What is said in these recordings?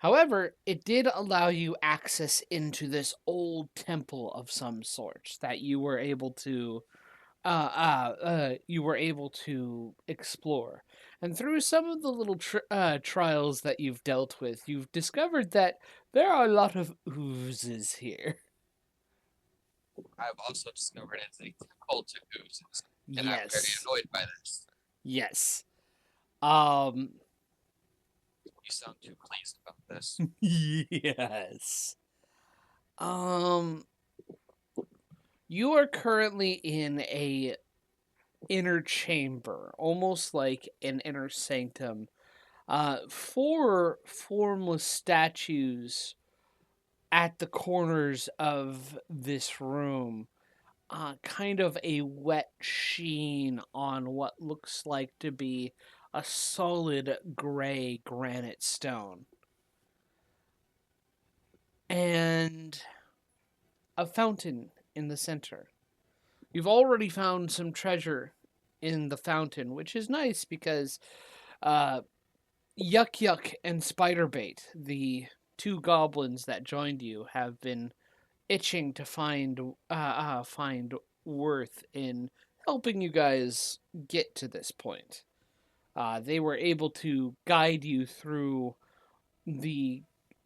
However, it did allow you access into this old temple of some sort that you were able to explore. And through some of the little trials that you've dealt with, you've discovered that there are a lot of oozes here. I've also discovered it's a cult to oozes, and I'm very Yes. annoyed by this. Yes. Um You sound too pleased about this. yes. Um you are currently in a inner chamber, almost like an inner sanctum. Four formless statues at the corners of this room, kind of a wet sheen on what looks like to be a solid gray granite stone. And a fountain in the center. You've already found some treasure in the fountain, which is nice because uh, Yuck Yuck and Spiderbait, the two goblins that joined you, have been itching to find worth in helping you guys get to this point. They were able to guide you through the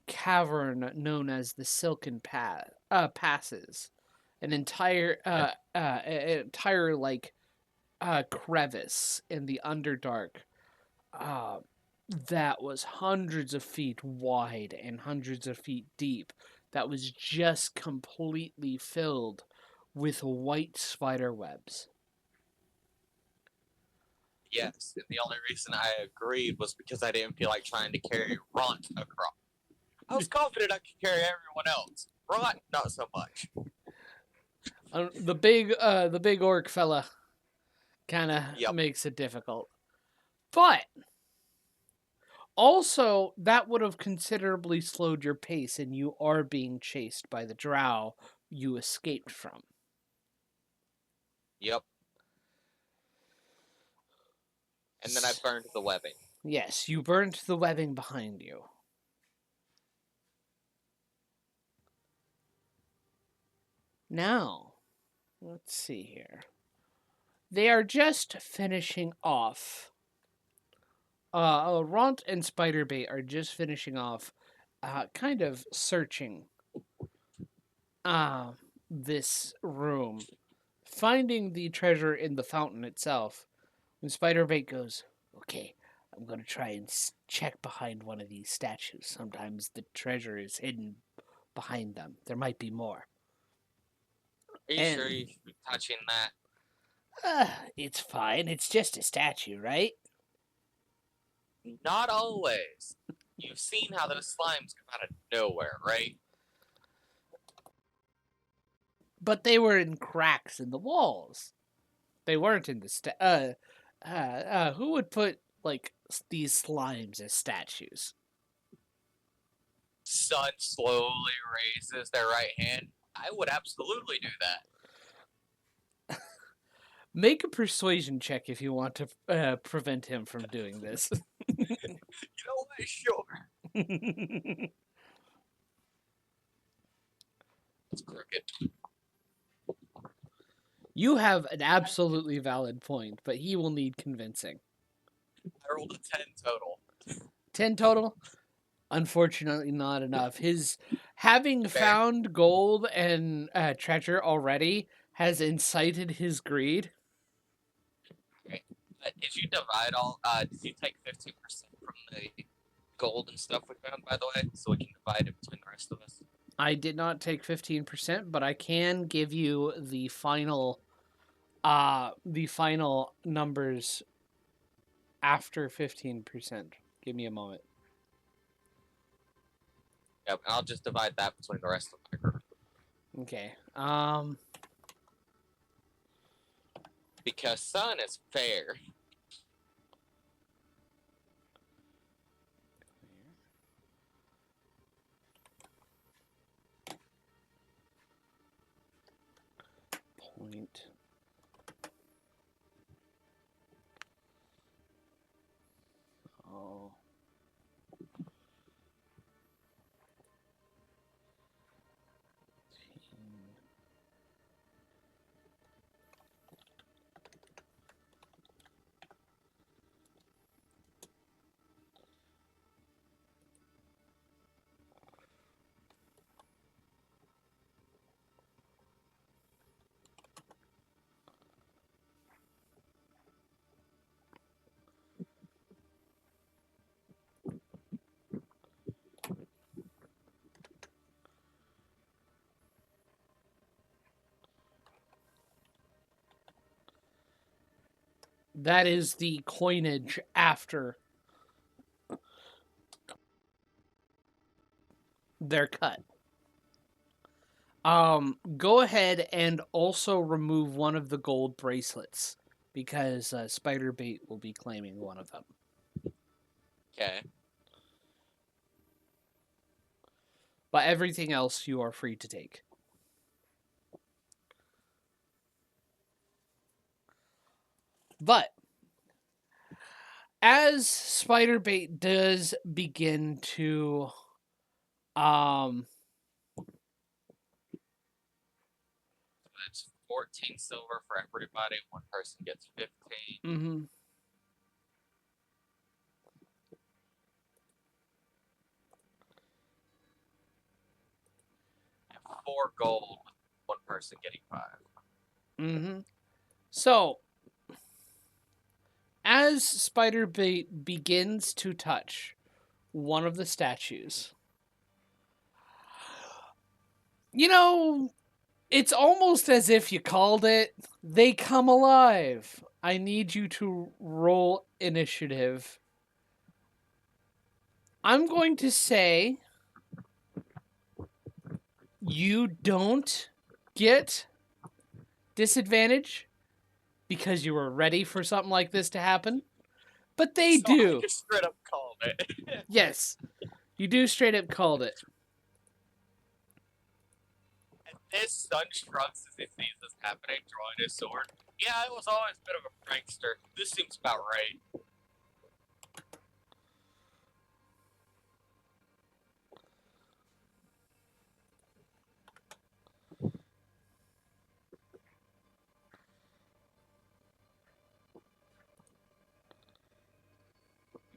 cavern known as the Silken Passes, an entire like crevice in the Underdark uh, that was hundreds of feet wide and hundreds of feet deep. That was just completely filled with white spider webs. Yes, and the only reason I agreed was because I didn't feel like trying to carry Ront across. I was confident I could carry everyone else. Ront, not so much. The big orc fella kind of Yep. makes it difficult. But also, that would have considerably slowed your pace, and you are being chased by the drow you escaped from. Yep. And then I burned the webbing. Yes, you burnt the webbing behind you. Now, let's see here. They are just finishing off. Ront and Spiderbait are just finishing off, kind of searching uh, this room, finding the treasure in the fountain itself. And Spiderbait goes, "Okay, I'm going to try and check behind one of these statues. Sometimes the treasure is hidden behind them. There might be more." Are you And sure you should be touching that? it's fine. It's just a statue, right? Not always. You've seen how those slimes come out of nowhere, right? But they were in cracks in the walls. They weren't in the who would put like these slimes as statues? Sun slowly raises their right hand. I would absolutely do that. Make a persuasion check if you want to prevent him from doing this. You know what? Sure. It's crooked. You have an absolutely valid point, but he will need convincing. I rolled a 10 total. 10 total? Unfortunately, not enough. His having Fair. found gold and treasure already has incited his greed. Okay. Did you divide all? Did you take 15% from the gold and stuff we found, by the way, so we can divide it between the rest of us? I did not take 15%, but I can give you the final numbers after 15%. Give me a moment. Yep, and I'll just divide that between the rest of my group. Okay. Because Sun is fair. Point. Oh. That is the coinage after they're cut. Go ahead and also remove one of the gold bracelets because Spiderbait will be claiming one of them. Okay. But everything else you are free to take. But as Spiderbait does begin to That's 14 silver for everybody. One person gets 15. mm-hmm. And 4 gold, one person getting 5. Mm-hmm. So as Spiderbait begins to touch one of the statues, you know, it's almost as if you called it. They come alive. I need you to roll initiative. I'm going to say you don't get disadvantage because you were ready for something like this to happen, but they So do. I just straight up called it. Yes, you do straight up called it. And this son shrugs as he sees this happening, drawing his sword. Yeah, I was always a bit of a prankster. This seems about right.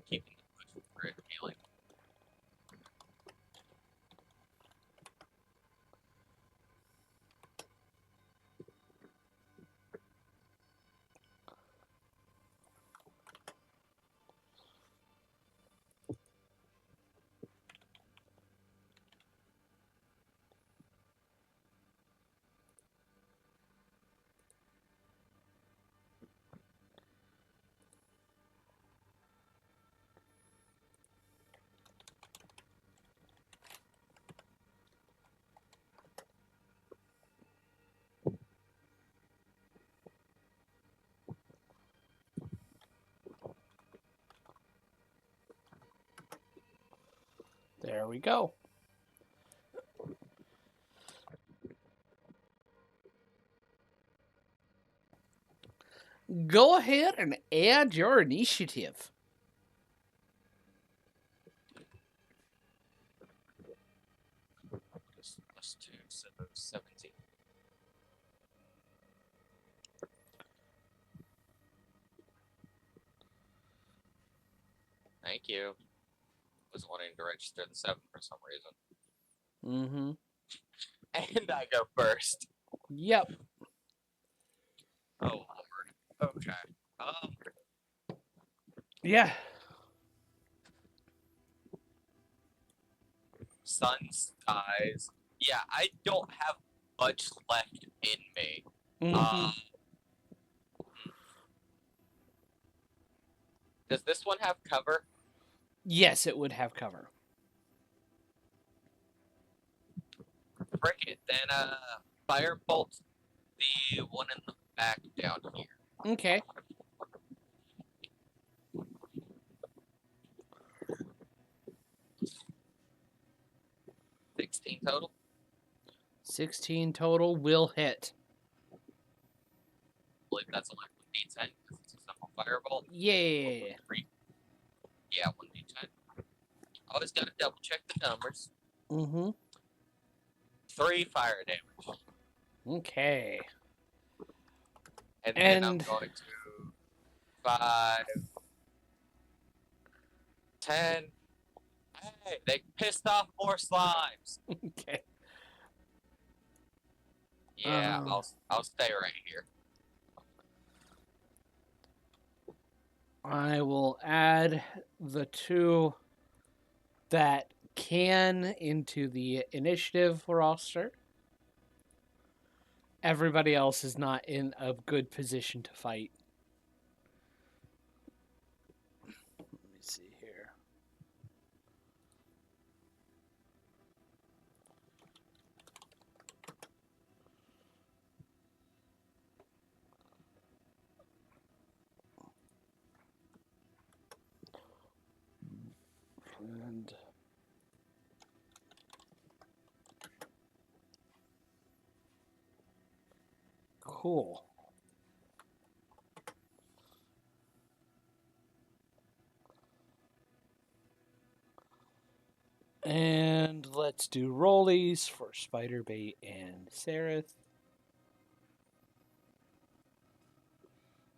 Keeping the push for it healing. There we go. Go ahead and add your initiative. Plus 2, so 17. Thank you. Was wanting to register the 7 for some reason. Mm-hmm. And I go first. Yep. Oh, Lord. Okay. Yeah. Sun's eyes. Yeah, I don't have much left in me. Mm-hmm. Does this one have cover? Yes, it would have cover. Frick it. Then, firebolt the one in the back down here. Okay. $16 total. 16 total will hit. I believe that's only 1d10 because it's a simple firebolt. Yeah. 3. Yeah, 1d10. Always gotta double check the numbers. Mm-hmm. 3 fire damage. Okay. And then I'm going to 5, 10. Hey, they pissed off more slimes. Okay. Yeah, I'll stay right here. I will add the 2 that can into the initiative roster. Everybody else is not in a good position to fight. And cool. And let's do rollies for Spiderbait and Sereth.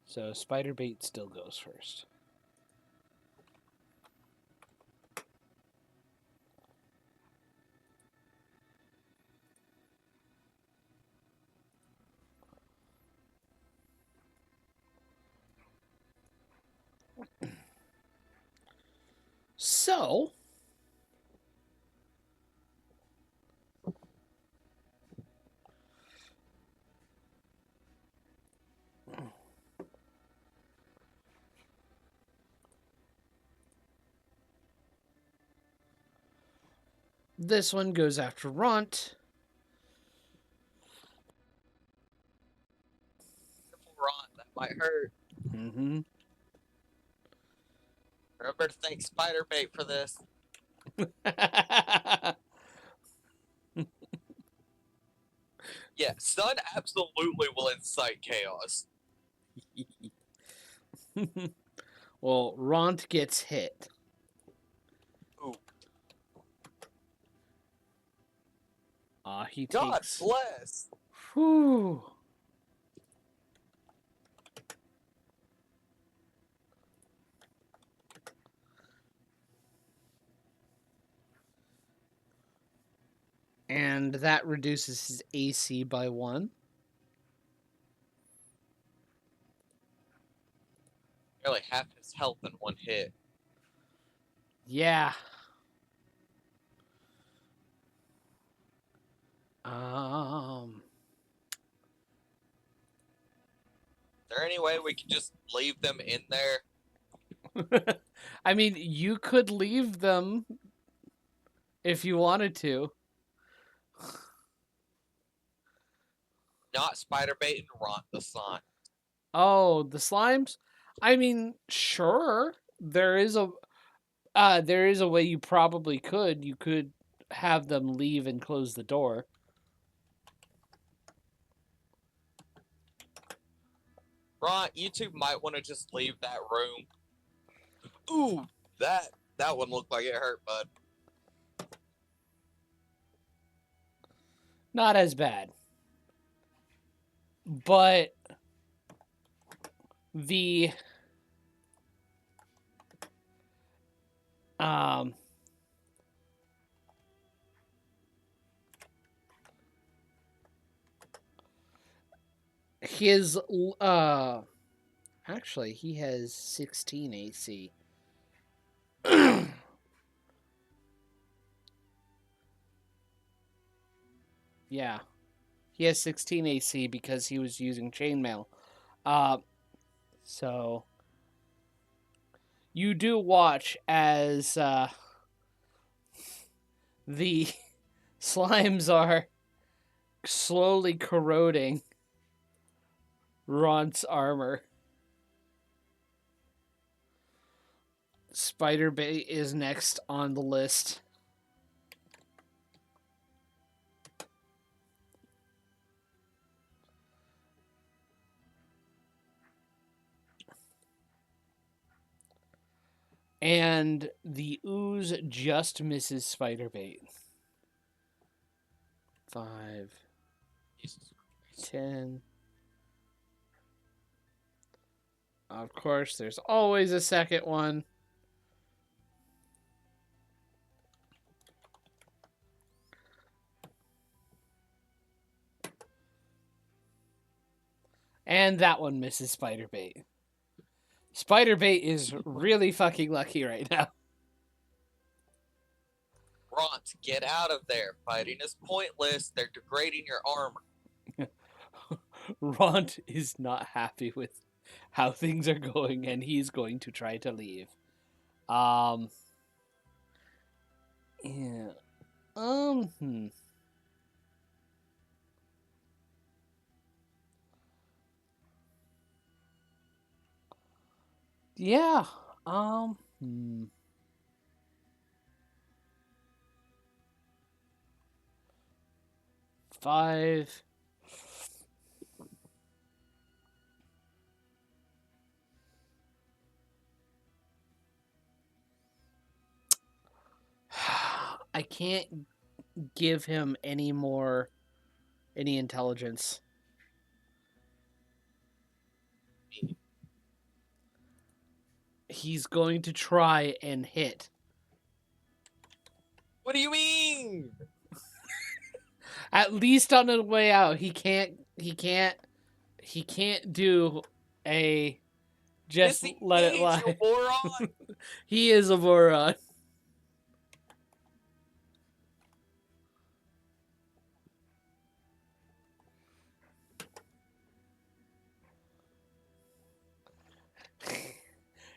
So Spiderbait still goes first. So, this one goes after Runt. Ron, that might hurt. Mm-hmm. Remember to thank Spiderbait for this. Yeah, Sun absolutely will incite chaos. Well, Runt gets hit. Ooh. He God takes. bless. Whew. And that reduces his AC by 1. Nearly half his health in one hit. Yeah. Um. Is there any way we can just leave them in there? I mean, you could leave them if you wanted to. Not Spiderbait and Ron the Sun. Oh, the slimes? I mean, sure. There is a way you probably could. You could have them leave and close the door. Ron, you two might want to just leave that room. Ooh, that one looked like it hurt, bud. Not as bad. But the um his actually he has 16 AC. Yeah. He has 16 AC because he was using chainmail. So you do watch as the slimes are slowly corroding Ron's armor. Spiderbait is next on the list. And the ooze just misses Spiderbait. 5, Jesus. 10. Of course, there's always a second one. And that one misses Spiderbait. Spiderbait is really fucking lucky right now. Ron, get out of there. Fighting is pointless. They're degrading your armor. Ront is not happy with how things are going, and he's going to try to leave. Yeah. Hmm. Yeah. Hmm. 5. I can't give him any intelligence. He's going to try and hit. What do you mean? At least on the way out, he can't do a just let it lie. You moron. He is a moron.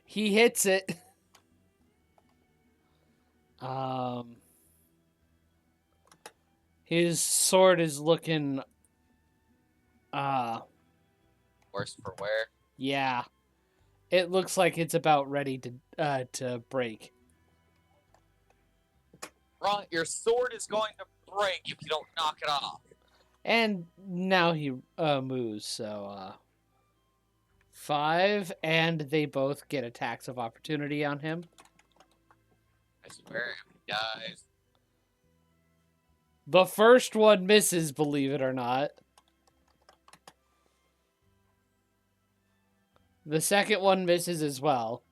He hits it. His sword is looking Worse for wear. yeah. It looks like it's about ready to break. Ron, your sword is going to break if you don't knock it off. And now he moves, so 5, and they both get attacks of opportunity on him. I swear, if he dies. The first one misses, believe it or not. The second one misses as well.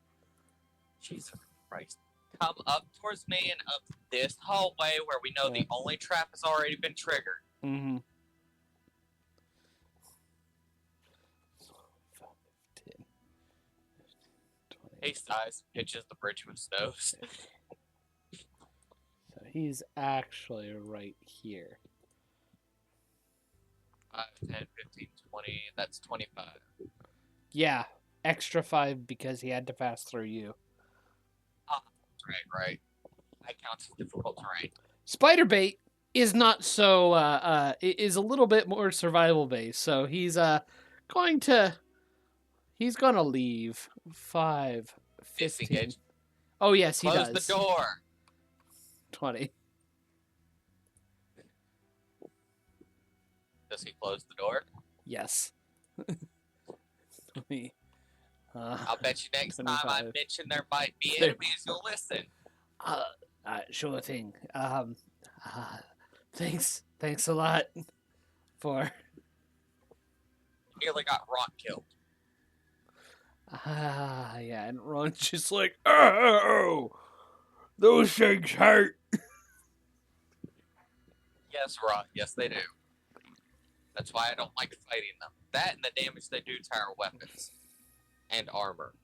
Jesus Christ. Come up towards me and up this hallway where we know the only trap has already been triggered. Mm-hmm. 10, He sighs, pitches the bridge with snows. So he's actually right here. 5, 10, 15, 20, that's 25. Yeah, extra 5 because he had to pass through you. Right. I count as difficult terrain. Spider bait is not so is a little bit more survival based, so he's going to leave. 5, 15. Disengage. Oh yes, he Close does. the door. 20. Does he close the door? Yes. I'll bet you next 25. time I mention there might be There. enemies, you'll listen. Sure thing. Thanks a lot for. Nearly got Ron killed. Yeah, and Ron's just like, oh, those things hurt. Yes, Ron. Yes, they do. That's why I don't like fighting them. That and the damage they do to our weapons. And armor.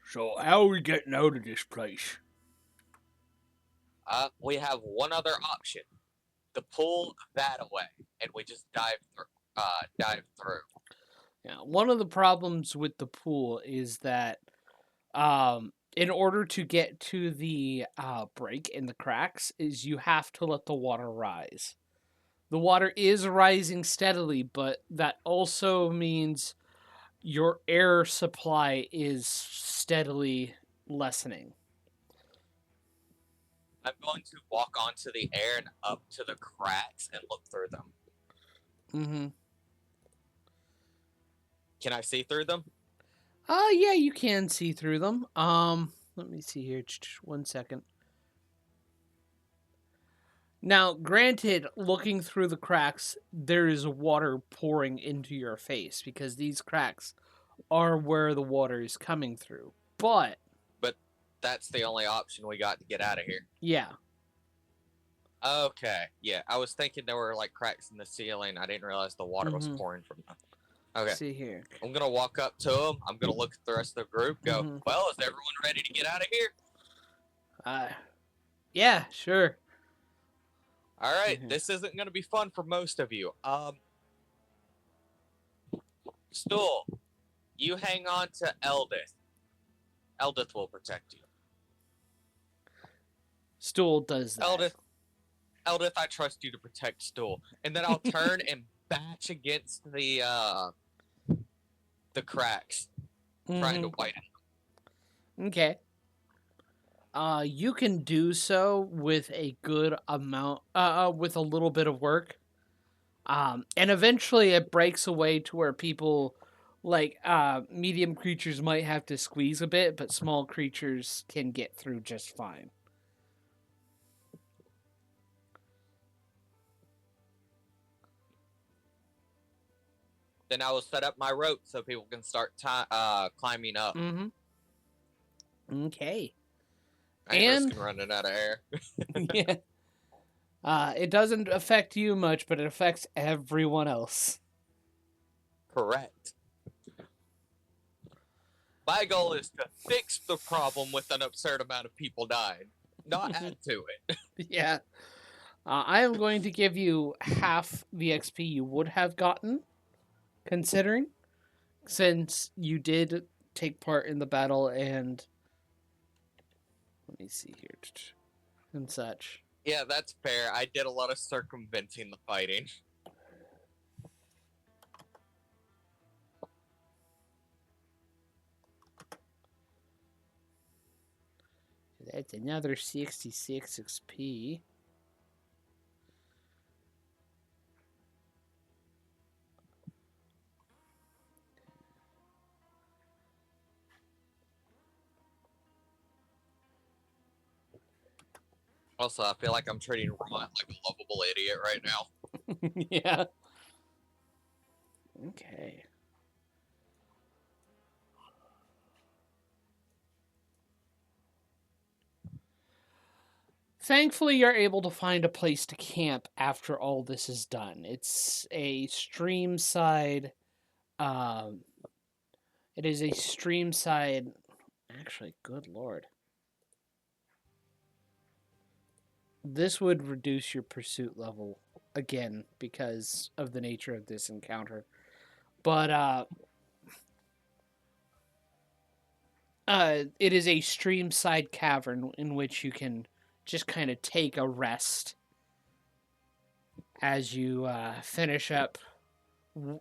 So how are we getting out of this place? We have one other option. To pull that away. And we just dive through. Yeah, one of the problems with the pool is that in order to get to the break in the cracks is you have to let the water rise. The water is rising steadily, but that also means your air supply is steadily lessening. I'm going to walk onto the air and up to the cracks and look through them. Mm-hmm. Can I see through them? Yeah, you can see through them. Let me see here. 1 second. Now, granted, looking through the cracks, there is water pouring into your face because these cracks are where the water is coming through. But that's the only option we got to get out of here. Yeah. Okay. Yeah, I was thinking there were like cracks in the ceiling. I didn't realize the water was pouring from them. Okay. Let's see here. I'm gonna walk up to them. I'm gonna look at the rest of the group. Go. Well, is everyone ready to get out of here? Yeah, sure. All right. This isn't gonna be fun for most of you. Stool, you hang on to Eldith. Eldith will protect you. Stool does that. Eldith, I trust you to protect Stool. And then I'll turn and bash against the cracks, trying to widen them. Okay. You can do so with a good amount, with a little bit of work. And eventually it breaks away to where people, like, medium creatures might have to squeeze a bit, but small creatures can get through just fine. Then I will set up my rope so people can start climbing up. Mm-hmm. Okay. I ain't And risking running out of air. yeah. It doesn't affect you much, but it affects everyone else. Correct. My goal is to fix the problem with an absurd amount of people dying, not add to it. Yeah. I am going to give you half the XP you would have gotten, considering, since you did take part in the battle and. Let me see here. And such. Yeah, that's fair. I did a lot of circumventing the fighting. That's another 66 XP. Also, I feel like I'm treating Ron like a lovable idiot right now. Yeah. Okay. Thankfully, you're able to find a place to camp after all this is done. It's a stream side. Um, it is a stream side. Actually, good lord. This would reduce your pursuit level again because of the nature of this encounter. But it is a stream side cavern in which you can just kind of take a rest as you finish up. Let's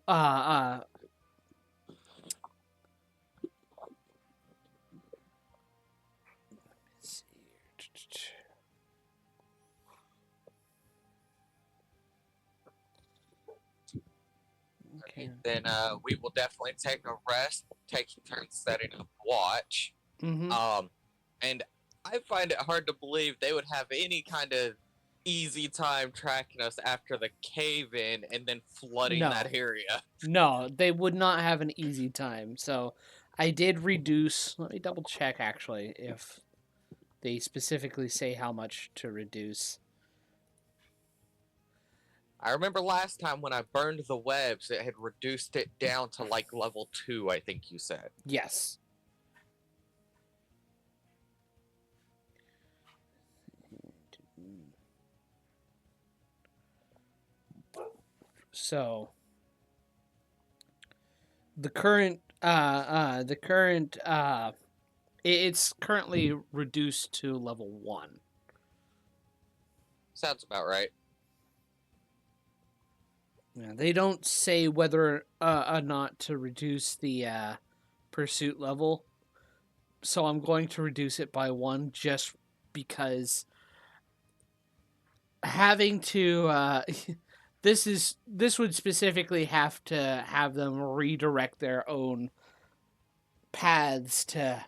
see. Okay. Then we will definitely take a rest, taking turns setting up watch. Mm-hmm. And I find it hard to believe they would have any kind of easy time tracking us after the cave-in and then flooding No. that area. No, they would not have an easy time. So I did reduce. Let me double check actually if they specifically say how much to reduce. I remember last time when I burned the webs, it had reduced it down to like level 2, I think you said. Yes. So the current it's currently reduced to level 1. Sounds about right. Yeah, they don't say whether or not to reduce the pursuit level, so I'm going to reduce it by 1 just because having to this would specifically have to have them redirect their own paths to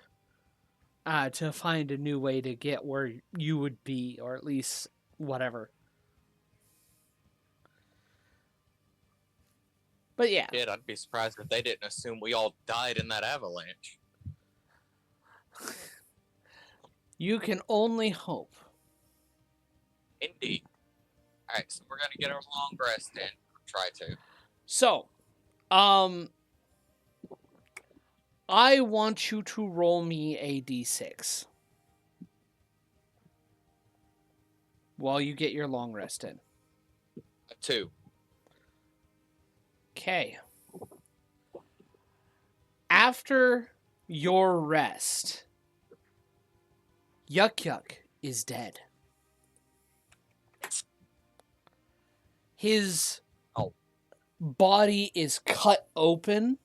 find a new way to get where you would be, or at least whatever. But yeah. Shit, I'd be surprised if they didn't assume we all died in that avalanche. You can only hope. Indeed. Alright, so we're gonna get our long rest in. Try to. So, I want you to roll me a d6 while you get your long rest in. A 2. Okay. After your rest, Yuck Yuck is dead. His body is cut open,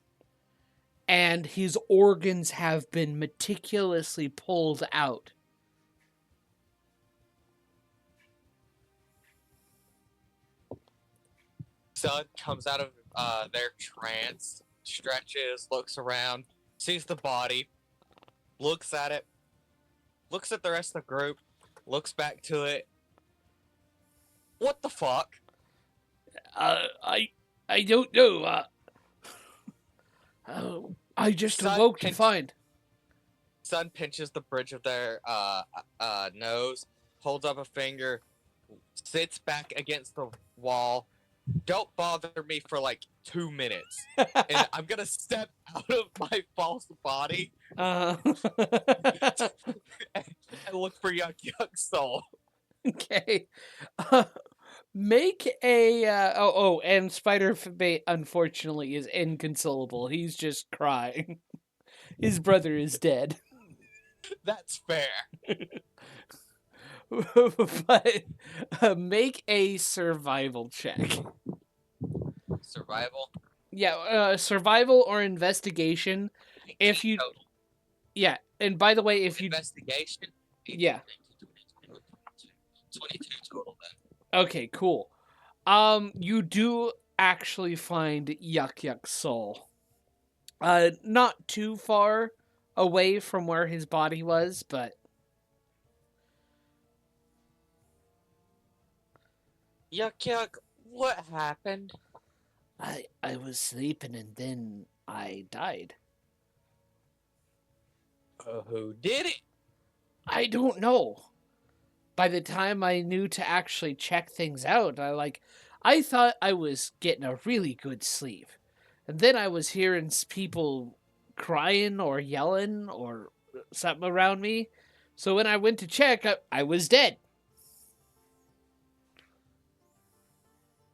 and his organs have been meticulously pulled out Sun comes out of their trance, stretches, looks around, sees the body, looks at it, looks at the rest of the group, looks back to it. What the fuck? I don't know. I just awoke to find. Sun pinches the bridge of their nose, holds up a finger, sits back against the wall. Don't bother me for like 2 minutes, and I'm gonna step out of my false body and look for Yuck Yuck Soul. Okay. Make a and Spider Bait unfortunately is inconsolable. He's just crying. His brother is dead. That's fair. But make a survival check. Survival. Yeah, survival or investigation. If you, total. yeah, and by the way, if you Investigation. Yeah. 22 total then. Okay, cool. You do actually find Yuck Yuck Soul. Not too far away from where his body was, but Yuck Yuck, what happened? I was sleeping and then I died. Who did it? I don't know. By the time I knew to actually check things out, I thought I was getting a really good sleep. And then I was hearing people crying or yelling or something around me. So when I went to check, I was dead.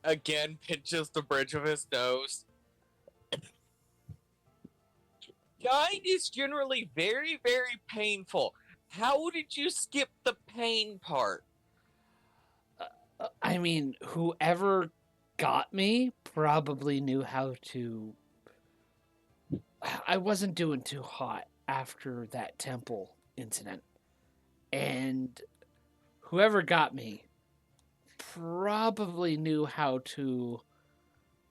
Again, pinches the bridge of his nose. Dying is generally very, very painful. How did you skip the pain part? I mean, whoever got me probably knew how to. I wasn't doing too hot after that temple incident. And whoever got me probably knew how to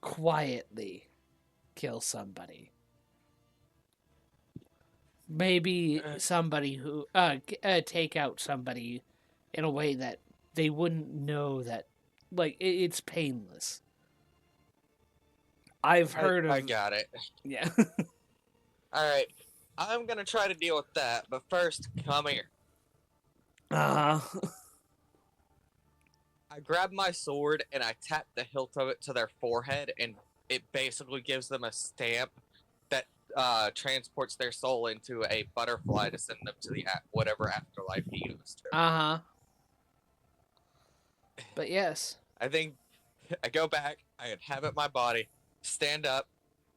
quietly kill somebody. Maybe somebody who take out somebody in a way that they wouldn't know that, like, it's painless. I've heard of. I got it. Yeah. Alright, I'm gonna try to deal with that, but first, come here. I grab my sword and I tap the hilt of it to their forehead, and it basically gives them a stamp that transports their soul into a butterfly to send them to the whatever afterlife he goes to. But yes. I think I go back, I inhabit my body, stand up,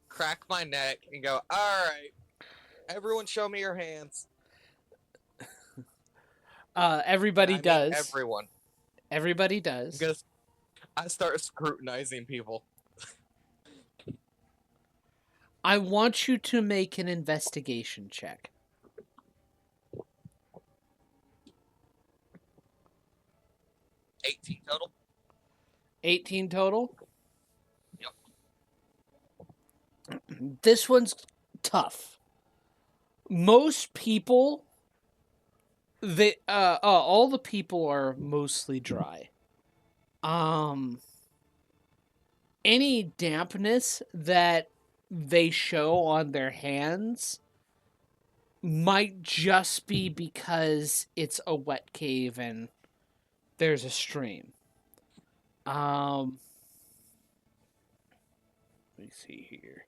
crack my neck, and go, alright, everyone show me your hands. Everybody does. Everyone. Everybody does. Because I start scrutinizing people. I want you to make an investigation check. 18 total? 18 total? Yep. This one's tough. Most people, all the people are mostly dry. Any dampness that they show on their hands might just be because it's a wet cave and there's a stream. Let me see here.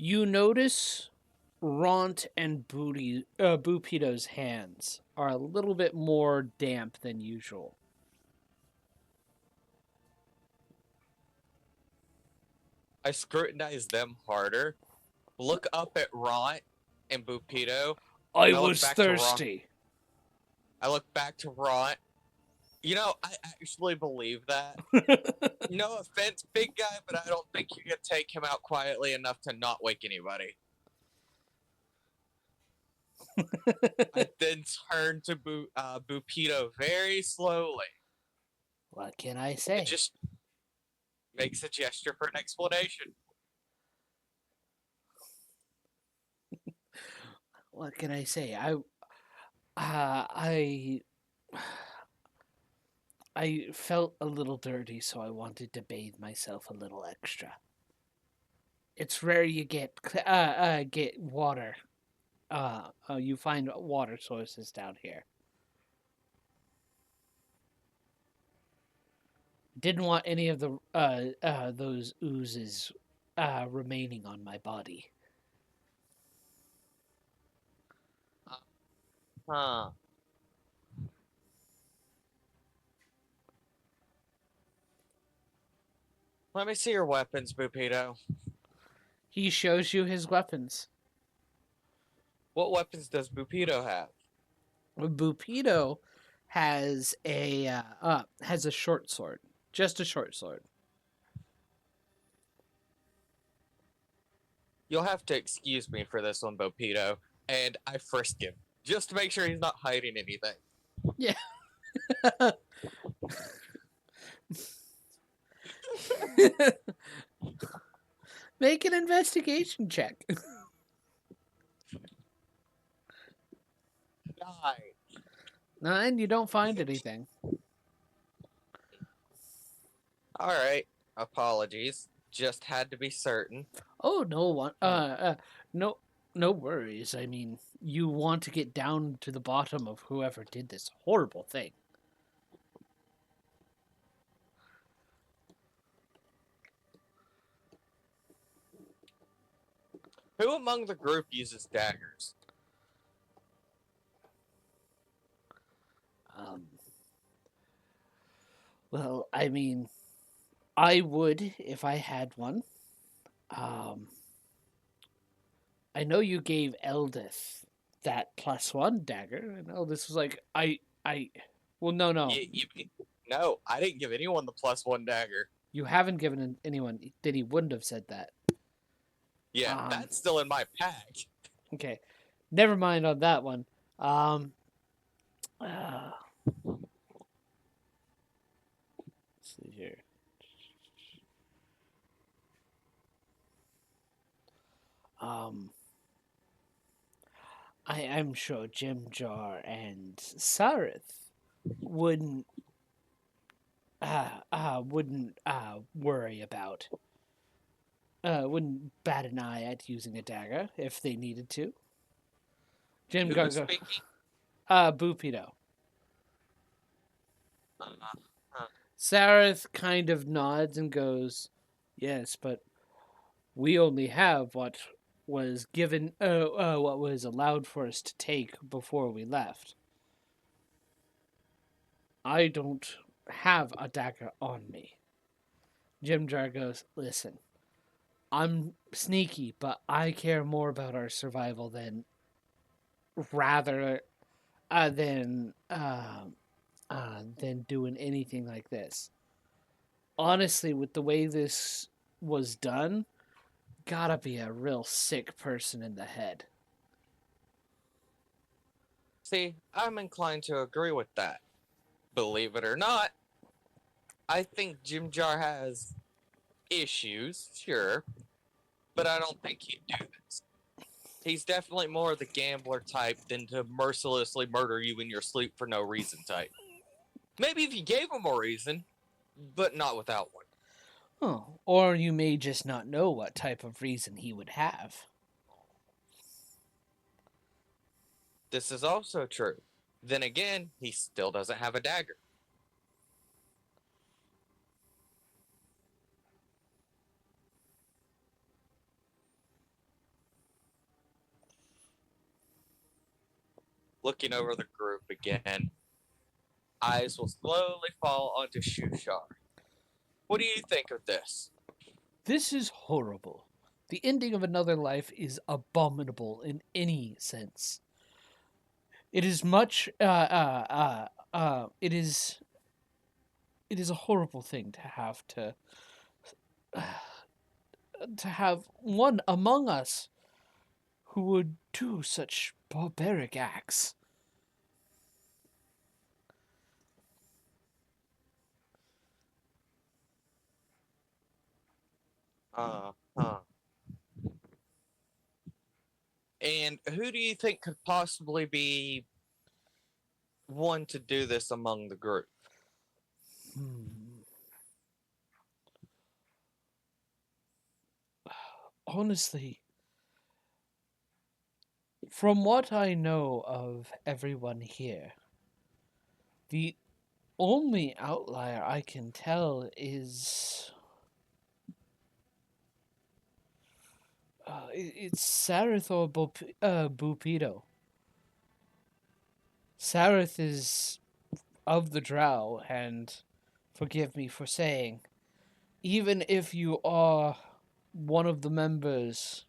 You notice Ront and Bupito's hands are a little bit more damp than usual. I scrutinize them harder. Look up at Ront and Bupito. I was thirsty. I look back to Ront. You know, I actually believe that. No offense, big guy, but I don't think you can take him out quietly enough to not wake anybody. I then turn to Bupito very slowly What can I and say? just makes a gesture for an explanation. What can I say? I I felt a little dirty, so I wanted to bathe myself a little extra. It's rare you get water. You find water sources down here. Didn't want any of the those oozes remaining on my body. Huh. Let me see your weapons, Bupito. He shows you his weapons. What weapons does Bupito have? Bupito has a short sword, just a short sword. You'll have to excuse me for this one, Bupito, and I frisk him just to make sure he's not hiding anything. Yeah. Make an investigation check. 9. 9, you don't find anything. All right. Apologies. Just had to be certain. Oh, no, no worries. I mean, you want to get down to the bottom of whoever did this horrible thing. Who among the group uses daggers? Um, well, I mean, I would if I had one. Um, I know you gave Eldith that +1 dagger, and Eldith was like, well, no, No, I didn't give anyone the +1 dagger. you haven't given anyone. Then he wouldn't have said that. Yeah, that's still in my pack. Okay, never mind on that one. Let's see here. Um, I'm sure Jim Jar and Sarith wouldn't worry about wouldn't bat an eye at using a dagger if they needed to. Jim Who's Gargo, speaking? Bupito. Sarith kind of nods and goes, "Yes, but we only have what was given, what was allowed for us to take before we left. I don't have a dagger on me." Jim Jar goes, "Listen, I'm sneaky, but I care more about our survival rather uh, than uh, than doing anything like this. Honestly, with the way this was done, gotta be a real sick person in the head." See, I'm inclined to agree with that. Believe it or not, I think Jim Jar has issues, sure, but I don't think he'd do this. He's definitely more the gambler type than to mercilessly murder you in your sleep for no reason type. Maybe if you gave him a reason, but not without one. Oh, or you may just not know what type of reason he would have. This is also true. Then again, he still doesn't have a dagger. Looking over the group again, eyes will slowly fall onto Shushar. What do you think of this? This is horrible. The ending of another life is abominable in any sense. It is much. It is a horrible thing to have to have one among us who would do such barbaric acts. Huh. And who do you think could possibly be one to do this among the group? Hmm. Honestly, from what I know of everyone here, the only outlier I can tell is it's Sarith or Bupido. Sarith is of the Drow, and forgive me for saying, even if you are one of the members,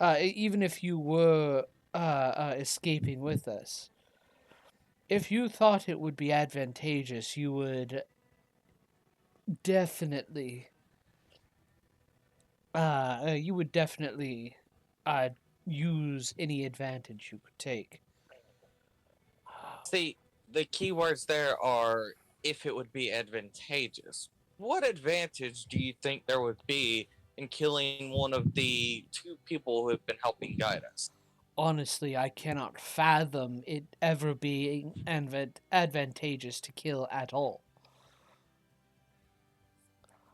even if you were escaping with us, if you thought it would be advantageous, you would definitely, uh, use any advantage you could take. See, the keywords there are if it would be advantageous. What advantage do you think there would be in killing one of the two people who have been helping guide us? Honestly, I cannot fathom it ever being advantageous to kill at all.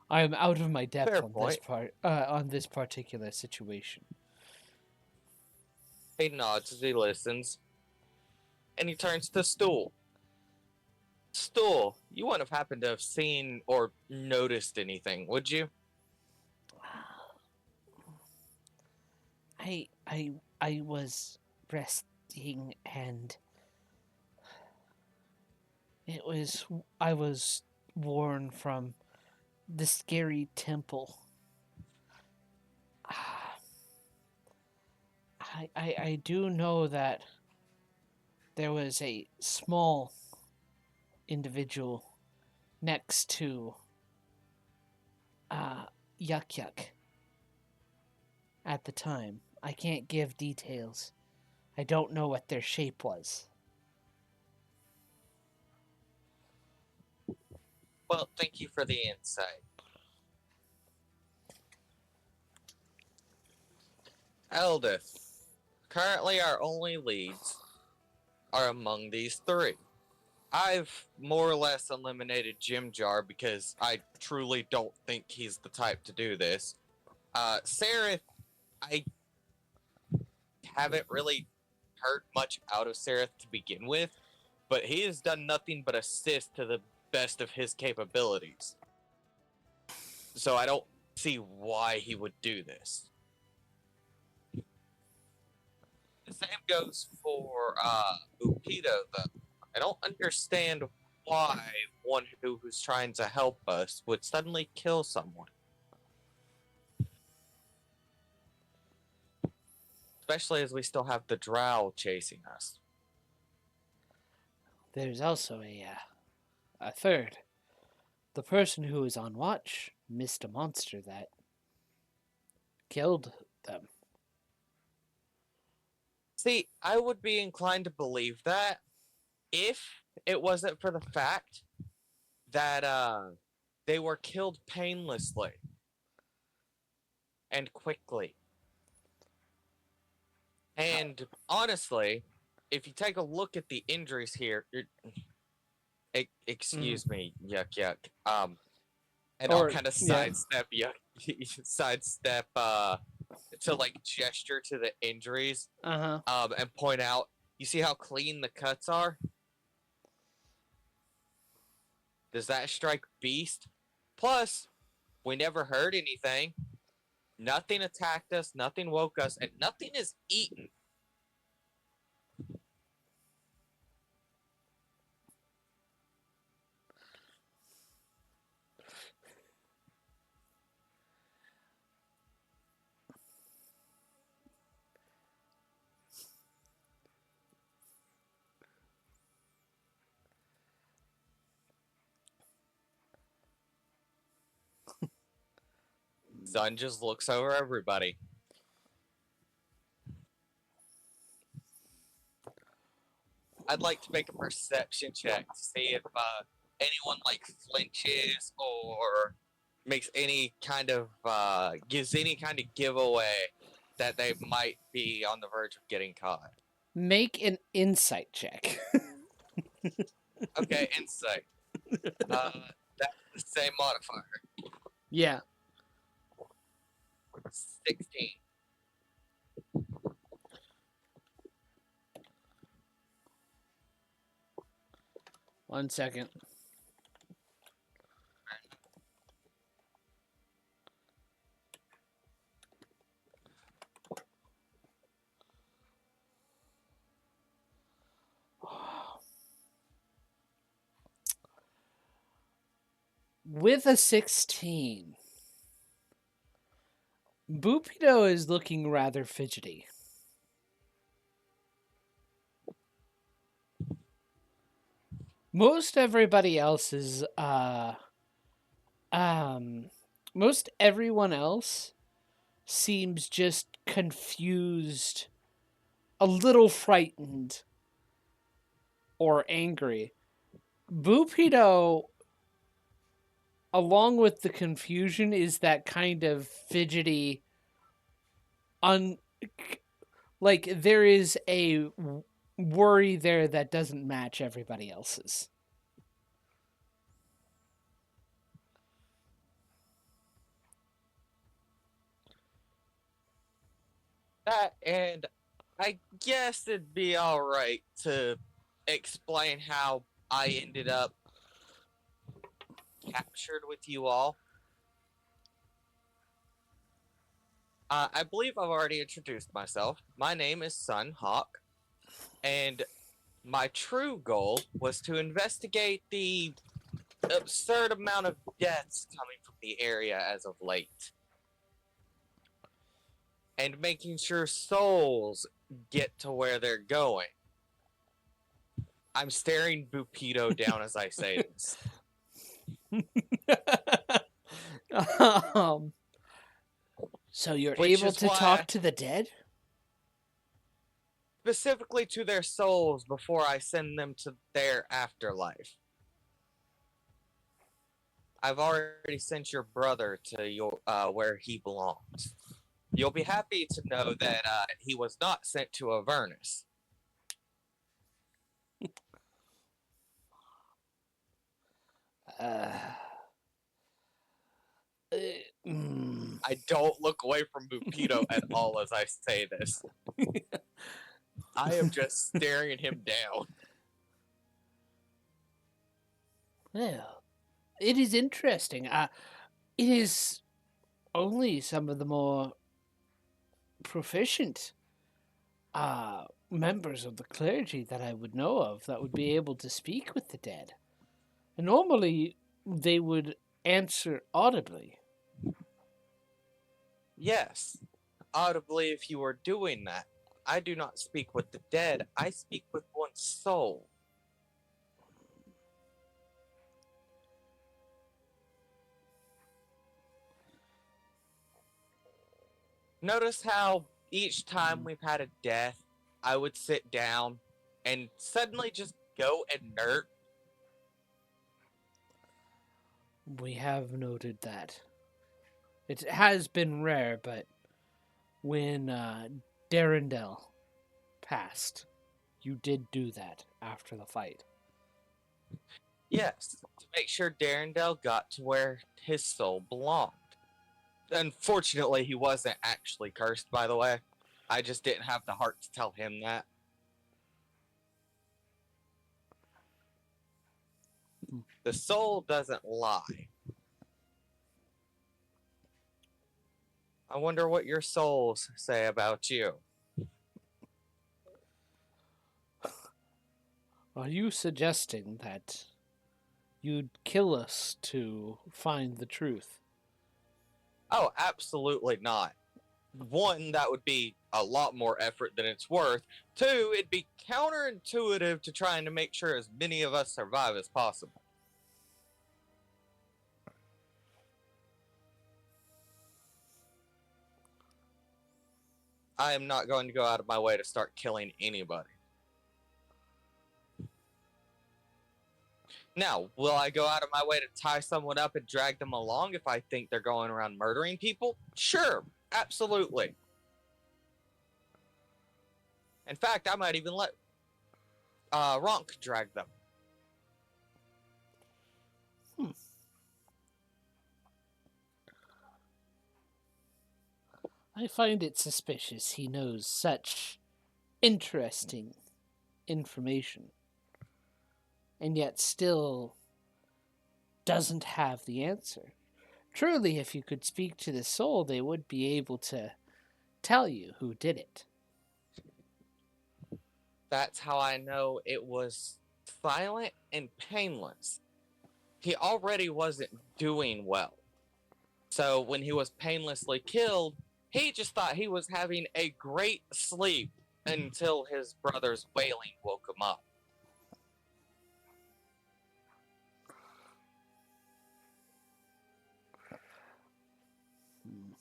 I am out of my depth Fair on this point. on this particular situation. He nods as he listens, and he turns to Stool. Stool, you wouldn't have happened to have seen or noticed anything, would you? I was resting and it was I was worn from the scary temple. I do know that there was a small individual next to uh, Yuck Yuck at the time. I can't give details. I don't know what their shape was. Well, thank you for the insight. Eldith, currently our only leads are among these three. I've more or less eliminated Jim Jar because I truly don't think he's the type to do this. Sareth, I haven't really heard much out of Sareth to begin with, but he has done nothing but assist to the best of his capabilities. So I don't see why he would do this. The same goes for Upido, though. I don't understand why one who's trying to help us would suddenly kill someone. Especially as we still have the drow chasing us. There's also a third. The person who was on watch missed a monster that killed them. See, I would be inclined to believe that if it wasn't for the fact that they were killed painlessly and quickly. And honestly, if you take a look at the injuries here, excuse me, yuck yuck. And I'll Or kind of yeah, sidestep yuck, sidestep to like gesture to the injuries, uh huh. and point out. You see how clean the cuts are? Does that strike beast? Plus, we never heard anything. Nothing attacked us, nothing woke us, and nothing is eaten. Zun just looks over everybody. I'd like to make a perception check to see if anyone like flinches or makes any kind of gives any kind of giveaway that they might be on the verge of getting caught. Make an insight check. Okay, insight. That's the same modifier. Yeah. 16. One second. With a 16, Bupido is looking rather fidgety. Most everybody else is most everyone else seems just confused, a little frightened, or angry. Bupido, along with the confusion, is that kind of fidgety, like there is a worry there that doesn't match everybody else's. That, and I guess it'd be alright to explain how I ended up captured with you all. I believe I've already introduced myself. My name is Sun Hawk, and my true goal was to investigate the absurd amount of deaths coming from the area as of late. And making sure souls get to where they're going. I'm staring Bupido down as I say this. So you're Which able is to why talk to the dead? specifically to their souls before I send them to their afterlife. I've already sent your brother to your where he belongs. You'll be happy to know that he was not sent to Avernus. Uh, mm. I don't look away from Bupido at all as I say this. I am just staring him down. Well, it is interesting. It is only some of the more proficient members of the clergy that I would know of that would be able to speak with the dead. And normally, they would answer audibly. Yes, audibly if you are doing that. I do not speak with the dead, I speak with one's soul. Notice how each time we've had a death, I would sit down and suddenly just go inert. We have noted that. It has been rare, but when Darendel passed, you did do that after the fight. Yes, to make sure Darendel got to where his soul belonged. Unfortunately, he wasn't actually cursed, by the way. I just didn't have the heart to tell him that. The soul doesn't lie. I wonder what your souls say about you. Are you suggesting that you'd kill us to find the truth? Oh, absolutely not. One, that would be a lot more effort than it's worth. Two, it'd be counterintuitive to trying to make sure as many of us survive as possible. I am not going to go out of my way to start killing anybody. Now, will I go out of my way to tie someone up and drag them along if I think they're going around murdering people? Sure, absolutely. In fact, I might even let Ronk drag them. I find it suspicious he knows such interesting information and yet still doesn't have the answer. Truly, if you could speak to the soul, they would be able to tell you who did it. That's how I know it was silent and painless. He already wasn't doing well. So when he was painlessly killed, he just thought he was having a great sleep until his brother's wailing woke him up.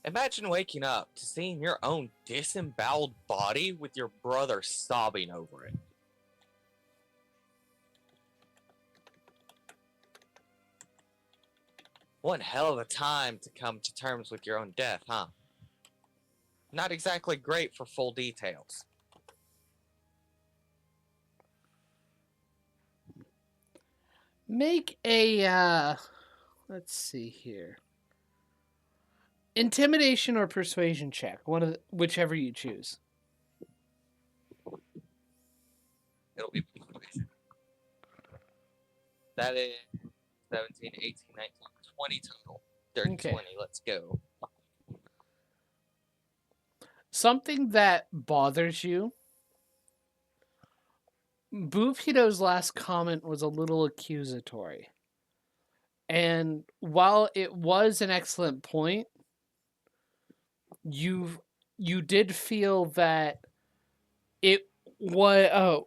Imagine waking up to seeing your own disemboweled body with your brother sobbing over it. One hell of a time to come to terms with your own death, huh? Not exactly great for full details. Make a, let's see here. Intimidation or persuasion check, whichever you choose. It'll be persuasion. That is 17, 18, 19, 20 total. 30, Okay. 20, let's go. Something that bothers you. Bufido's last comment was a little accusatory. And while it was an excellent point, you did feel that it was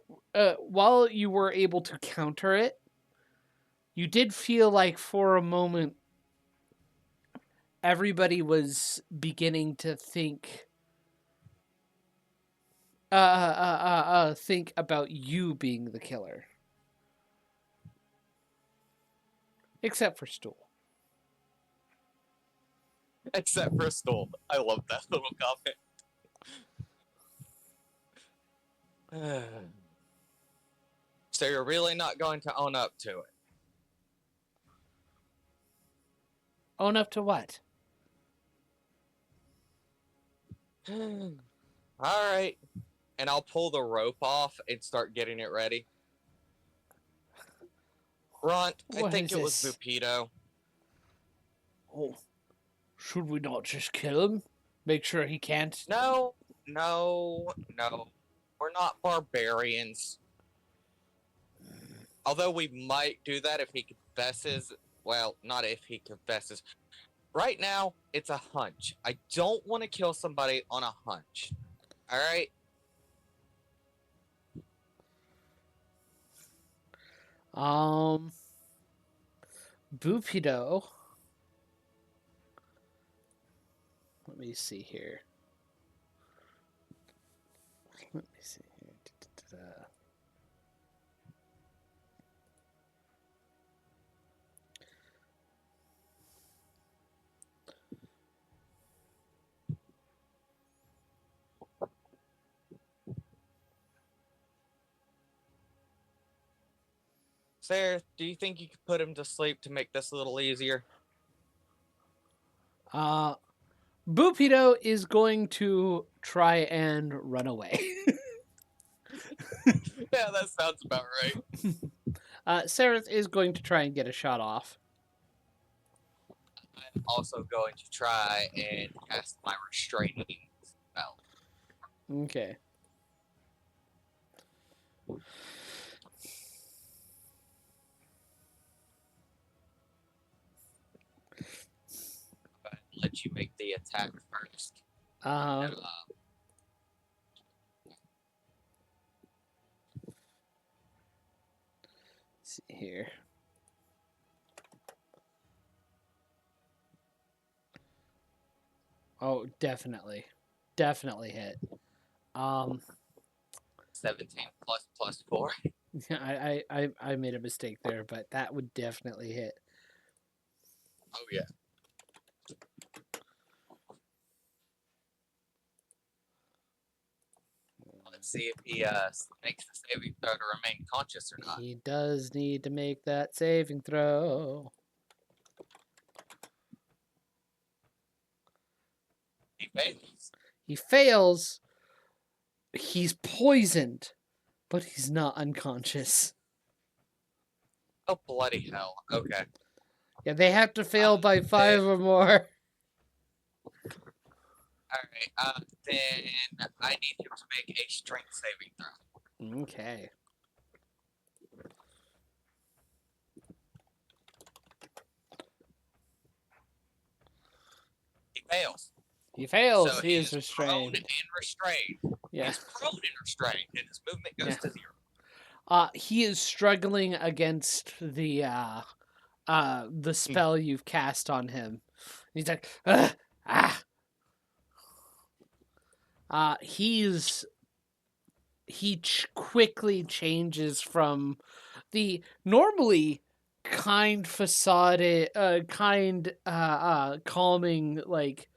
while you were able to counter it, you did feel like for a moment everybody was beginning to think think about you being the killer, except for Stool. Except for Stoll. I love that little comment. So you're really not going to own up to Own up to what? it? Alright. And I'll pull the rope off and start getting it ready. Runt, I What think is it was this? Bupido. Oh, should we not just kill him? Make sure he can't. No. We're not barbarians. Although we might do that if he confesses. Well, not if he confesses. Right now, it's a hunch. I don't want to kill somebody on a hunch. Alright? Bupido. Let me see here. Let me see here. Sarah, do you think you could put him to sleep to make this a little easier? Bupido is going to try and run away. Yeah, that sounds about right. Sarah is going to try and get a shot off. I'm also going to try and cast my restraining spell. Okay. But let you make the attack first. Let's see here. Oh, definitely hit. 17 plus 4. I made a mistake there, but that would definitely hit. Oh yeah. Let's see if he makes the saving throw to remain conscious or not. He does need to make that saving throw. He fails. He fails. He's poisoned, but he's not unconscious. Oh bloody hell! Okay. Yeah, they have to fail by 5 or more. Alright, then I need him to make a strength saving throw. Okay. He fails. He fails. So he is prone restrained. and restrained. Yeah. He's prone and restrained, and his movement goes to 0. He is struggling against the spell you've cast on him. He's like, ah. Quickly changes from the normally kind facade, calming, like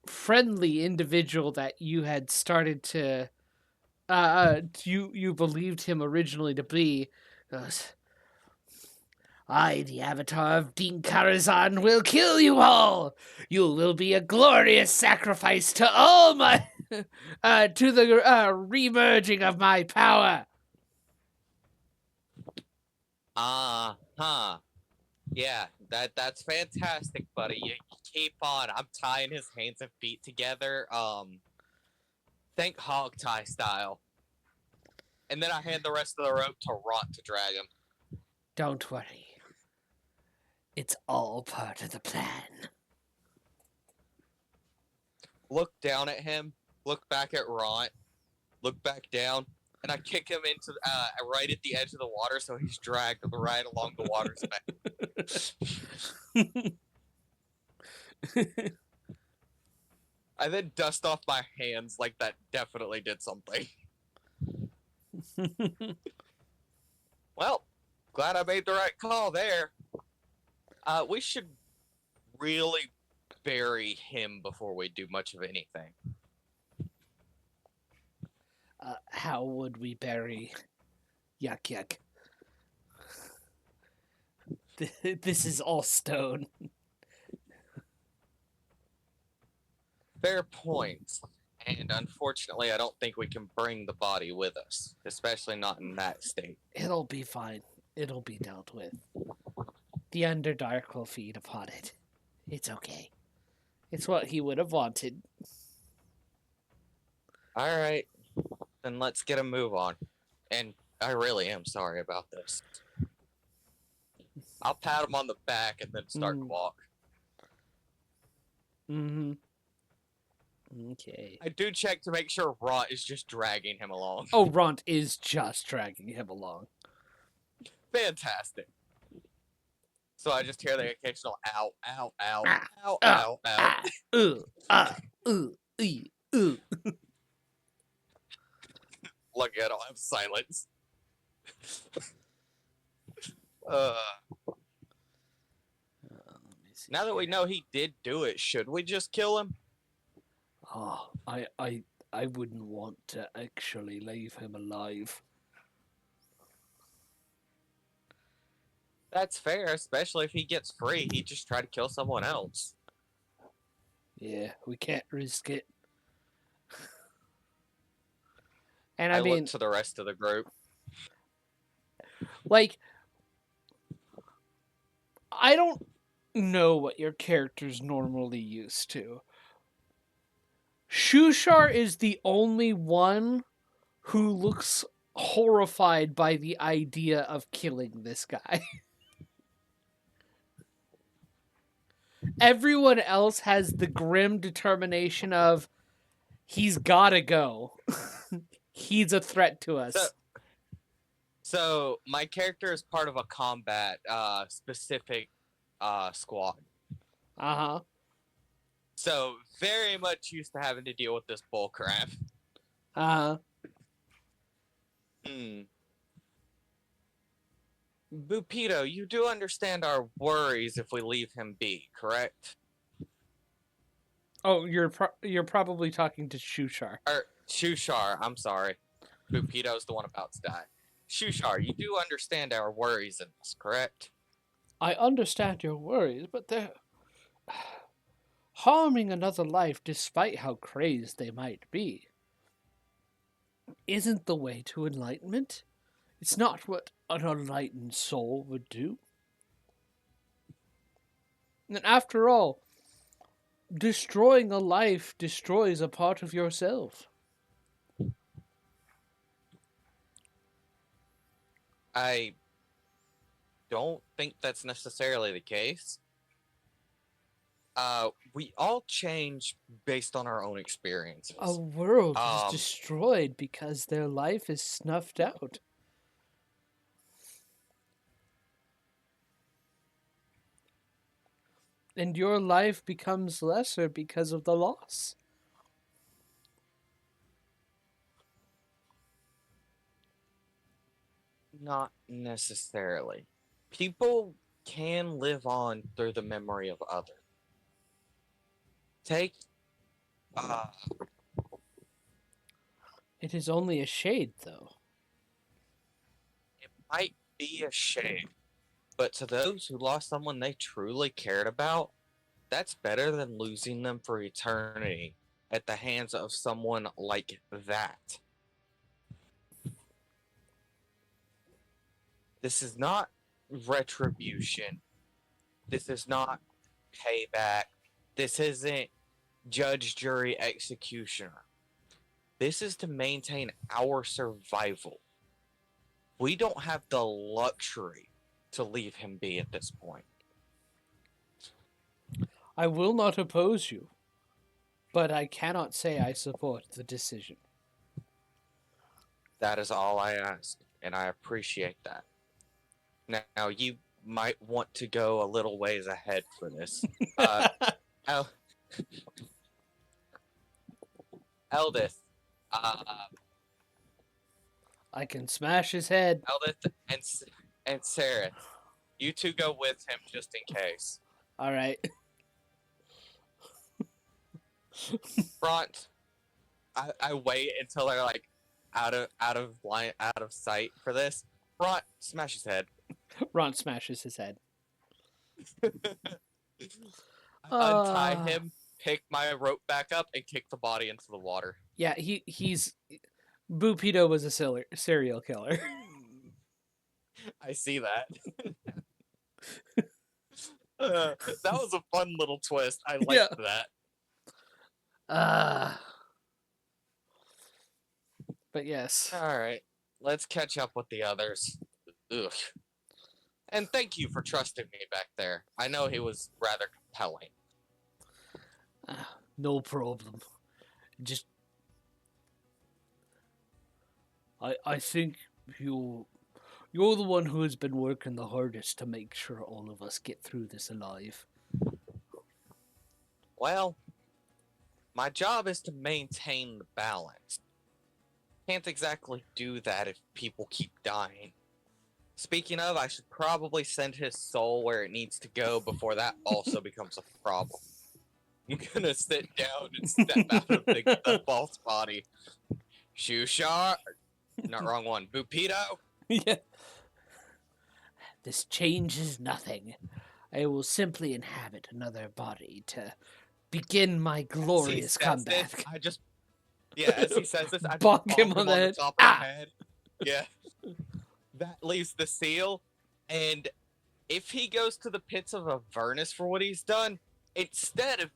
friendly individual that you had started to, you believed him originally to be. Goes, I, the avatar of Din Karazhan, will kill you all. You will be a glorious sacrifice to all my, to the remerging of my power. Yeah, that's fantastic, buddy. You keep on. I'm tying his hands and feet together. Think hog tie style. And then I hand the rest of the rope to Ront to drag him. Don't worry. It's all part of the plan. Look down at him. Look back at Ront. Look back down. And I kick him into right at the edge of the water, so he's dragged right along the water's bank. I then dust off my hands like that definitely did something. Well, glad I made the right call there. We should really bury him before we do much of anything. How would we bury Yuck Yuck? This is all stone. Fair point. And unfortunately, I don't think we can bring the body with us, especially not in that state. It'll be fine. It'll be dealt with. The Underdark will feed upon it. It's okay. It's what he would have wanted. All right. Then let's get a move on. And I really am sorry about this. I'll pat him on the back and then start to walk. Mm-hmm. Okay. I do check to make sure Ront is just dragging him along. Oh, Ront is just dragging him along. Fantastic. So I just hear the occasional ow, ow, ow, Ah, ow, ow, ow. Look at I'll have silence. Now that we know he did do it, should we just kill him? Oh, I wouldn't want to actually leave him alive. That's fair, especially if he gets free. He'd just try to kill someone else. Yeah, we can't risk it. And I I mean, look to the rest of the group. Like, I don't know what your character's normally used to. Shushar is the only one who looks horrified by the idea of killing this guy. Everyone else has the grim determination of, he's gotta go. He's a threat to us. So my character is part of a combat specific squad. Uh-huh. So very much used to having to deal with this bull crap. Uh-huh. Bupito, you do understand our worries if we leave him be, correct? Oh, you're probably talking to Shushar. Or Shushar, I'm sorry. Bupito's the one about to die. Shushar, you do understand our worries in this, correct? I understand your worries, but they're harming another life, despite how crazed they might be, isn't the way to enlightenment. It's not what an enlightened soul would do. And after all, destroying a life destroys a part of yourself. I don't think that's necessarily the case. We all change based on our own experiences. A world is Um, destroyed because their life is snuffed out. And your life becomes lesser because of the loss. Not necessarily. People can live on through the memory of others. Take, uh, It is only a shade, though. it might be a shame, but to those who lost someone they truly cared about, that's better than losing them for eternity at the hands of someone like that. This is not retribution. This is not payback. This isn't judge, jury, executioner. This is to maintain our survival. We don't have the luxury to leave him be at this point. I will not oppose you, but I cannot say I support the decision. That is all I ask, and I appreciate that. Now, you might want to go a little ways ahead for this. El- Eldest, I can smash his head. Eldest, and Sarah, you two go with him just in case. All right. Front, I wait until they're like out of sight for this. Front, smash his head. Ron smashes his head. Untie him, pick my rope back up, and kick the body into the water. Yeah, he's Bupito was a serial killer. I see that. That was a fun little twist. I liked Yeah. that. But yes. All right, let's catch up with the others. Ugh. And thank you for trusting me back there. I know he was rather compelling. No problem. Just I think you're the one who has been working the hardest to make sure all of us get through this alive. Well, my job is to maintain the balance. Can't exactly do that if people keep dying. Speaking of, I should probably send his soul where it needs to go before that also becomes a problem. I'm gonna sit down and step out of the false body. Shushar, not wrong one. Bupito. Yeah. This changes nothing. I will simply inhabit another body to begin my glorious comeback. As he says this, I just bonk bonk him him on on the the head. top of the head. Yeah. That leaves the seal, and if he goes to the pits of Avernus for what he's done, instead of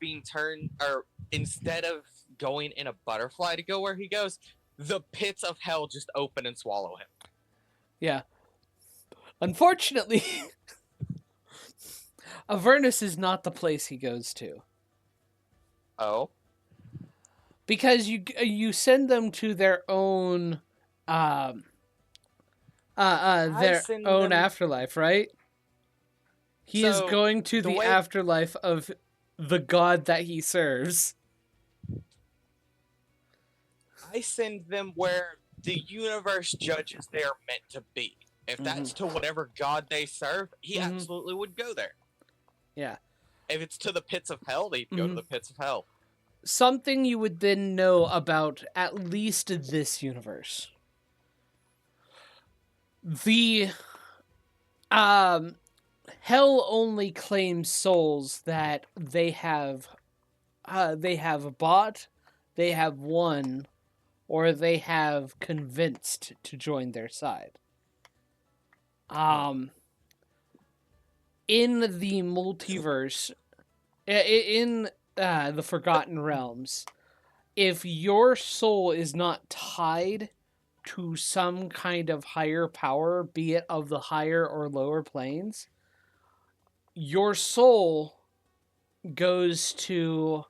going in a butterfly to go where he goes, the pits of hell just open and swallow him. Yeah. Unfortunately, Avernus is not the place he goes to. Oh? Because you send them to their own afterlife, right? He is going to the afterlife of the god that he serves. I send them where the universe judges they are meant to be. If that's to whatever god they serve, he Mhm. absolutely would go there. Yeah. If it's to the pits of hell, they'd go to the pits of hell. Something you would then know about at least this universe. The hell only claims souls that they have bought, they have won, or they have convinced to join their side. In the multiverse, in the Forgotten Realms, if your soul is not tied to some kind of higher power, be it of the higher or lower planes, your soul goes to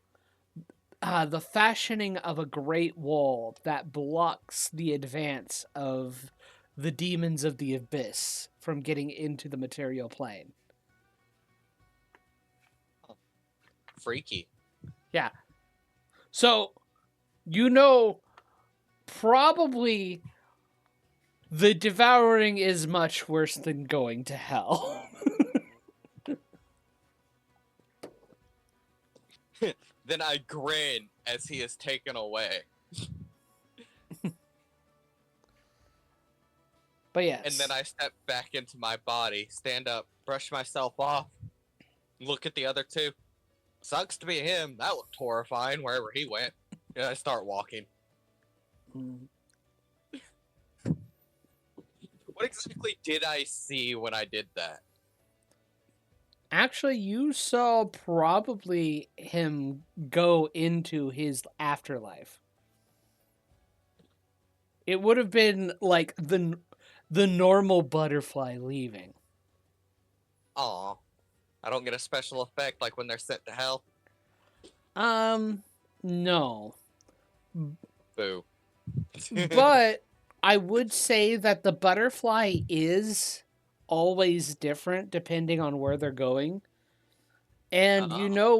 the fashioning of a great wall that blocks the advance of the demons of the abyss from getting into the material plane. Freaky. Yeah. So, probably the devouring is much worse than going to hell. Then I grin as he is taken away. But yes. And then I step back into my body, stand up, brush myself off, look at the other two. Sucks to be him. That looked horrifying wherever he went. And I start walking. What exactly did I see when I did that? Actually, you saw probably him go into his afterlife. It would have been like the normal butterfly leaving. Aw. I don't get a special effect like when they're sent to hell. No. Boo. But I would say that the butterfly is always different depending on where they're going. And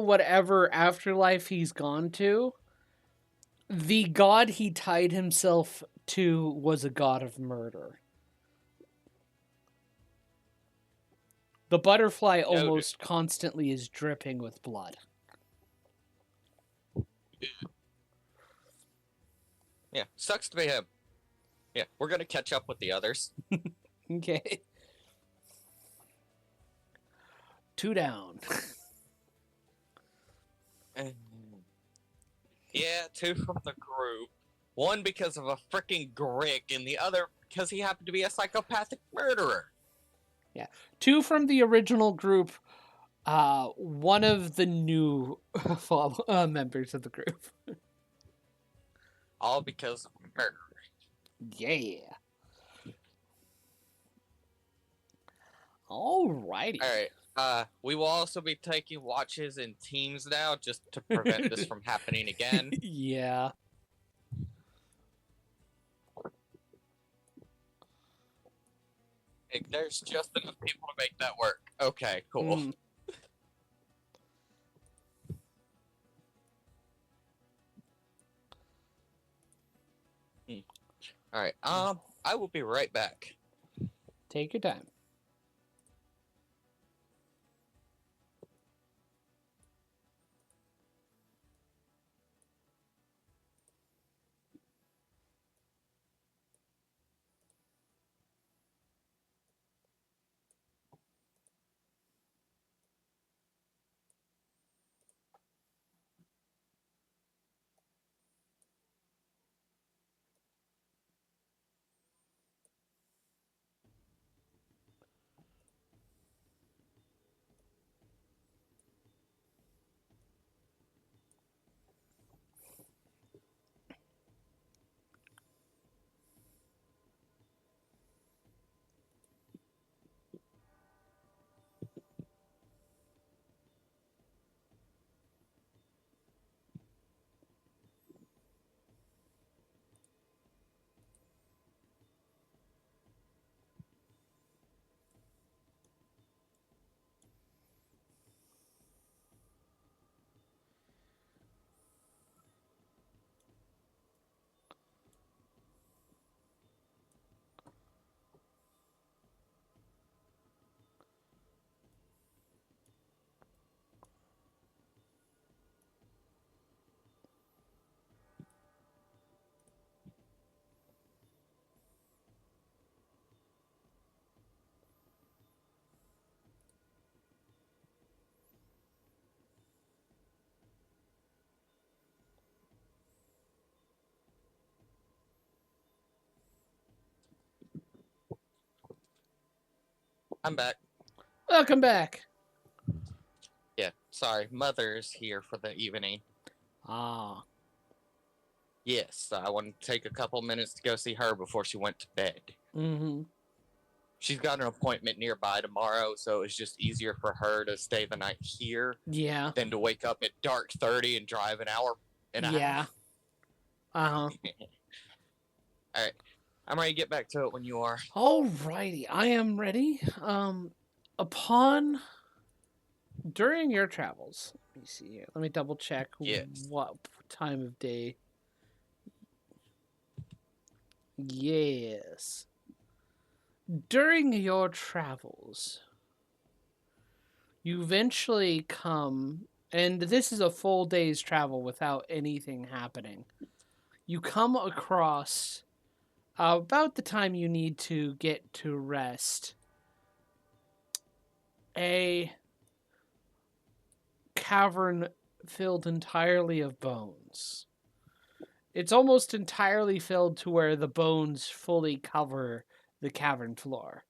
whatever afterlife he's gone to, the god he tied himself to was a god of murder. The butterfly almost constantly is dripping with blood. Yeah, sucks to be him. Yeah, we're gonna catch up with the others. Okay. 2 down. Yeah, 2 from the group. 1 because of a freaking Grick, and the other because he happened to be a psychopathic murderer. Yeah. 2 from the original group. 1 of the new members of the group. All because of murder. Yeah. Alrighty. Alright. We will also be taking watches in teams now, just to prevent this from happening again. Yeah. Hey, there's just enough people to make that work. Okay, cool. Alright, I will be right back. Take your time. I'm back. Welcome back. Yeah, sorry. Mother's here for the evening. Ah. Yes, I wanted to take a couple minutes to go see her before she went to bed. Mm-hmm. She's got an appointment nearby tomorrow, so it's just easier for her to stay the night here Yeah. than to wake up at dark 30 and drive an hour and a half. Uh-huh. All right, I'm ready to get back to it when you are. Alrighty, I am ready. During your travels, let me see here. Let me double check Yes. what time of day. Yes. During your travels, you eventually come, and this is a full day's travel without anything happening. You come across about the time you need to get to rest a cavern filled entirely of bones. It's almost entirely filled to where the bones fully cover the cavern floor.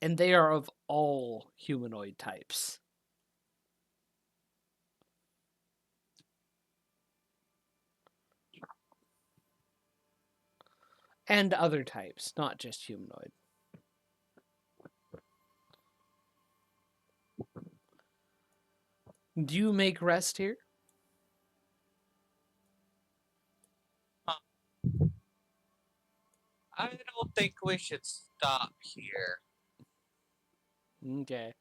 And they are of all humanoid types. And other types, not just humanoid. Do you make rest here? I don't think we should stop here. Okay.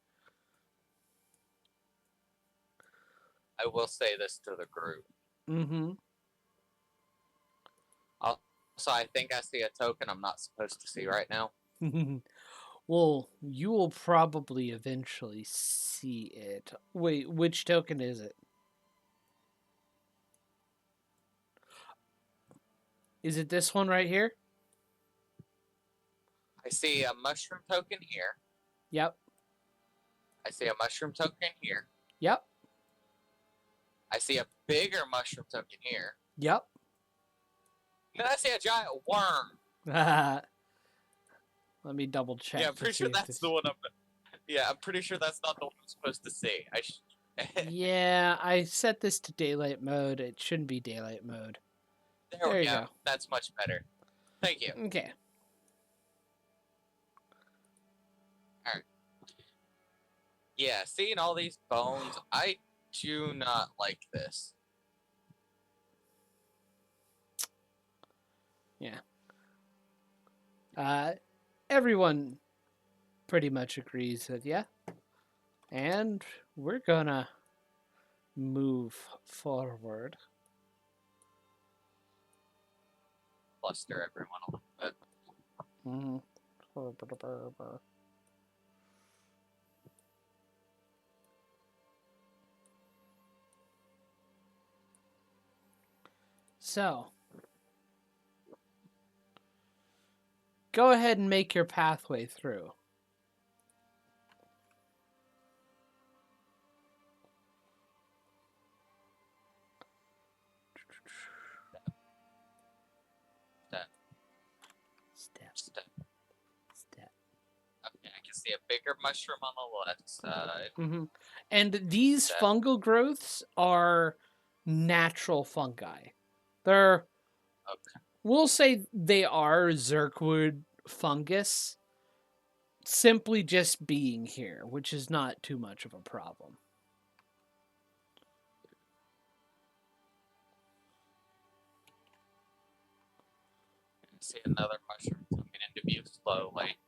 I will say this to the group. Mm-hmm. So I think I see a token I'm not supposed to see right now. Well, you will probably eventually see it. Wait, which token is it? Is it this one right here? I see a mushroom token here. Yep. I see a mushroom token here. Yep. I see a bigger mushroom token here. Yep. Then I see a giant worm. Let me double check. Yeah, I'm pretty sure that's the one Yeah, I'm pretty sure that's not the one I'm supposed to see. Yeah, I set this to daylight mode. It shouldn't be daylight mode. There we go. That's much better. Thank you. Okay. Alright. Yeah, seeing all these bones, I do not like this. Yeah. Everyone pretty much agrees with you. And we're gonna move forward. Fluster everyone a little bit. Mm-hmm. So, go ahead and make your pathway through. Step. Okay, I can see a bigger mushroom on the left side. Mm-hmm. And these fungal growths are natural fungi. They're, we'll say they are Zerkwood fungus, simply just being here, which is not too much of a problem. I see another mushroom coming into view slowly.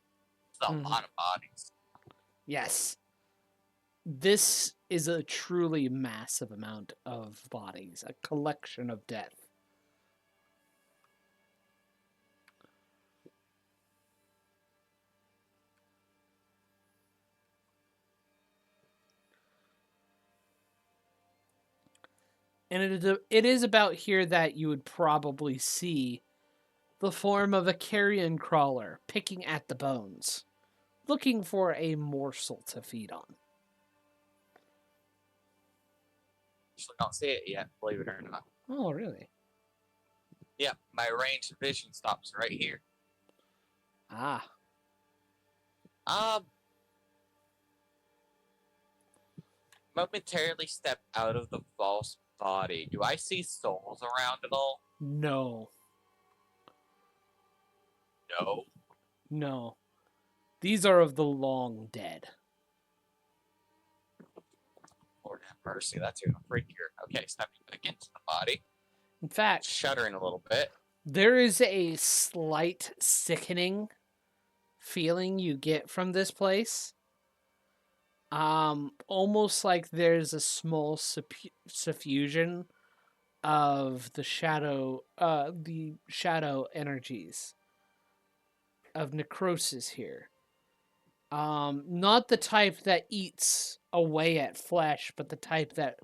It's a lot of bodies. Yes. This is a truly massive amount of bodies, a collection of death. And it is about here that you would probably see the form of a carrion crawler picking at the bones, looking for a morsel to feed on. Actually, don't see it yet, believe it or not. Oh, really? Yeah, my range of vision stops right here. Ah. Um, momentarily step out of the false body. Do I see souls around at all? No. No. No. These are of the long dead. Lord have mercy, that's even freakier. Okay, stepping back into the body, In fact, shuddering a little bit. there is a slight sickening feeling you get from this place. Almost like there's a small suffusion of the shadow energies of necrosis here. Not the type that eats away at flesh, but the type that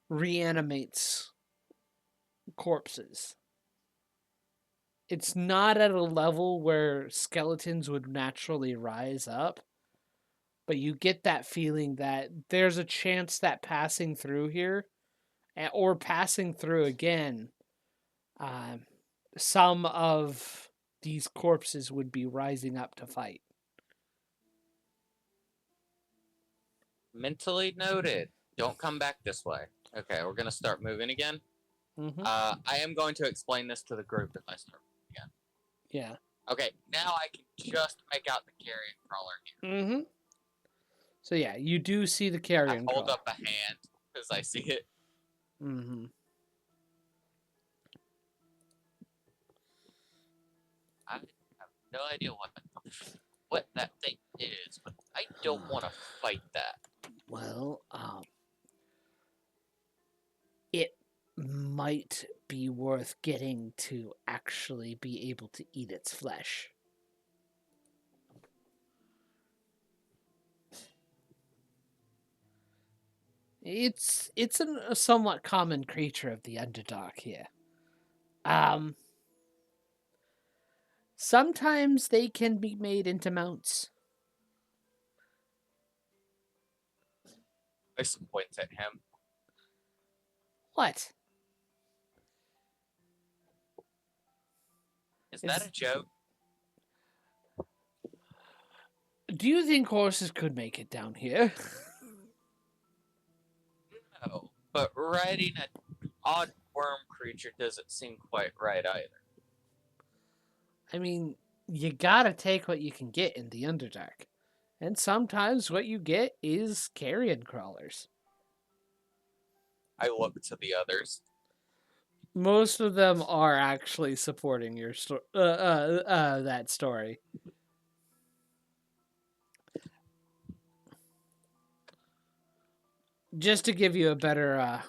reanimates corpses. It's not at a level where skeletons would naturally rise up, but you get that feeling that there's a chance that passing through here or passing through again, um, some of these corpses would be rising up to fight. Mentally noted. Don't come back this way. Okay, we're gonna start moving again. Mm-hmm. I am going to explain this to the group as I start moving again. Yeah. Okay, now I can just make out the carrion crawler here. Mm-hmm. So yeah, you do see the I carrion hold crawl. up a hand because I see it. Mm-hmm. I have no idea what that thing is, but I don't want to fight that. Well, it might be worth getting to actually be able to eat its flesh. It's a somewhat common creature of the Underdark here. Um, Sometimes they can be made into mounts. I squint at him. What? Is that a joke? Do you think horses could make it down here? No, but riding an odd worm creature doesn't seem quite right either. I mean, you gotta take what you can get in the Underdark. And sometimes what you get is carrion crawlers. I look to the others. Most of them are actually supporting your that story. Just to give you a better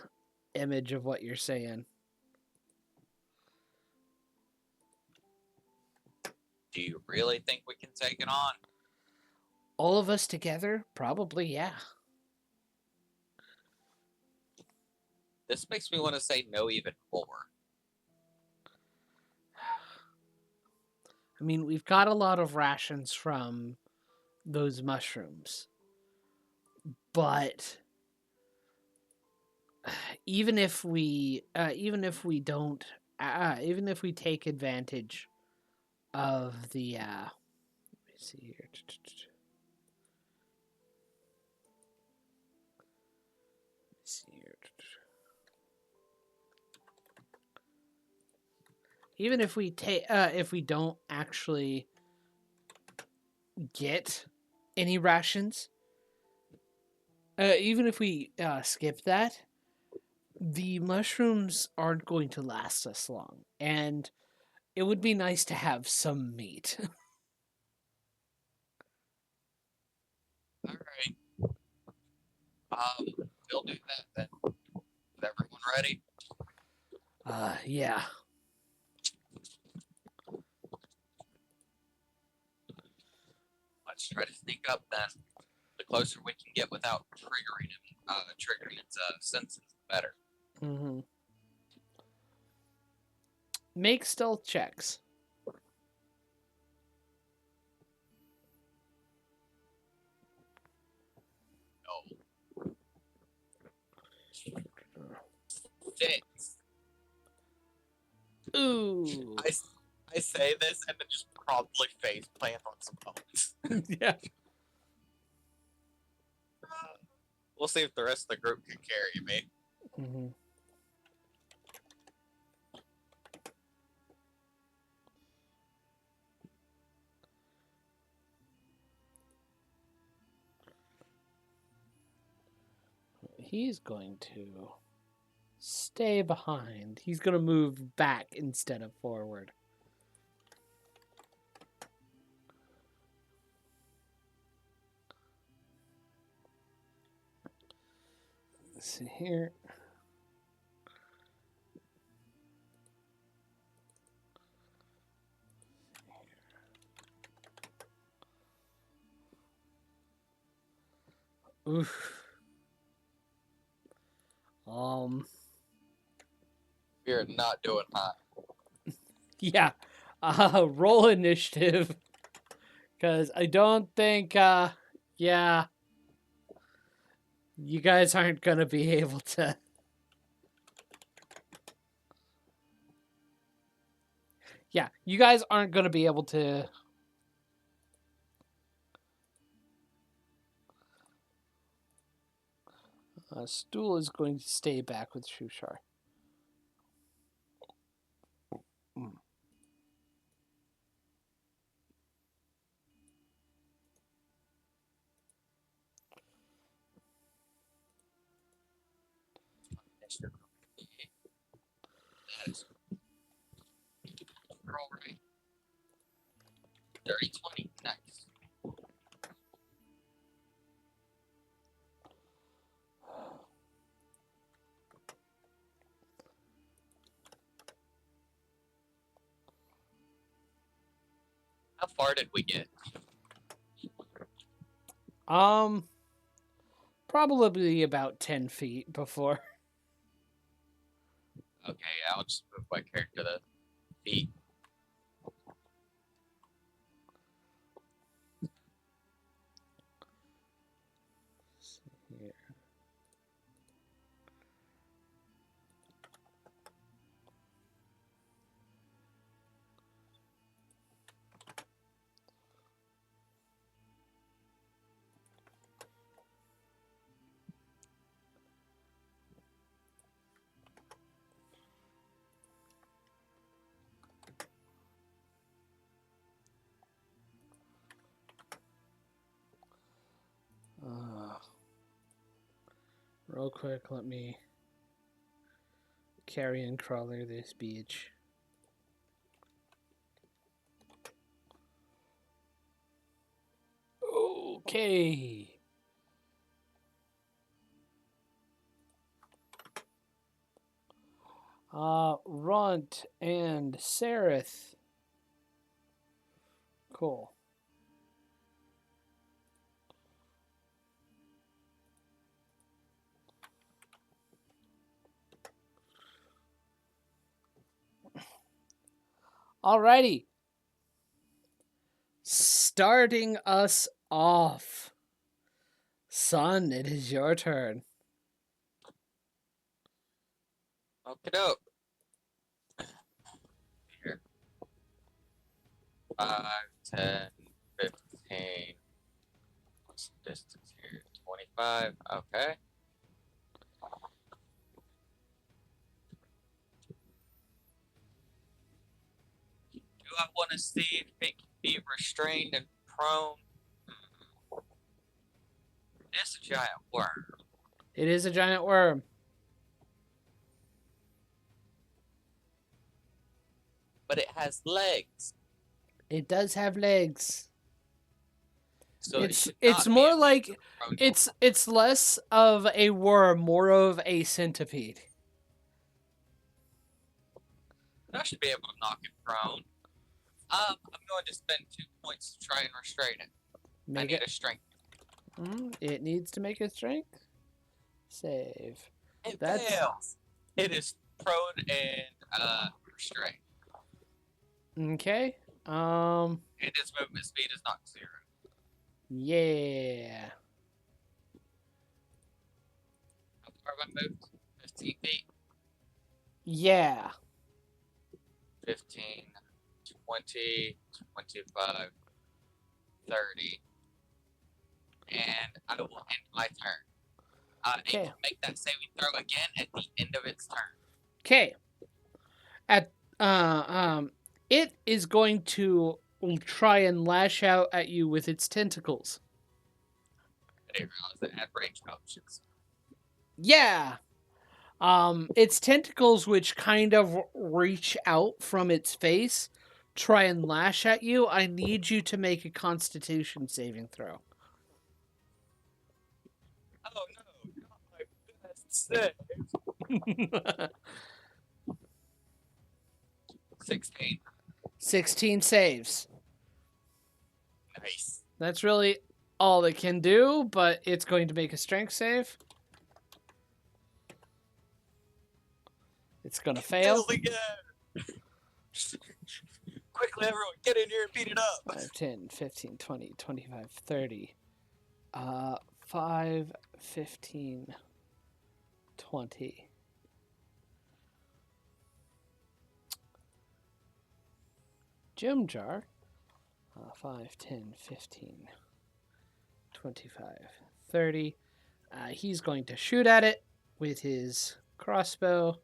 image of what you're saying. Do you really think we can take it on? All of us together? Probably, yeah. This makes me want to say no even more. I mean, we've got a lot of rations from those mushrooms. But even if we don't even if we take advantage of the let me see here. Even if we take if we don't actually get any rations, even if we skip that, the mushrooms aren't going to last us long, and it would be nice to have some meat. All right. We'll do that then. Is everyone ready? Yeah. Let's try to sneak up then. The closer we can get without triggering its senses, the better. Mm-hmm. Make stealth checks. No. 6. Ooh. I say this and then just probably face plant on some bones. Yeah. We'll see if the rest of the group can carry me. Mm-hmm. He's going to stay behind. He's going to move back instead of forward. Let's see here. Oof. We're not doing hot. Yeah. Roll initiative. Because I don't think, yeah. You guys aren't going to be able to. Yeah, you guys aren't going to be able to. Stool is going to stay back with Shushar. Mm. We're all right. 30-20. Nice. How far did we get? Probably about 10 feet before. Okay, I'll just move my character to the feet. Here. Real quick, let me carry and crawler this beach. Okay. Runt and Sereth. Cool. Alrighty. Starting us off. Son, it is your turn. Okay, doke. Here. 5, 10, 15. What's the distance here? 25. Okay. Do I want to see if it can be restrained and prone? It's a giant worm. It is a giant worm. But it has legs. It does have legs. So it's more like it's less of a worm, more of a centipede. I should be able to knock it prone. I'm going to spend 2 points to try and restrain it. I need a strength. It needs to make a strength save. It fails. It is prone and restrained. Okay. And its movement speed is not 0. Yeah. How far have I moved? 15 feet? Yeah. 15, 20, 25, 30. And I will end my turn. It Okay. can make that saving throw again at the end of its turn. Okay. It is going to try and lash out at you with its tentacles. I didn't realize it had range options. Yeah. Its tentacles, which kind of reach out from its face, try and lash at you. I need you to make a Constitution saving throw. Oh no, not my best save. 16. 16 saves. Nice. That's really all it can do, but it's going to make a strength save. It's going to fail. Failed again. Quickly, everyone, get in here and beat it up. 5, 10, 15, 20, 25, 30. 5, 15, 20. Jim Jar. 5, 10, 15, 25, 30. He's going to shoot at it with his crossbow.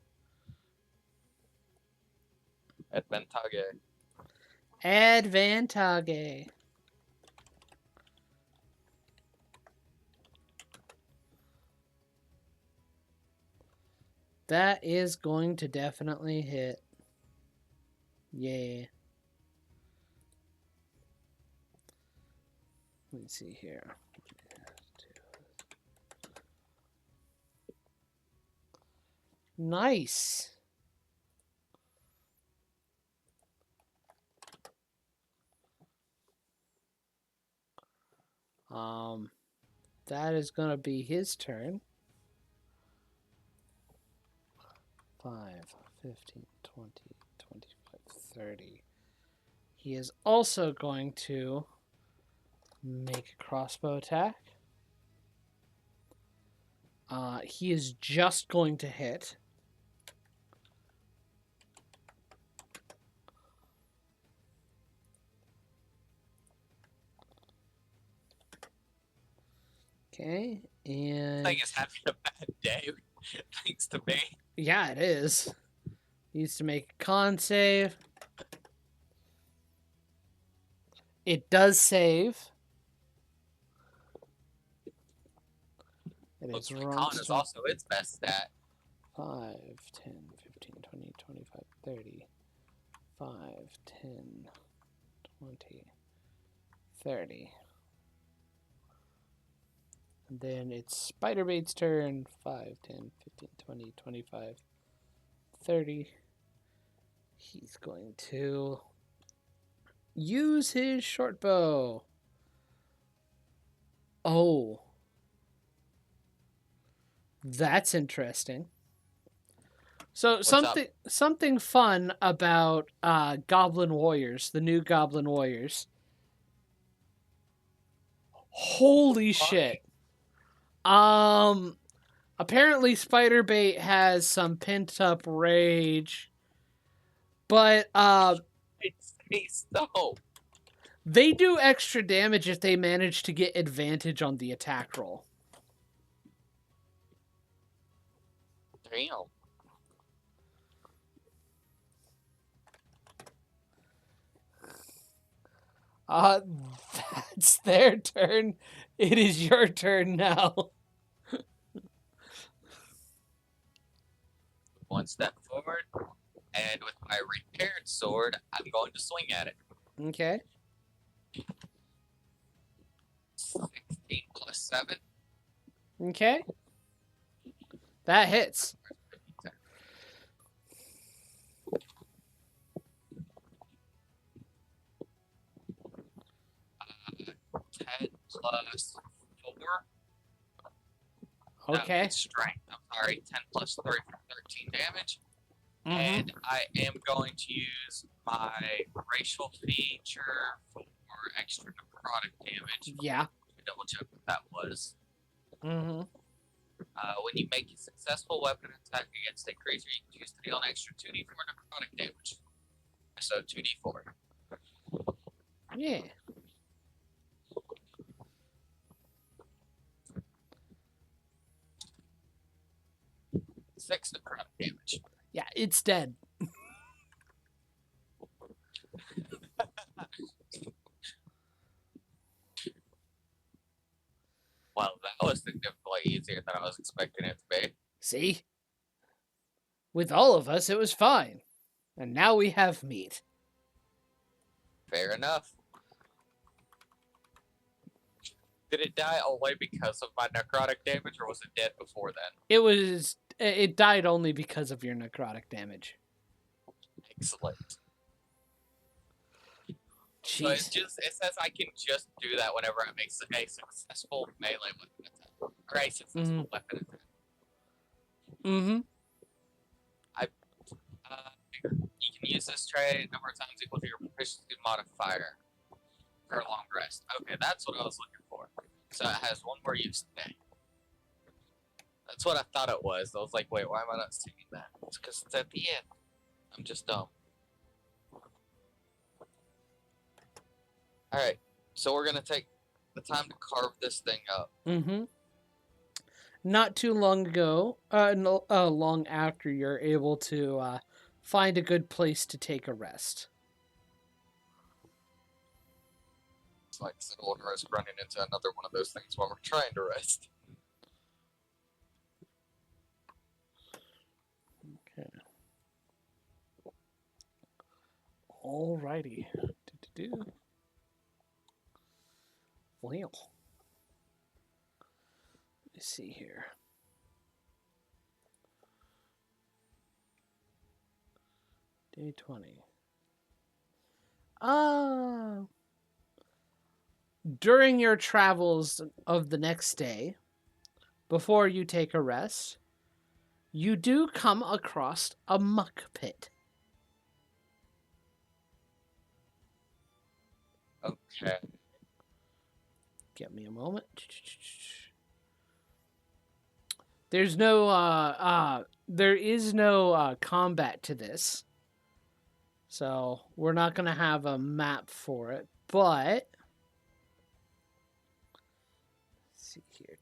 Advantage. Advantage. That is going to definitely hit. Yeah. Let's see here. Nice. That is going to be his turn. 5, 15, 20, 25, 30. He is also going to make a crossbow attack. He is just going to hit. Okay, and... Thing is having a bad day, thanks to me. Yeah, it is. Needs to make a con save. It does save. It Looks is like wrong. con is also its best stat. 5, 10, 15, 20, 25, 30. 5, 10, 20, 30. And then it's Spiderbait's turn. 5, 10, 15, 20, 25, 30. He's going to use his short bow. Oh. That's interesting. So something fun about Goblin Warriors, the new Goblin Warriors. Holy shit. Apparently Spiderbait has some pent up rage. But It's so. They do extra damage if they manage to get advantage on the attack roll. Damn. That's their turn. It is your turn now. One step forward, and with my repaired sword, I'm going to swing at it. Okay. 16 plus 7. Okay. That hits. 10 plus 4. Okay. No, strength. I'm sorry. 10 plus 3 for 13 damage. Mm-hmm. And I am going to use my racial feature for extra necrotic damage. Yeah. Double check what that was. Mm-hmm. When you make a successful weapon attack against a creature, you can choose to deal an extra 2d4 necrotic damage. So 2d4. Yeah. Six necrotic damage. Yeah, it's dead. Well, that was significantly easier than I was expecting it to be. See? With all of us, it was fine. And now we have meat. Fair enough. Did it die only because of my necrotic damage, or was it dead before then? It died only because of your necrotic damage. Excellent. Jeez. So it says I can just do that whenever I make a successful melee weapon attack. Or a successful weapon attack. Mm-hmm. You can use this trait a number of times equal to your proficiency modifier for a long rest. Okay, that's what I was looking for. So it has one more use today. That's what I thought it was. I was like, wait, why am I not seeing that? It's because it's at the end. I'm just dumb. Alright, so we're going to take the time to carve this thing up. Mm-hmm. Not too long ago, long after you're able to find a good place to take a rest. It's like an old rest running into another one of those things while we're trying to rest. Okay. Alrighty. Well. Let's see here. Day 20. During your travels of the next day, before you take a rest, you do come across a muck pit. Okay. Give me a moment. There's no there is no combat to this. So we're not gonna have a map for it, but let's see here.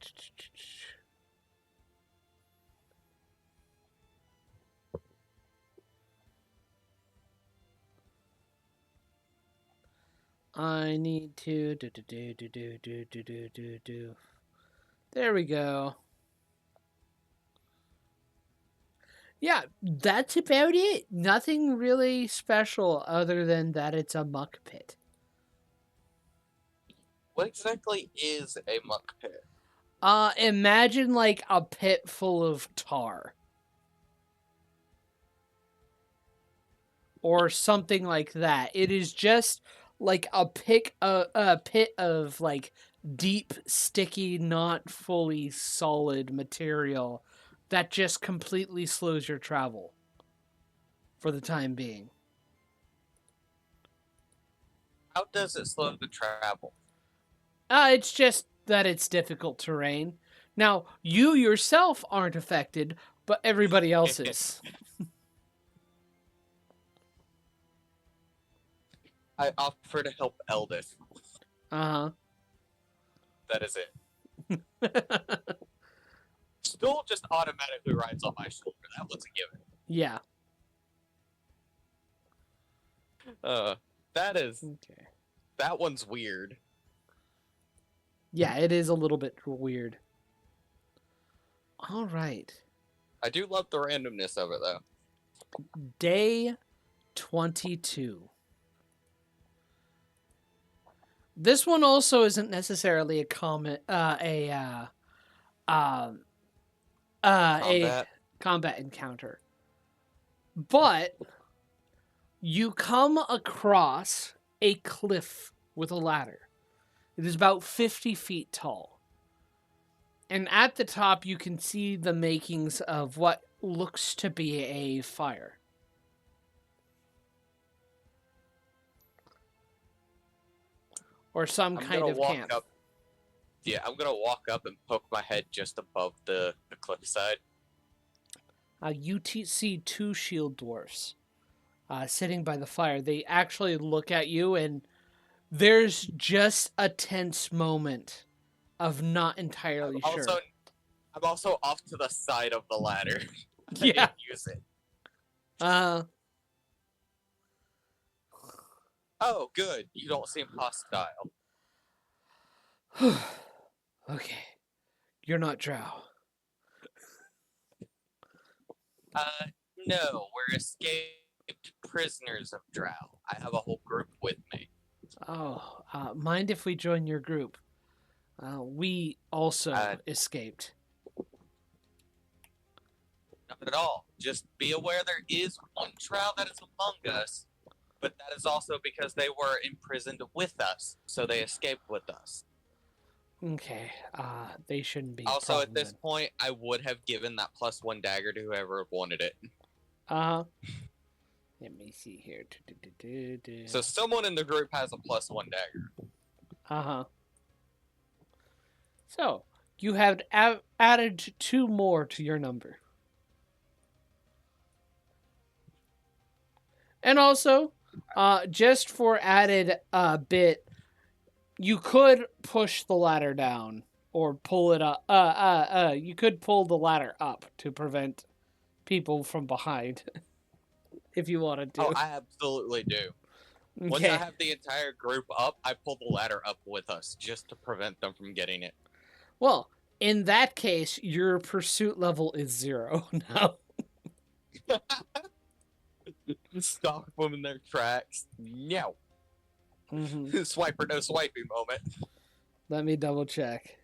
I need to do. There we go. Yeah, that's about it. Nothing really special other than that it's a muck pit. What exactly is a muck pit? Imagine like a pit full of tar. Or something like that. It is just like a pit of like deep, sticky, not fully solid material that just completely slows your travel for the time being. How does it slow the travel? It's just that it's difficult terrain. Now, you yourself aren't affected, but everybody else is. I offer to help Eldith. Uh-huh. That is it. Stool just automatically rides on my shoulder. That was a given. Yeah. That is... Okay. That one's weird. Yeah, it is a little bit weird. All right. I do love the randomness of it, though. Day 22. This one also isn't necessarily a combat encounter, but you come across a cliff with a ladder. It is about 50 feet tall, and at the top you can see the makings of what looks to be a fire. Or some kind of camp. Yeah, I'm gonna walk up and poke my head just above the cliffside. You see two shield dwarfs sitting by the fire. They actually look at you, and There's just a tense moment of not entirely sure. I'm also off to the side of the ladder. I Yeah. didn't use it. Oh, good. You don't seem hostile. Okay. You're not Drow. No, we're escaped prisoners of Drow. I have a whole group with me. Oh, mind if we join your group? We also escaped. Not at all. Just be aware there is one Drow that is among us, but that is also because they were imprisoned with us, so they escaped with us. Okay, they shouldn't be. Also, at this point, I would have given that +1 dagger to whoever wanted it. Let me see here. So someone in the group has a +1 dagger. So you have added 2 more to your number. And also, just for added bit, you could push the ladder down or pull it up. You could pull the ladder up to prevent people from behind, if you wanted to. Oh, I absolutely do. Okay. Once I have the entire group up, I pull the ladder up with us just to prevent them from getting it. Well, in that case, your pursuit level is 0 now. Stop them in their tracks. No. Swipe or no swiping moment. Let me double check.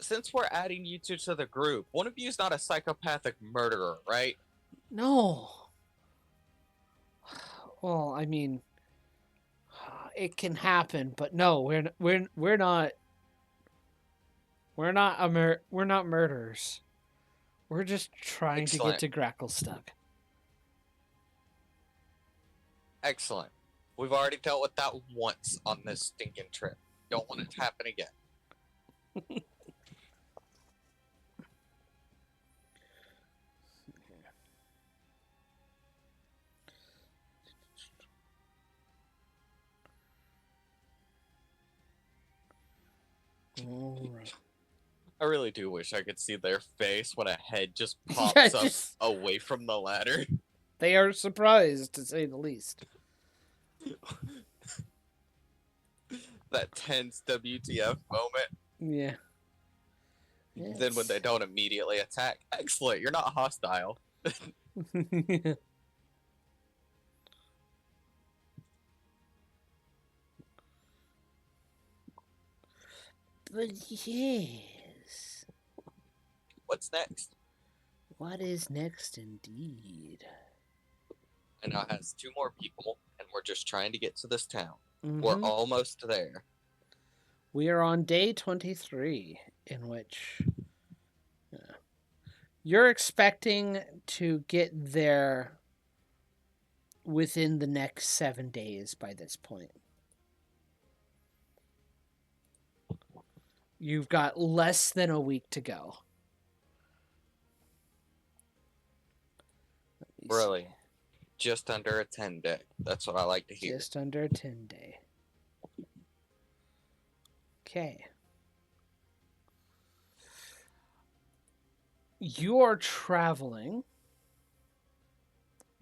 Since we're adding you two to the group, one of you is not a psychopathic murderer, right? No. Well, I mean, it can happen, but no, we're not. We're not murderers. We're just trying to get to Gracklestug. Excellent. We've already dealt with that once on this stinking trip. Don't want it to happen again. All right. I really do wish I could see their face when a head just pops up away from the ladder. They are surprised, to say the least. That tense WTF moment. Yeah. Then when they don't immediately attack. Excellent, you're not hostile. But yes. What's next? What is next indeed? And now it has 2 more people, and we're just trying to get to this town. We're almost there. We are on day 23, in which you're expecting to get there within the next 7 days by this point. You've got less than a week to go. Really? Just under a 10 day. That's what I like to hear. Just under a 10 day. Okay. You are traveling.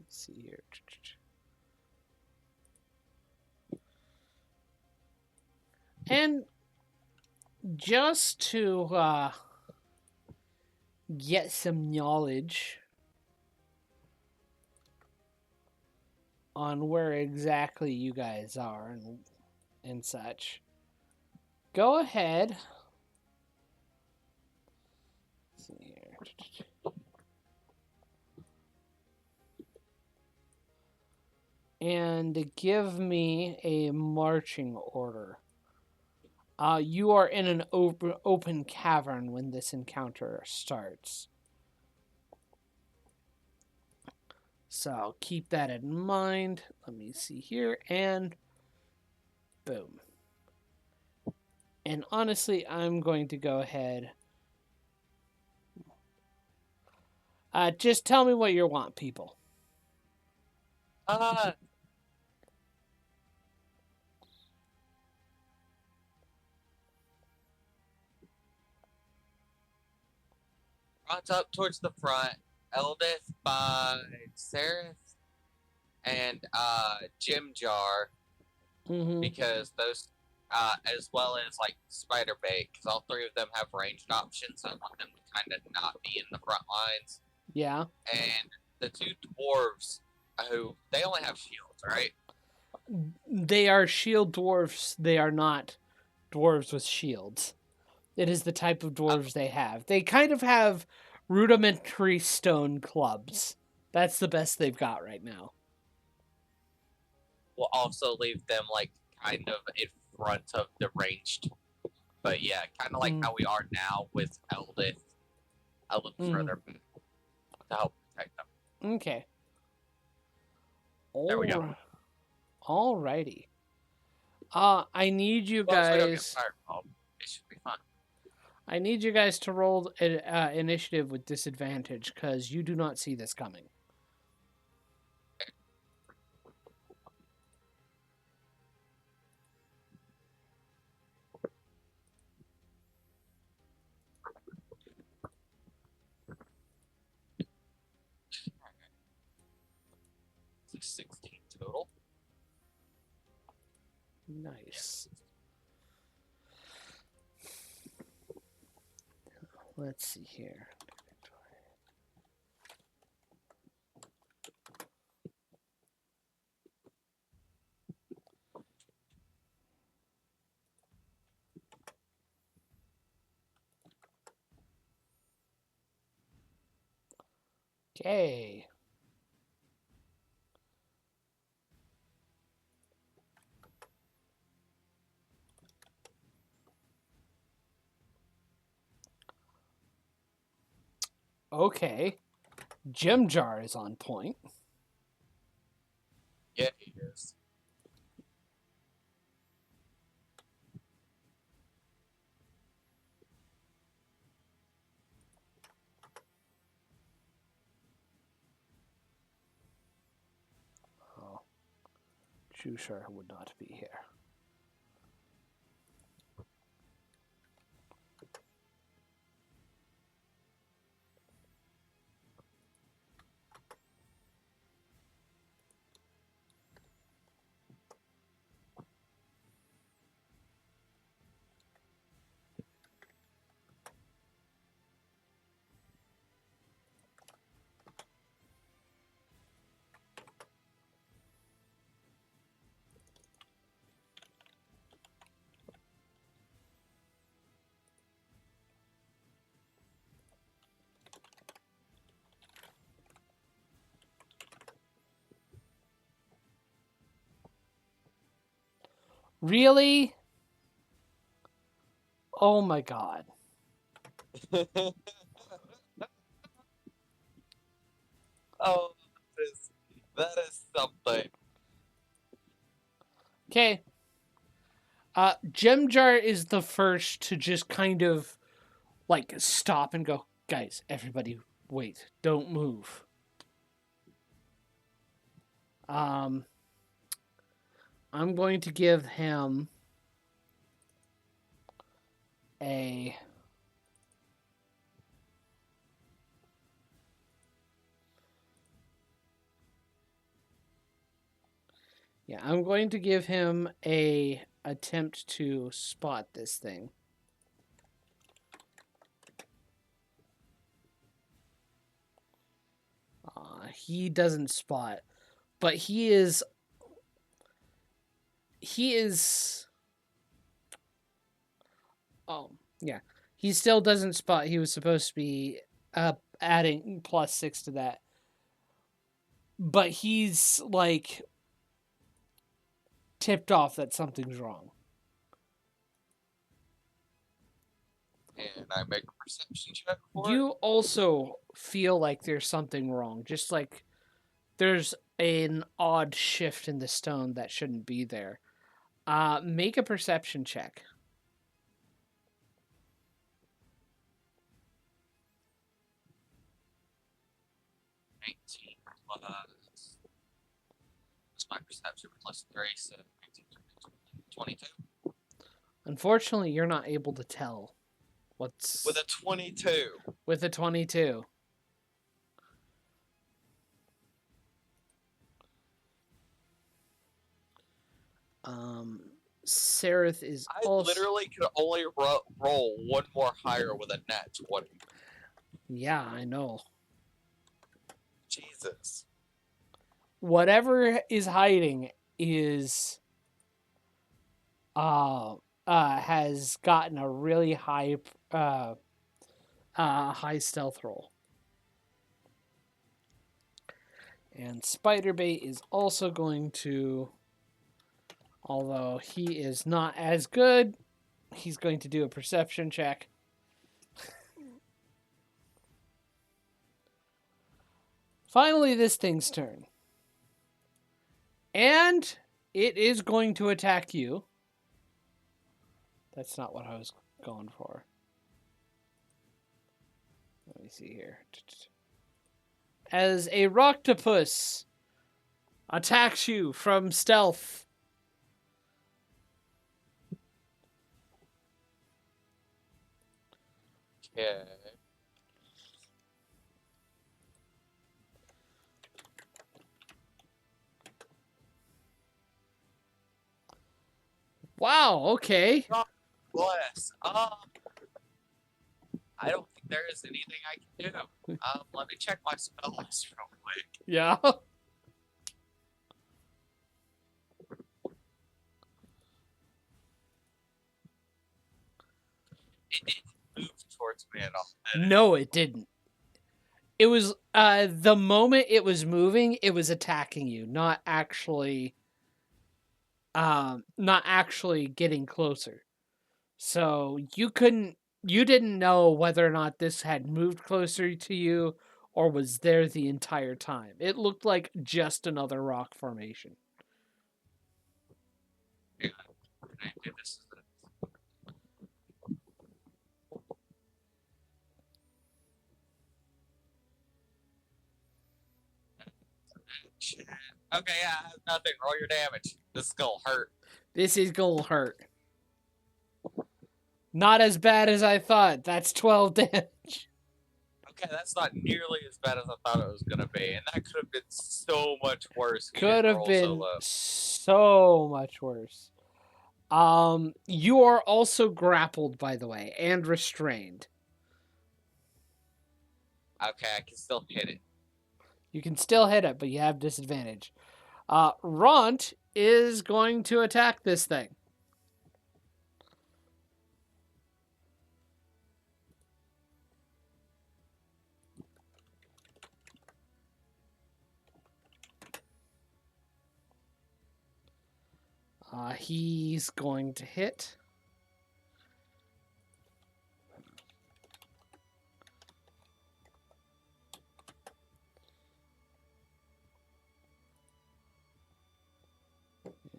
Let's see here. And just to get some knowledge on where exactly you guys are and such, go ahead. Let's see here. And give me a marching order. You are in an open cavern when this encounter starts. So keep that in mind. Let me see here. And boom. And honestly, I'm going to go ahead. Just tell me what you want, people. Uh, runs up towards the front. Eldith by Seraph and Jim Jar, Mm-hmm. because those, as well as like Spider Bait, because all three of them have ranged options. I want them to kind of not be in the front lines. Yeah. And the two dwarves, who they only have shields, right? They are shield dwarves. They are not dwarves with shields. It is the type of dwarves they have. They kind of have rudimentary stone clubs. That's the best they've got right now. We'll also leave them like kind of in front of the ranged. But yeah, kind of like how we are now with Eldith, a little further back to help protect them. Okay. There we go. Alrighty. I need you As long as we don't get guys. fireball, it should be fun. I need you guys to roll initiative with disadvantage because you do not see this coming. It's 16 total. Nice. Let's see here. Okay. Okay. Gem Jar is on point. Yeah, he is. Oh. Jushar would not be here. Really? Oh my god. Oh, that is something. Okay. Gem Jar is the first to just kind of like stop and go, guys, everybody wait, don't move. I'm going to give him a I'm going to give him a attempt to spot this thing. He doesn't spot, but he is. Oh, yeah. He still doesn't spot. He was supposed to be adding +6 to that. But he's like tipped off that something's wrong. And I make a perception check for You also feel like there's something wrong. Just like there's an odd shift in the stone that shouldn't be there. Make a perception check. was my perception plus 3, so 22. Unfortunately, you're not able to tell what's With a 22. with a 22. Sereth is I also... literally could only roll one more higher with a net 20. Yeah, I know. Jesus. Whatever is hiding is has gotten a really high high stealth roll. And Spiderbait is also going to, although he is not as good, he's going to do a perception check. Finally, this thing's turn. And it is going to attack you. That's not what I was going for. Let me see here. As a Roctopus attacks you from stealth. Okay. Wow, okay. God bless. I don't think there is anything I can do. Let me check my spell list real quick. Yeah. It didn't move towards me at all. Did it? No, it didn't. It was the moment it was moving, it was attacking you, not actually getting closer. So you didn't know whether or not this had moved closer to you or was there the entire time. It looked like just another rock formation. Yeah, I do this. Shit. Okay, yeah, nothing. Roll your damage. This is gonna hurt. This is gonna hurt. Not as bad as I thought. That's 12 damage. Okay, that's not nearly as bad as I thought it was gonna be, and that could have been so much worse. If you Could didn't have roll been so low. so much worse. You are also grappled, by the way, and restrained. Okay, I can still hit it. You can still hit it, but you have disadvantage. Ront is going to attack this thing. He's going to hit.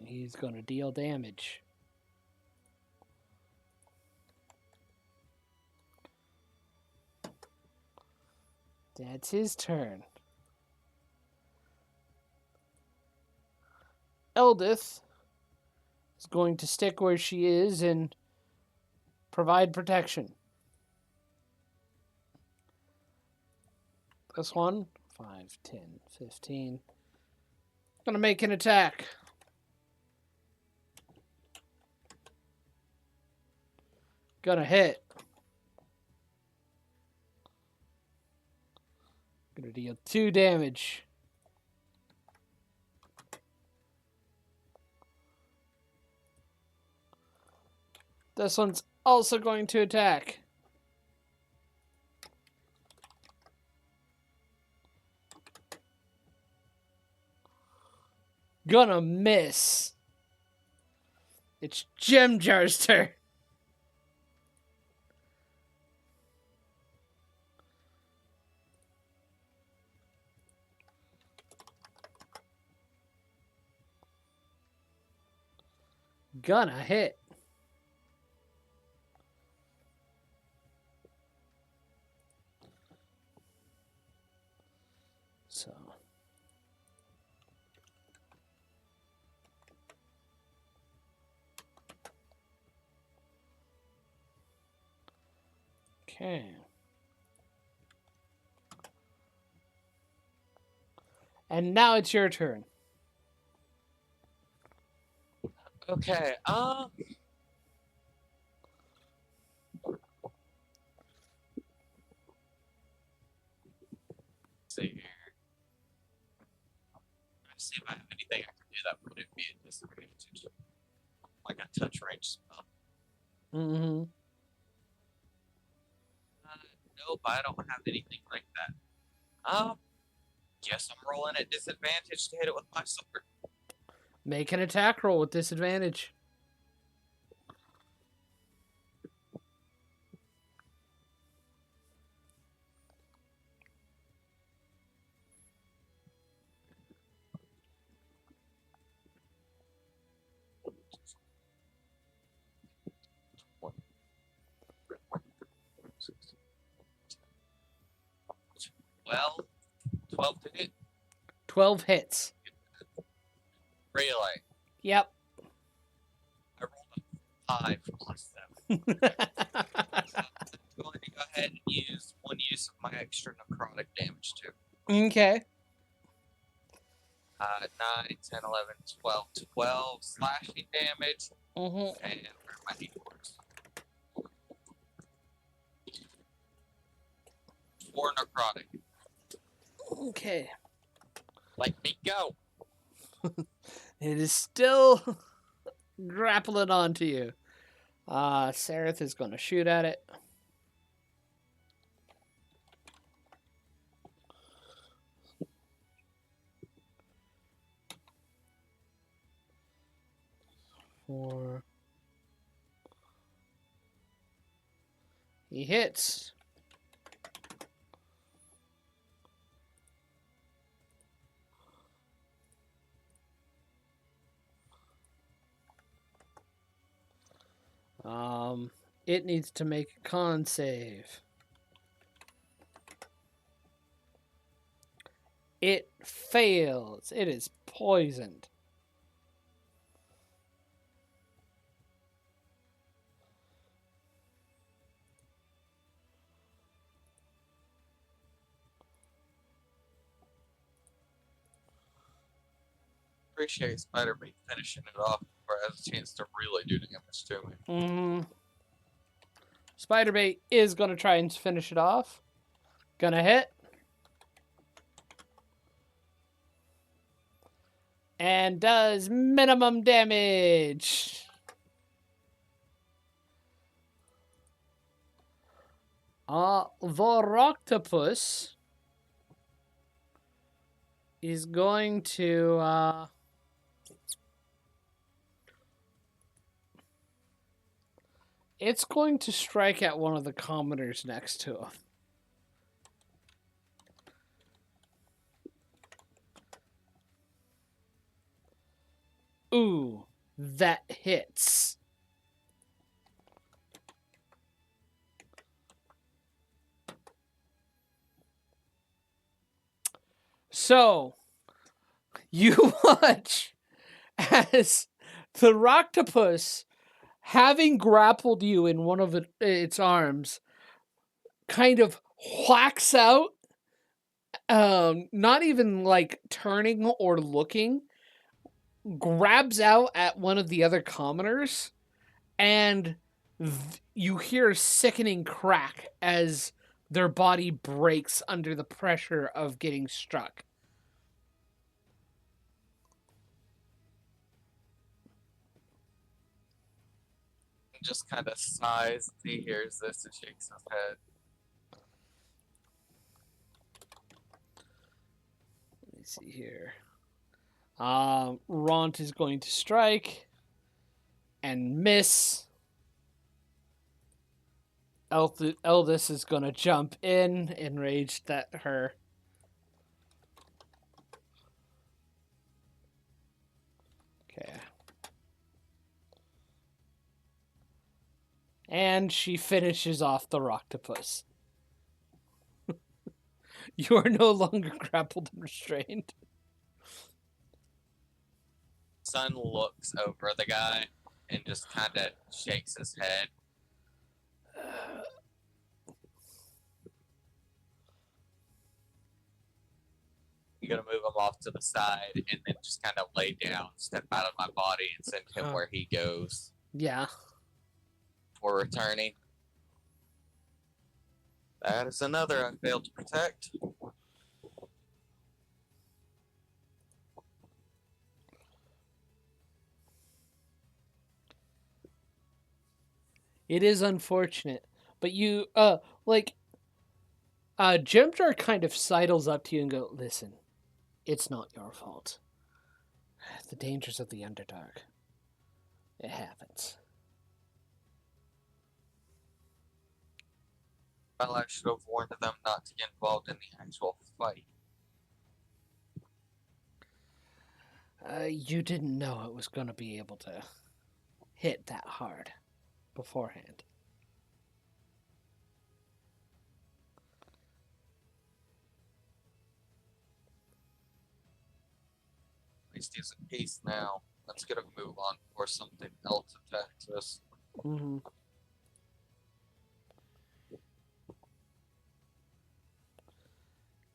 He's going to deal damage. That's his turn. Eldith is going to stick where she is and provide protection. This one, 5, 10, 15. Gonna make an attack. Gonna hit. Gonna deal 2 damage. This one's also going to attack. Gonna miss. It's Gemjar's turn. Gonna hit. So Okay. And now it's your turn. Okay, see here. Let's see if I have anything I can do that wouldn't be a disadvantage. Like a touch range spell. Mm-hmm. Nope, I don't have anything like that. Guess I'm rolling at disadvantage to hit it with my sword. Make an attack roll with disadvantage. Well, 12 to hit. 12 hits. Really? Yep. I rolled a 5 plus 7. So I'm going to go ahead and use one use of my extra necrotic damage too. Okay. 9, 10, 11, 12, 12 slashing damage. Mm-hmm. And where are my d4s? 4 necrotic. Okay. Let me go. It is still grappling onto you. Sareth is going to shoot at it. Four. He hits. It needs to make a con save. It fails. It is poisoned. Appreciate Spider-Man finishing it off before it has a chance to really do damage to me. Mm-hmm. Spider-Bait is going to try and finish it off. Gonna hit. And does minimum damage. The octopus is going to it's going to strike at one of the commoners next to him. Ooh, that hits. So, you watch as the octopus, having grappled you in one of its arms, kind of whacks out, not even like turning or looking, grabs out at one of the other commoners, and you hear a sickening crack as their body breaks under the pressure of getting struck. Just kind of sighs as he hears this and shakes his head. Let me see here. Ront is going to strike and miss. Eldest is going to jump in, enraged at her. Okay. And she finishes off the octopus. You are no longer grappled and restrained. Son looks over the guy and just kind of shakes his head. I'm gonna move him off to the side and then just kind of lay down, step out of my body, and send him where he goes. Yeah. Before returning. That is another I failed to protect. It is unfortunate, but you Jemjar kind of sidles up to you and go, "Listen, it's not your fault. The dangers of the Underdark. It happens." Well, I should have warned them not to get involved in the actual fight. You didn't know it was going to be able to hit that hard beforehand. At least he's in peace now. Let's get a move on before something else attacks us. Mm-hmm.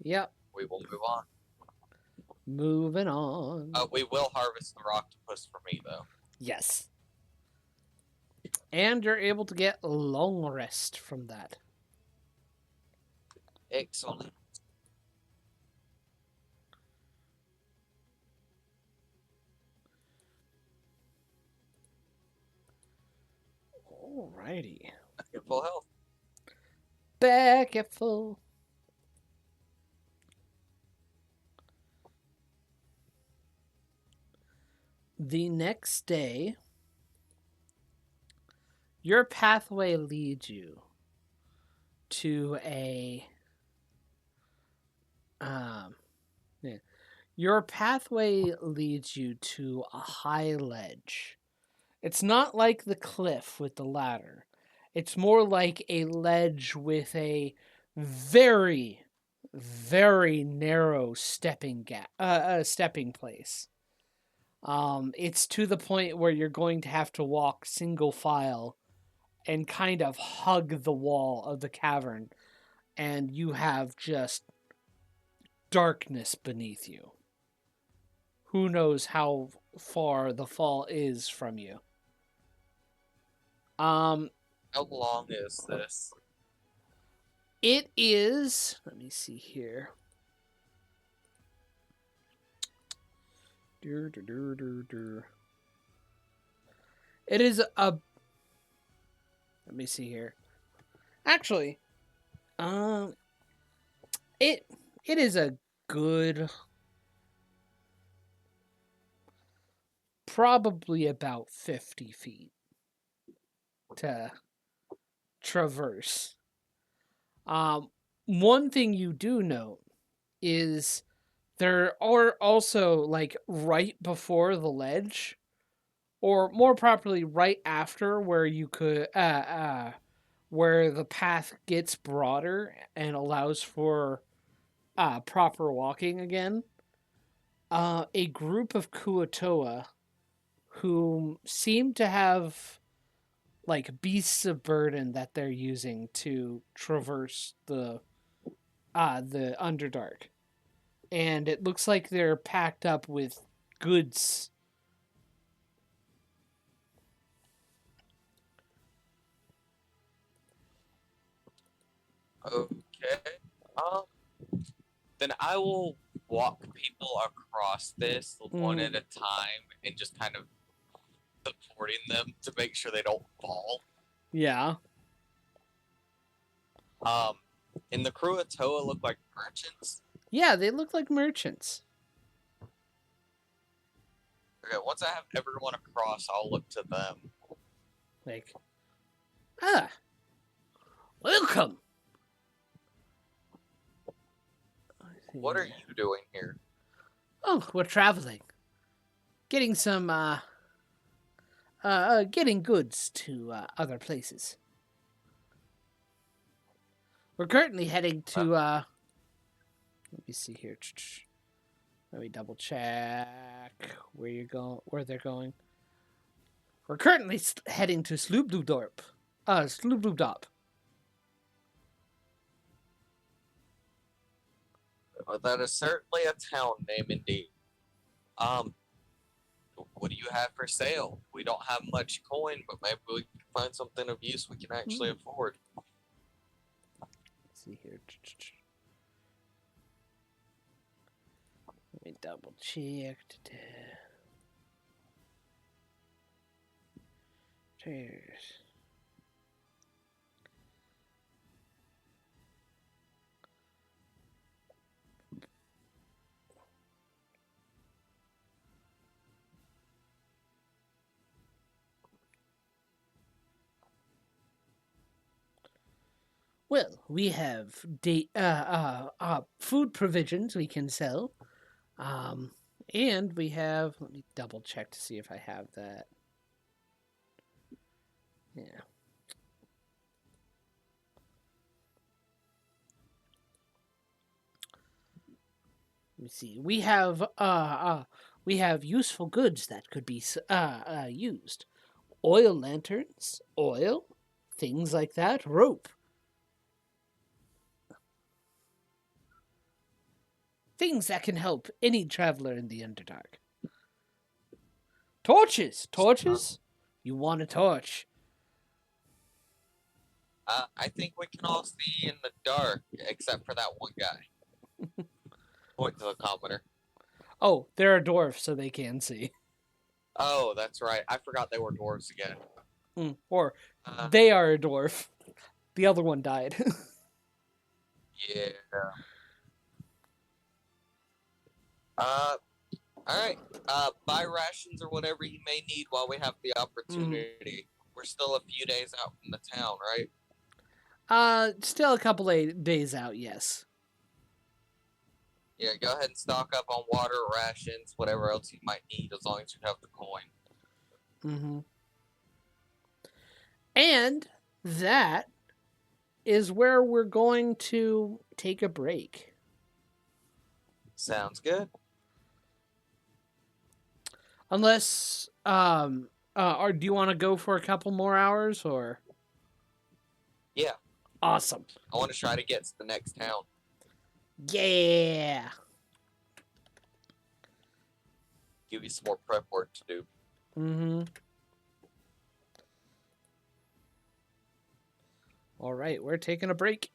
Yep. We will move on. Moving on. We will harvest the octopus for me, though. Yes. And you're able to get long rest from that. Excellent. Alrighty. At full health. Back at full. The next day, your pathway leads you to a your pathway leads you to a high ledge. It's not like the cliff with the ladder. It's more like a ledge with a very, very narrow stepping place. It's to the point where you're going to have to walk single file and kind of hug the wall of the cavern, and you have just darkness beneath you. Who knows how far the fall is from you? How long is this? It is. Let me see here. It is a. Let me see here. Actually, it is a good, probably about 50 feet to traverse. One thing you do note is there are also, like, right before the ledge, or more properly right after, where you could where the path gets broader and allows for proper walking again, a group of Kuatoa who seem to have, like, beasts of burden that they're using to traverse the Underdark. And it looks like they're packed up with goods. Okay. Then I will walk people across this one at a time and just kind of supporting them to make sure they don't fall. Yeah. And the crew of Toa look like merchants. Yeah, they look like merchants. Okay, once I have everyone across, I'll look to them. Like, welcome. What are you doing here? Oh, we're traveling. Getting some, getting goods to other places. We're currently heading to, let me see here. Let me double check where they're going. We're currently heading to Sloobdoop. Well, that is certainly a town name indeed. Um, what do you have for sale? We don't have much coin, but maybe we can find something of use we can actually afford. Let's see here. Let me double check. Cheers. Well, we have food provisions we can sell. Um, and we have, let me double check to see if I have that. Yeah. Let me see. We have useful goods that could be used. Oil lanterns, oil, things like that, rope. Things that can help any traveler in the Underdark. Torches! Torches? You want a torch? I think we can all see in the dark, except for that one guy. Point to the commoner. Oh, they're a dwarf, so they can see. Oh, that's right. I forgot they were dwarves again. Or Uh, they are a dwarf. The other one died. yeah. Uh, all right. Buy rations or whatever you may need while we have the opportunity. We're still a few days out from the town, right? Still a couple of days out, yes. Yeah, go ahead and stock up on water, rations, whatever else you might need, as long as you have the coin. Mm-hmm. And that is where we're going to take a break. Sounds good. Unless, or do you want to go for a couple more hours, or? Yeah, Awesome. I want to try to get to the next town. Yeah. Give you some more prep work to do. Mm-hmm. All right, we're taking a break.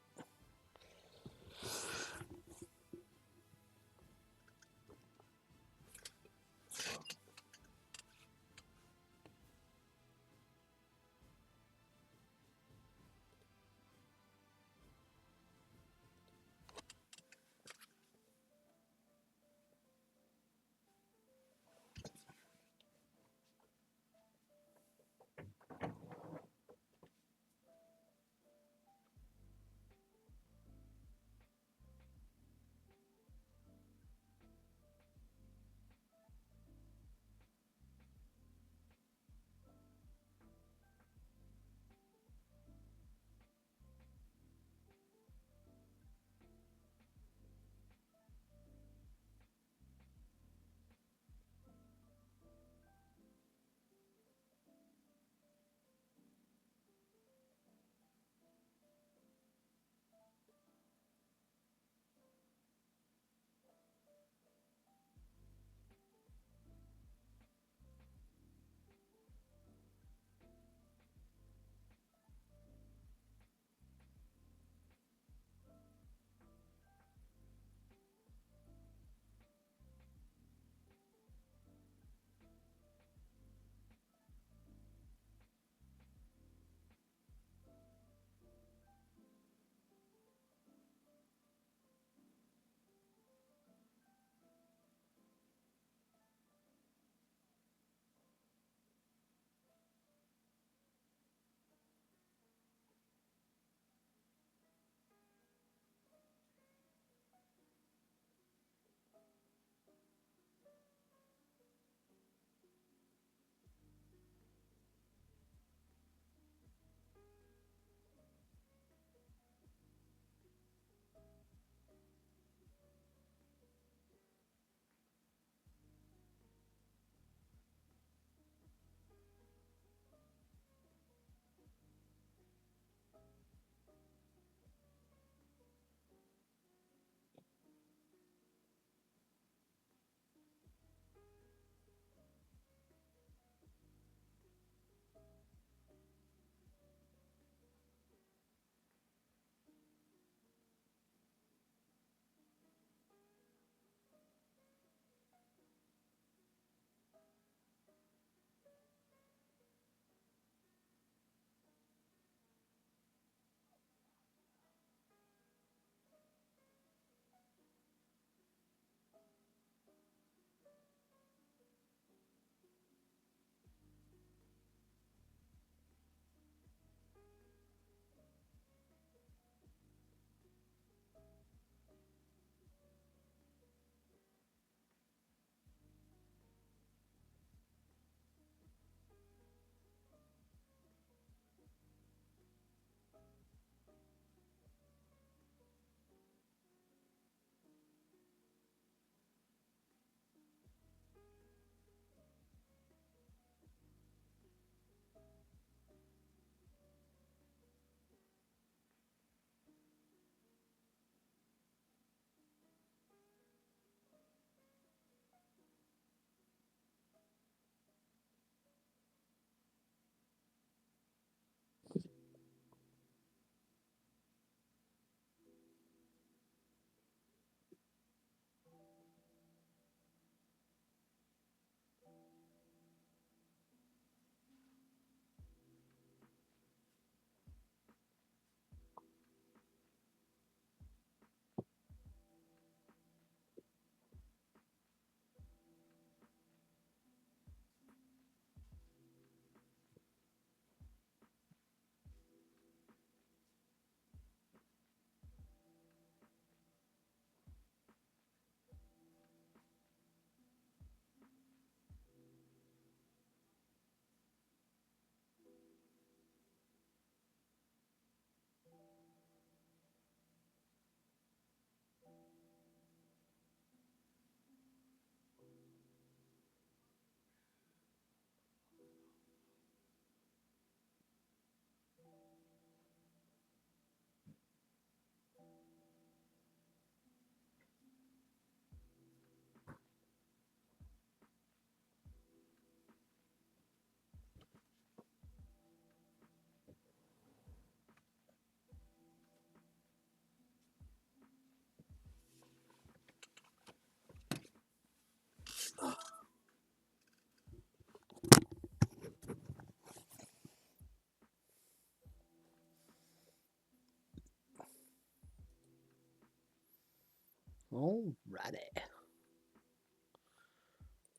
Alrighty.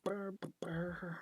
Brr, brr, brr.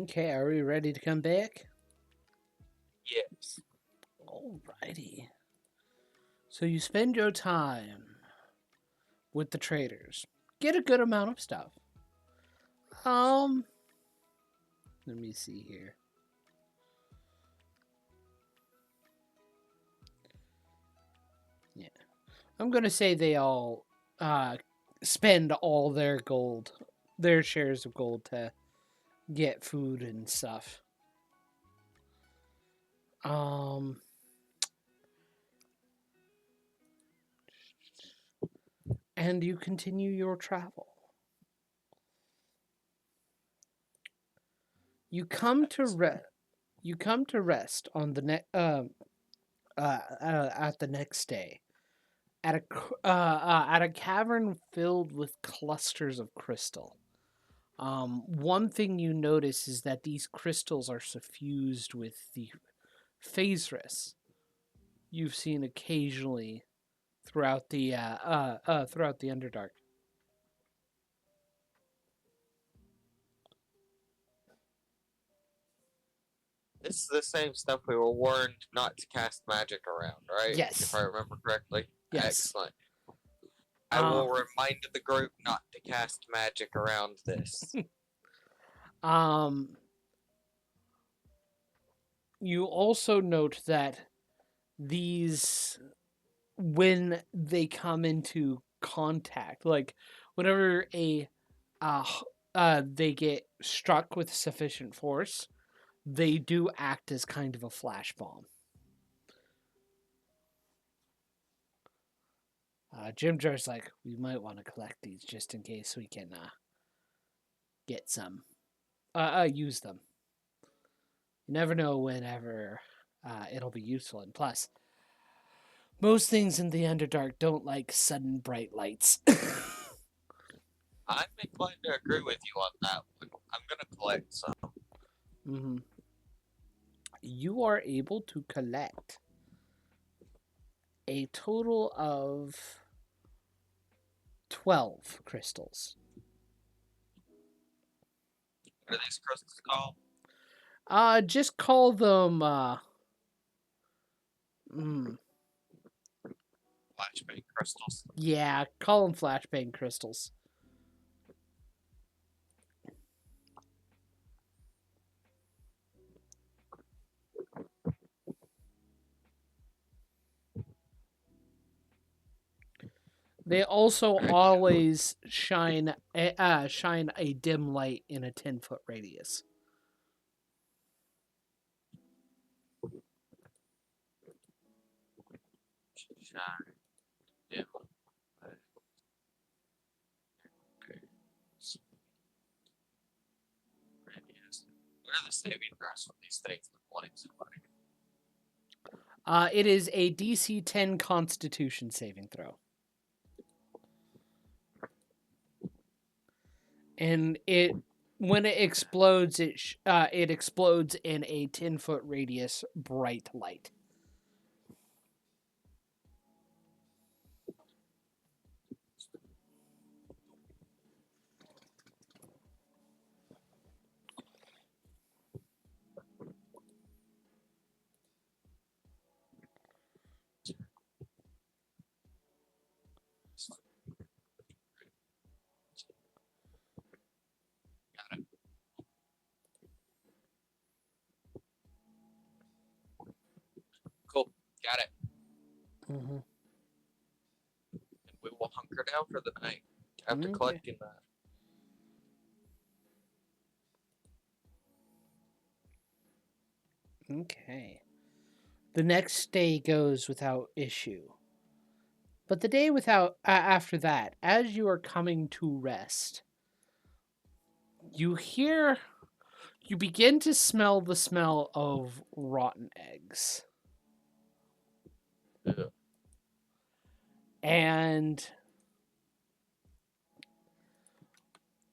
Okay, are we ready to come back? Yes. Alrighty. So you spend your time with the traders. Get a good amount of stuff. Let me see here. Yeah. I'm going to say they all spend all their gold, their shares of gold to get food and stuff. And you continue your travel. You come to rest on the at the next day at a cavern filled with clusters of crystal. One thing you notice is that these crystals are suffused with the phaseris you've seen occasionally throughout the Underdark. This is the same stuff we were warned not to cast magic around, right? Yes. If I remember correctly. Yes. Excellent. I will remind the group not to cast magic around this. You also note that these, when they come into contact, like whenever they get struck with sufficient force, they do act as kind of a flash bomb. Jim Jar's like, we might want to collect these just in case we can get some, use them. You never know whenever it'll be useful, and plus, most things in the Underdark don't like sudden bright lights. I'm inclined to agree with you on that one. I'm gonna collect some. Mm-hmm. You are able to collect a total of 12 crystals. What are these crystals called? Just call them Flashbang crystals. yeah, call them flashbang crystals. They also always shine a dim light in a 10-foot radius. Shine. Dim. Okay. Radius. What are the saving throws for these things? It is a DC 10 Constitution saving throw. And when it explodes, it explodes in a 10-foot radius bright light. Cool. Got it. Mm-hmm. And we will hunker down for the night after collecting that. Okay. The next day goes without issue. But the day after that, as you are coming to rest, you begin to smell the smell of rotten eggs. Yeah. And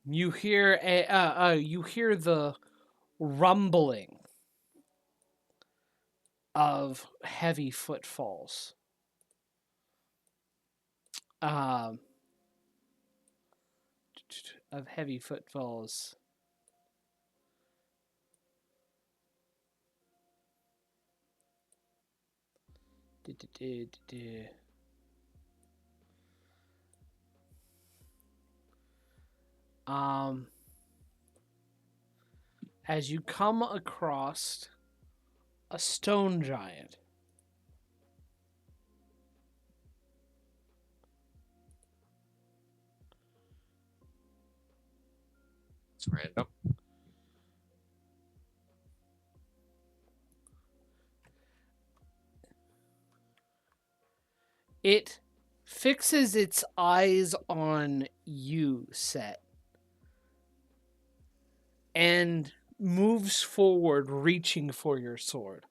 you hear the rumbling of heavy footfalls. Of heavy footfalls. Um, as you come across a stone giant. It's random. It fixes its eyes on you, Set, and moves forward, reaching for your sword.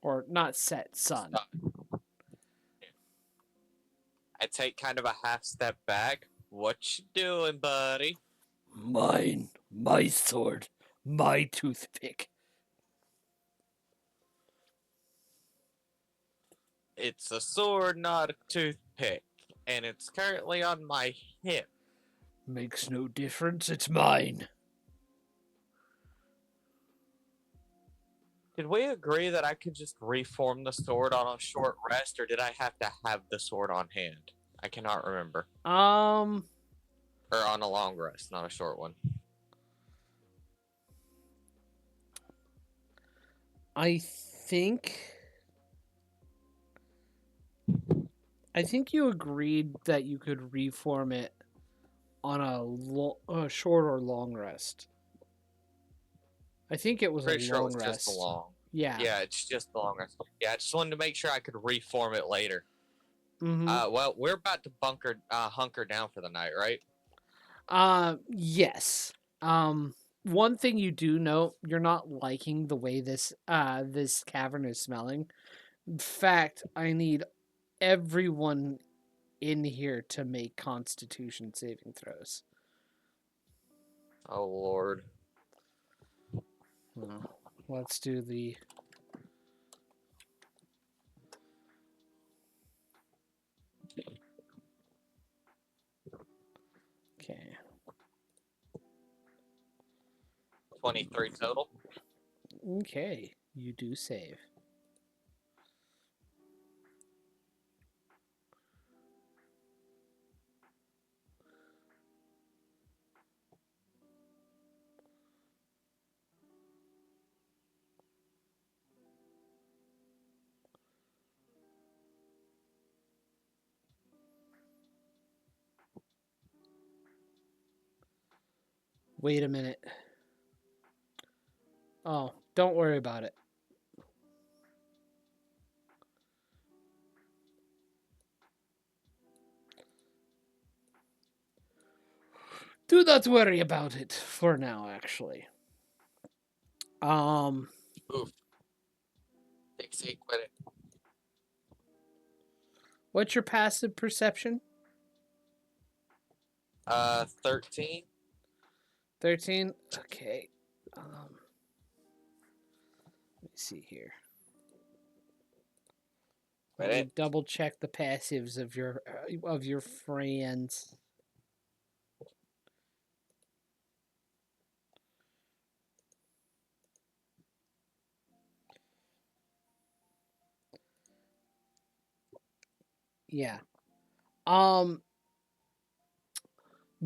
Or not Set, Sun. I take kind of a half step back. What you doing, buddy? Mine, my sword, my toothpick. It's a sword, not a toothpick, and it's currently on my hip. Makes no difference, it's mine. Did we agree that I could just reform the sword on a short rest, or did I have to have the sword on hand? I cannot remember. Or on a long rest, not a short one. I think you agreed that you could reform it on a short or long rest. I think it was Pretty a sure it long was rest. just a long. Yeah. Yeah, it's just a long rest. Yeah, I just wanted to make sure I could reform it later. Mm-hmm. Well, we're about to hunker down for the night, right? Yes. One thing you do know, you're not liking the way this cavern is smelling. In fact, I need everyone in here to make Constitution saving throws. Oh Lord. Well, let's do the. Okay. 23 total. Okay, you do save. Wait a minute. Oh, don't worry about it. Do not worry about it for now, actually. Oof. Quit it. What's your passive perception? 13. 13? Okay. Let me see here. Let me double check the passives of your friends. Yeah.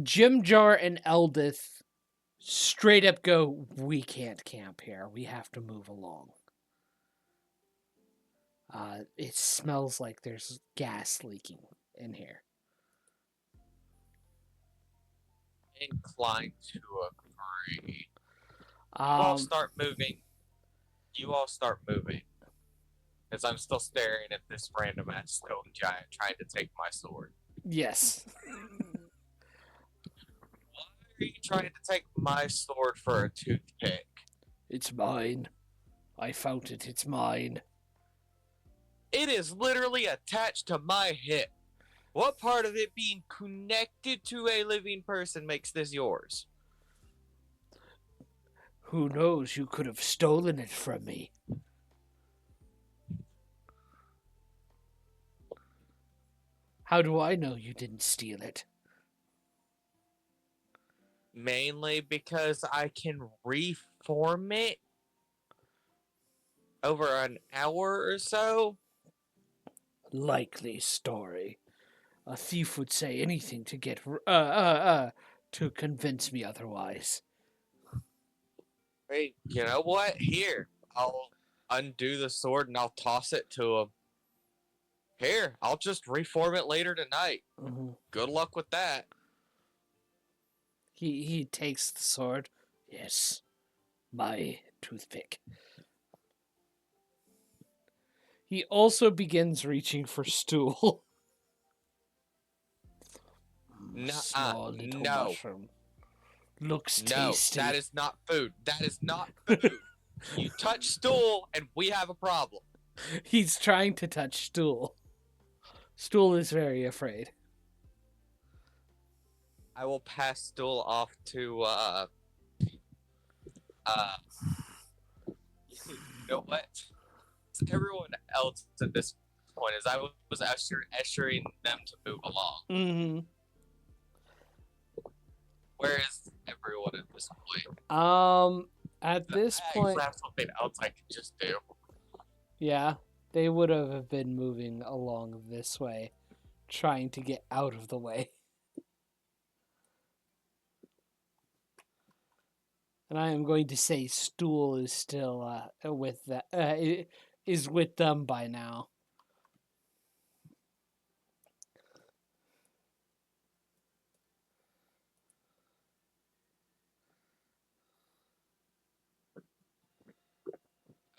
Jim Jar and Eldith straight up go, we can't camp here. We have to move along. It smells like there's gas leaking in here. Inclined to agree. You all start moving. As I'm still staring at this random ass stone giant trying to take my sword. Yes. Why are you trying to take my sword for a toothpick? It's mine. I found it. It's mine. It is literally attached to my hip. What part of it being connected to a living person makes this yours? Who knows? You could have stolen it from me. How do I know you didn't steal it? Mainly because I can reform it over an hour or so. Likely story. A thief would say anything to get to convince me otherwise. Hey, you know what? Here, I'll undo the sword and I'll toss it to him. Here, I'll just reform it later tonight. Mm-hmm. Good luck with that. He takes the sword. Yes, my toothpick. He also begins reaching for stool. Small little No, mushroom. Looks no, tasty. that is not food. That is not food. You touch stool and we have a problem. He's trying to touch Stool. Stool is very afraid. I will pass stool off to you know what? Everyone else at this point is I was ushering them to move along. Mm-hmm. Where is everyone at this point? At this point, I have something else I can just do. yeah, they would have been moving along this way, trying to get out of the way. And I am going to say Stool is still with that is with them by now.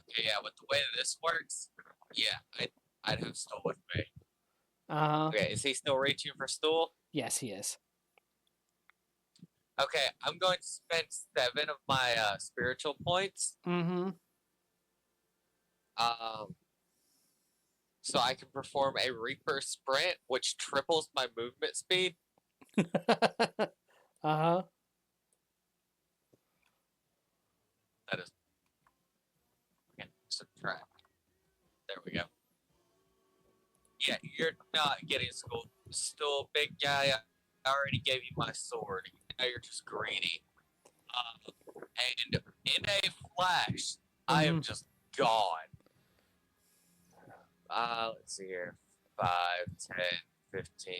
Okay, yeah, with the way this works, yeah, I'd have stool with me. Okay, is he still reaching for stool? Yes, he is. Okay, I'm going to spend 7 of my spiritual points. Mm-hmm. So I can perform a Reaper sprint, which triples my movement speed. Uh-huh. That is. Okay, subtract. There we go. Yeah, you're not getting school. Still, big guy. I already gave you my sword. Now you're just greedy. And in a flash, I am just gone. Let's see here. 5, 10, 15,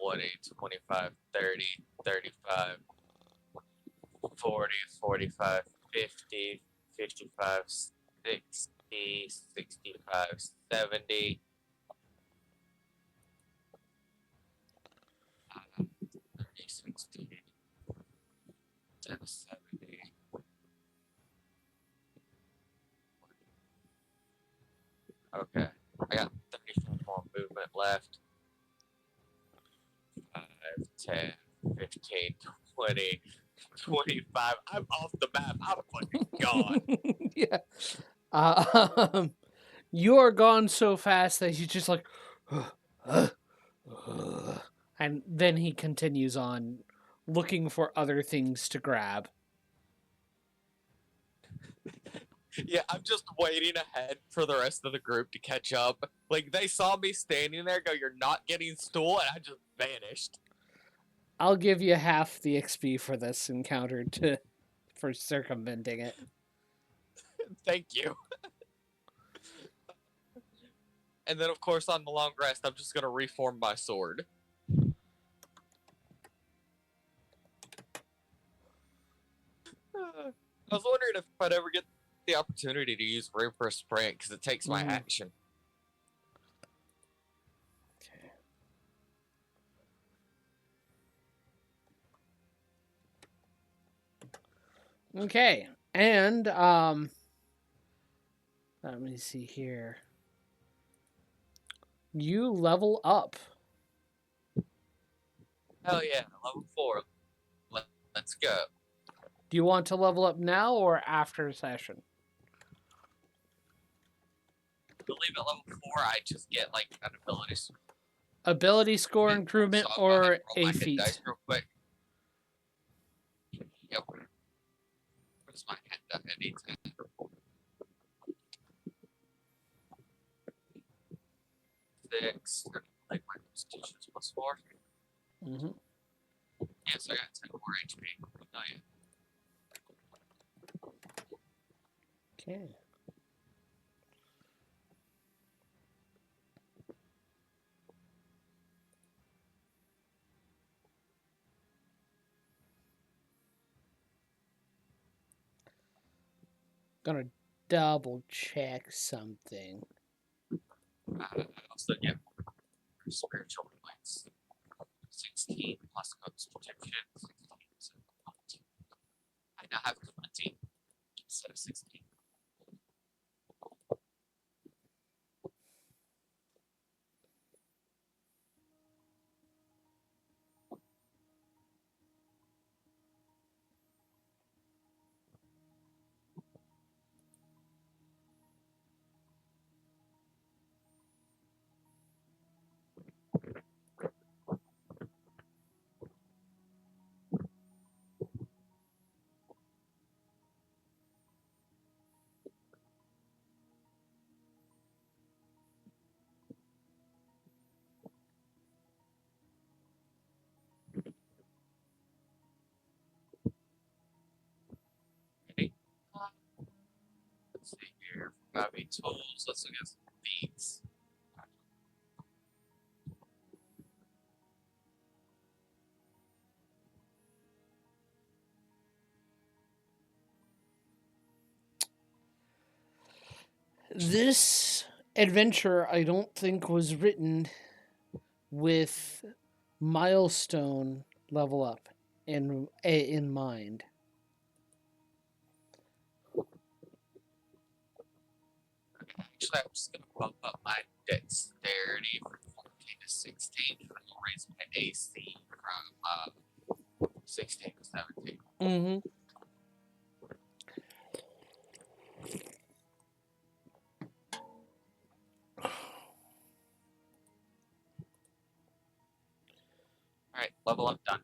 20, 25, 30, 35, 40, 45, 50, 55, 60, 65, 70. 30, 60, 10, 70. Okay, I got 34 more movement left. 5, 10, 15, 20, 25. I'm off the map. I'm fucking gone. Yeah. You are gone so fast that he's just like, and then he continues on looking for other things to grab. Yeah, I'm just waiting ahead for the rest of the group to catch up. Like, they saw me standing there, go, "You're not getting stool," and I just vanished. I'll give you half the XP for this encounter for circumventing it. Thank you. And then, of course, on the long rest, I'm just going to reform my sword. I was wondering if I'd ever get the opportunity to use Reaper Sprint, because it takes my action. Okay. And let me see here. You level up. Hell yeah, level 4. Let's go. Do you want to level up now or after session? I believe at level 4, I just get, like, an Ability score improvement so or roll a feat? dice real quick. Yep. Where's my hand? I need 10. 6. Like my constitution's +4. Mm-hmm. Yes, I got 10 more HP. Oh, yeah. Okay. Gonna double check something. Also get spiritual points. 16 plus code's protection. 16. So I now have 20 instead of 16. Okay. Let's see here. Got tools. Let's look at some feats. This adventure, I don't think, was written with milestone level up in mind. Actually, I'm just gonna bump up my dexterity from 14 to 16, and I'm gonna raise my AC from 16 to 17. Mm-hmm. Alright, level up done.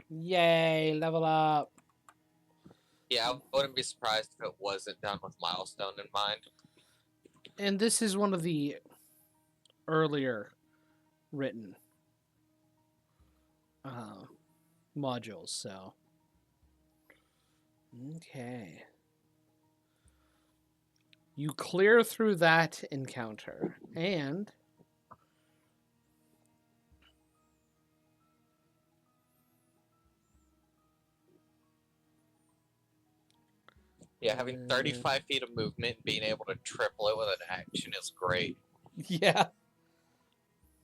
Yay, level up. Yeah, I wouldn't be surprised if it wasn't done with milestone in mind. And this is one of the earlier written modules, so. Okay. You clear through that encounter, and Yeah, having 35 feet of movement and being able to triple it with an action is great. yeah.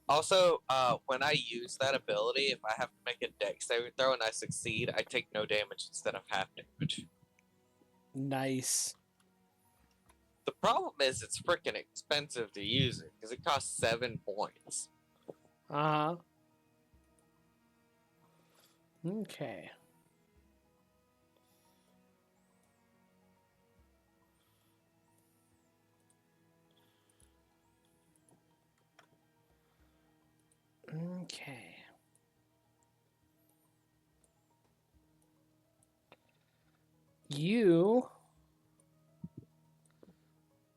Also, when I use that ability, if I have to make a dex saving throw and I succeed, I take no damage instead of half damage. Nice. The problem is it's freaking expensive to use it because it costs 7 points. Uh-huh. Okay. Okay. You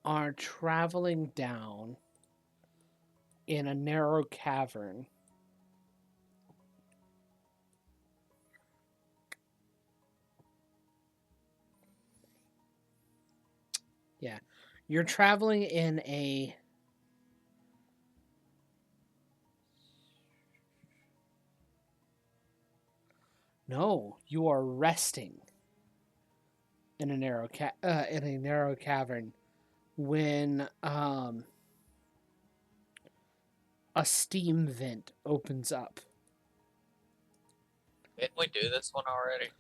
are traveling down in a narrow cavern. Yeah. You're traveling in a No, you are resting in a narrow cavern when a steam vent opens up. Didn't we do this one already?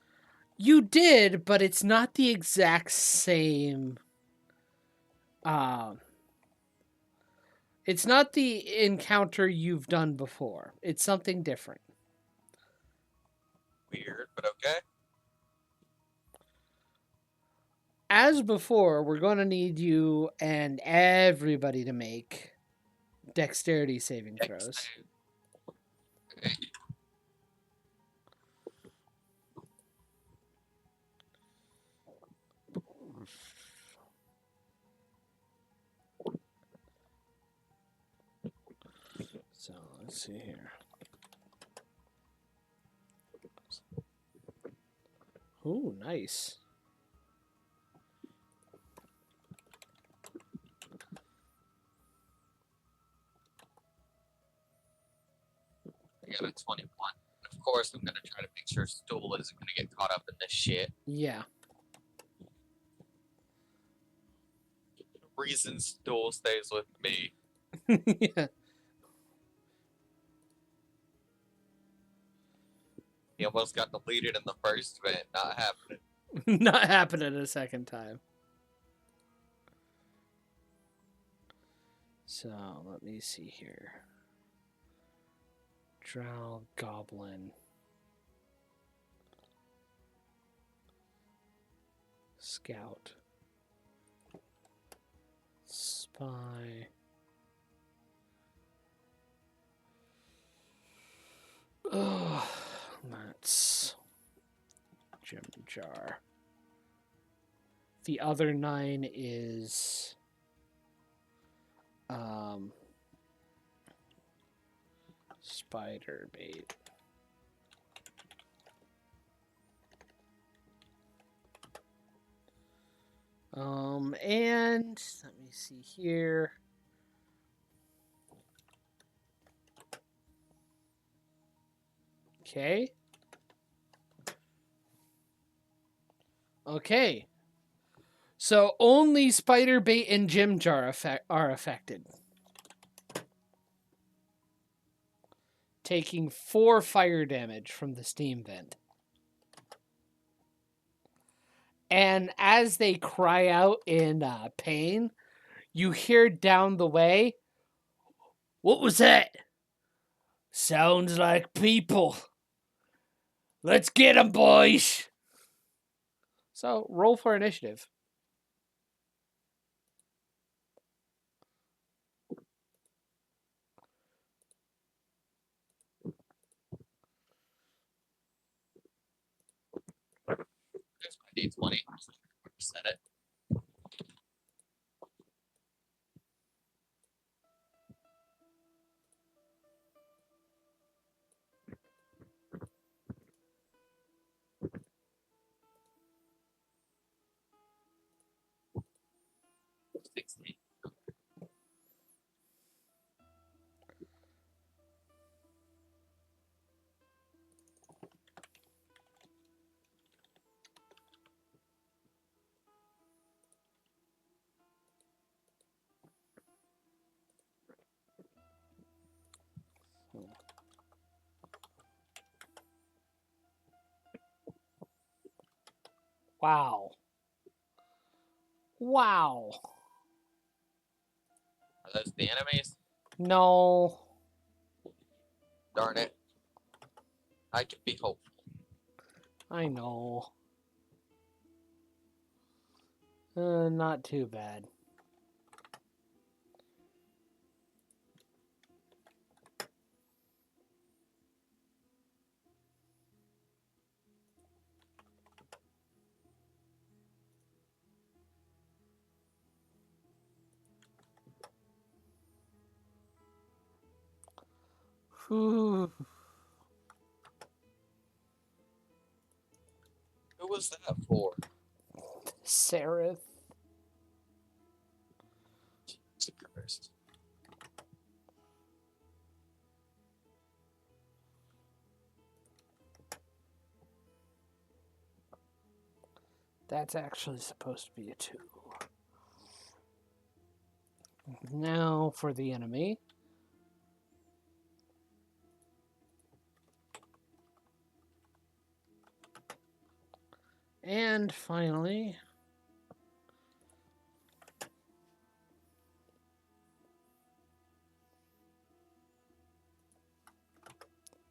You did, but it's not the exact same. It's not the encounter you've done before. It's something different. Weird, but okay. As before, we're going to need you and everybody to make dexterity saving throws. Okay. So let's see here. Oh, nice. I got a 21. Of course, I'm gonna try to make sure Stool isn't gonna get caught up in this shit. Yeah. reason stool stays with me. Yeah. He almost got deleted in the first event, not happening. Not happening a second time. So, let me see here. Drow Goblin. Scout. Spy. Oh, that's Gem Jar. The other 9 is spider bait. And let me see here. Okay. Okay. So only spider bait and gem jar are affected. Taking 4 fire damage from the steam vent. And as they cry out in pain, you hear down the way, "What was that? Sounds like people. Let's get 'em, boys." So roll for initiative. There's my D20. Set it. Wow. Wow. Are those the enemies? No. Darn it. I can be hopeful. I know. Not too bad. Whew. Who was that for? Seraph. Jesus Christ. That's actually supposed to be a 2. Now for the enemy. And finally,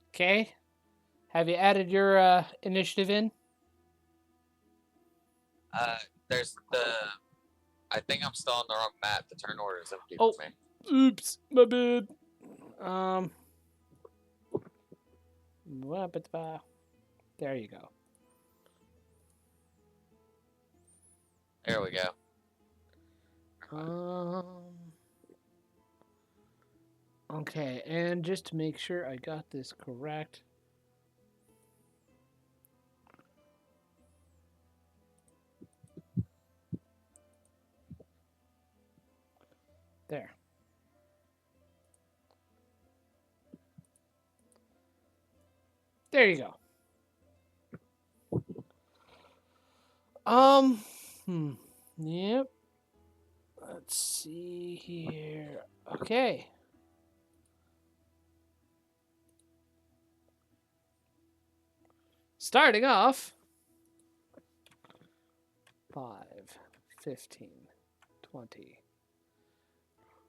okay. Have you added your initiative in? There's the. I think I'm still on the wrong map. The turn order is empty Oh. for me. Oops, my bad. There you go. There we go. Okay, and just to make sure I got this correct. There. There you go. Yep. Let's see here. Okay. Starting off. 5, 15, 20.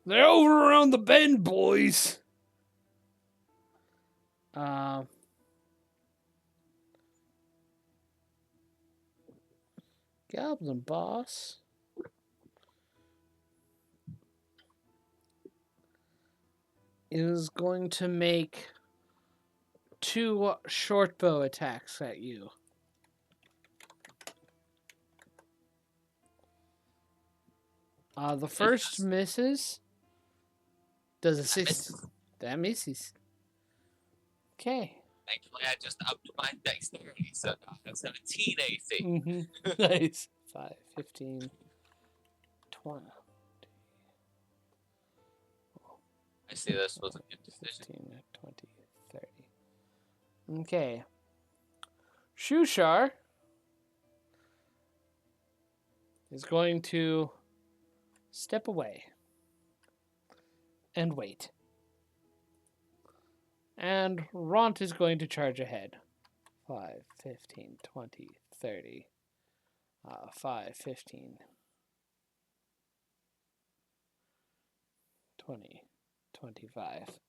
They're over around the bend, boys. Goblin boss is going to make 2 short bow attacks at you. The first misses. Does a 6? That misses. Okay. Thankfully, I just upped my dexterity, so I have 17 AC. Mm-hmm. Nice. 5, 15, 20. I see this was a good decision. 15, 20, 30. Okay. Shushar is going to step away and wait. And Ront is going to charge ahead. 5, 15, 20, 30. 5, 15, 20, 25.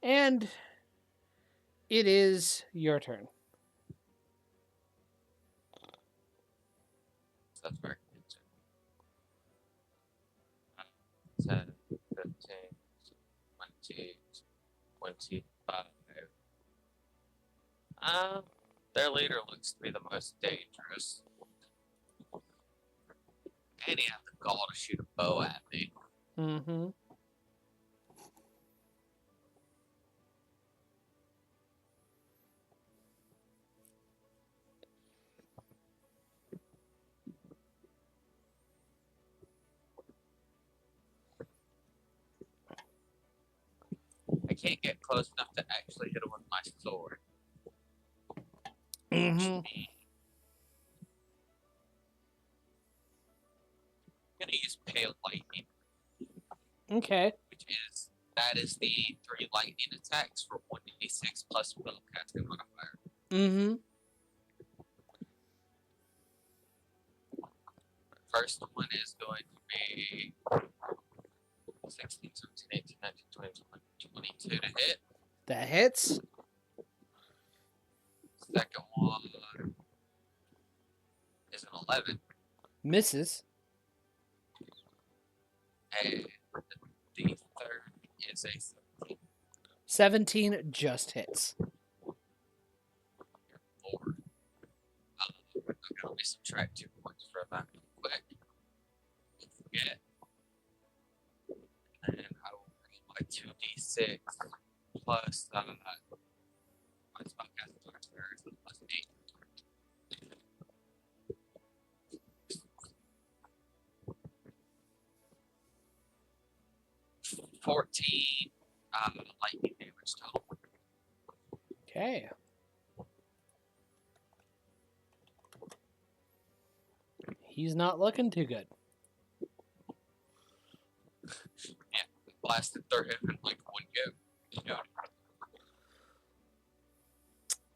And it is your turn. That's very good. 10, 15, 20, 25. Their leader looks to be the most dangerous. And he has the gall to shoot a bow at me. Mm-hmm. I can't get close enough to actually hit him with my sword. Mm-hmm. I'm gonna use pale lightning. Okay. That is the 3 lightning attacks for 1d6 plus spellcasting modifier. Mm-hmm. First one is going to be 16, 17, 18, 19, 20, 22 to hit. That hits. Second one is an 11. Misses. And the third is a 17. 17 just hits. Lord. I'm going to subtract 2 points for that real quick. Don't forget. And I will roll my 2d6 plus my spellcasting modifier is plus 8. 14 lightning damage total. Okay. He's not looking too good. Yeah, blasted through him in like one go. You know.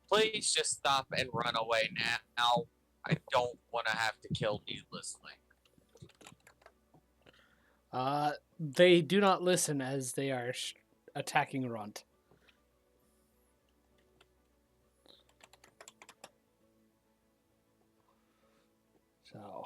Please just stop and run away now. I don't want to have to kill needlessly. They do not listen as they are attacking Runt. So.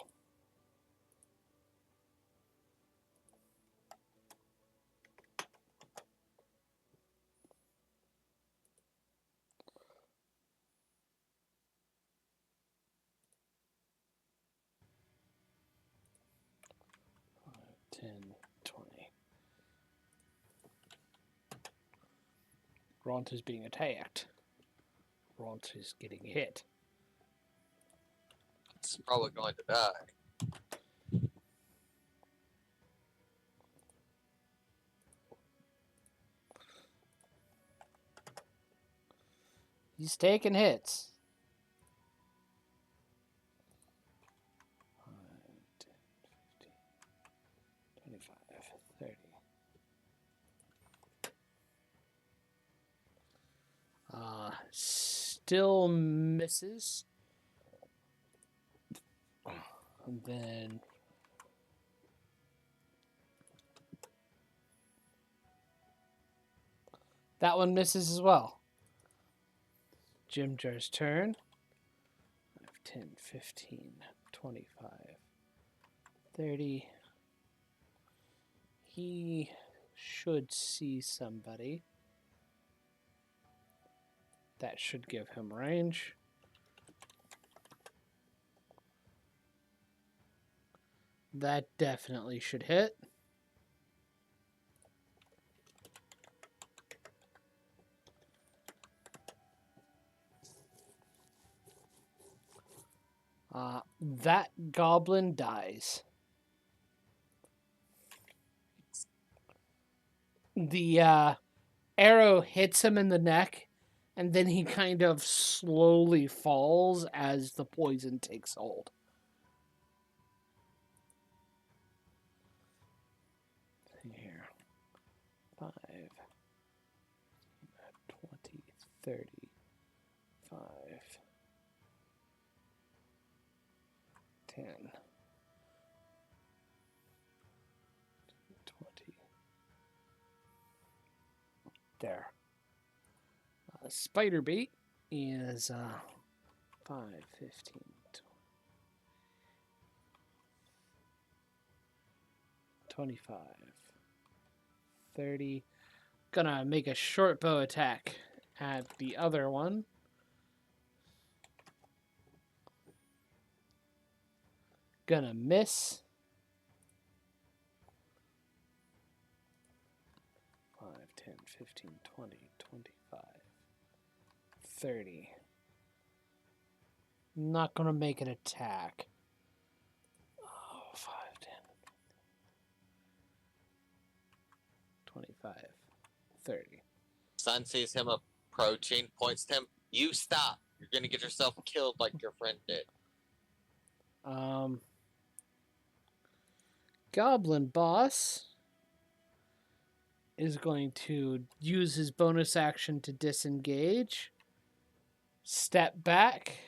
Ront is being attacked. Ront is getting hit. It's probably going to die. He's taking hits. still misses. And then that one misses as well. Jim Jar's turn. 5, 10, 15, 25, 30. He should see somebody. That should give him range. That definitely should hit. That goblin dies. The arrow hits him in the neck, and then he kind of slowly falls as the poison takes hold. Here. 5, 20, 30, 5, 10, 20. There. Spider bait is 5, 15, 25, 30. Gonna make a short bow attack at the other one. Gonna miss. 5, 10, 15, 20, 25, 30. Not gonna make an attack. 5, 10, 25, 30. Sun sees him approaching, points to him. You stop. You're gonna get yourself killed like your friend did. Goblin boss is going to use his bonus action to disengage. Step back.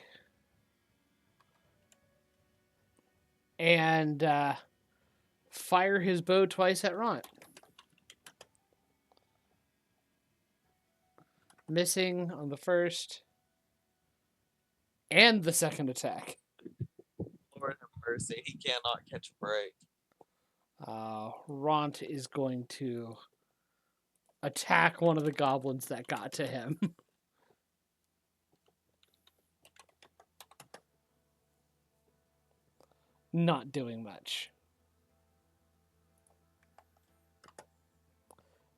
And fire his bow twice at Ront. Missing on the first and the second attack. Lord have mercy, he cannot catch a break. Ront is going to attack one of the goblins that got to him. Not doing much.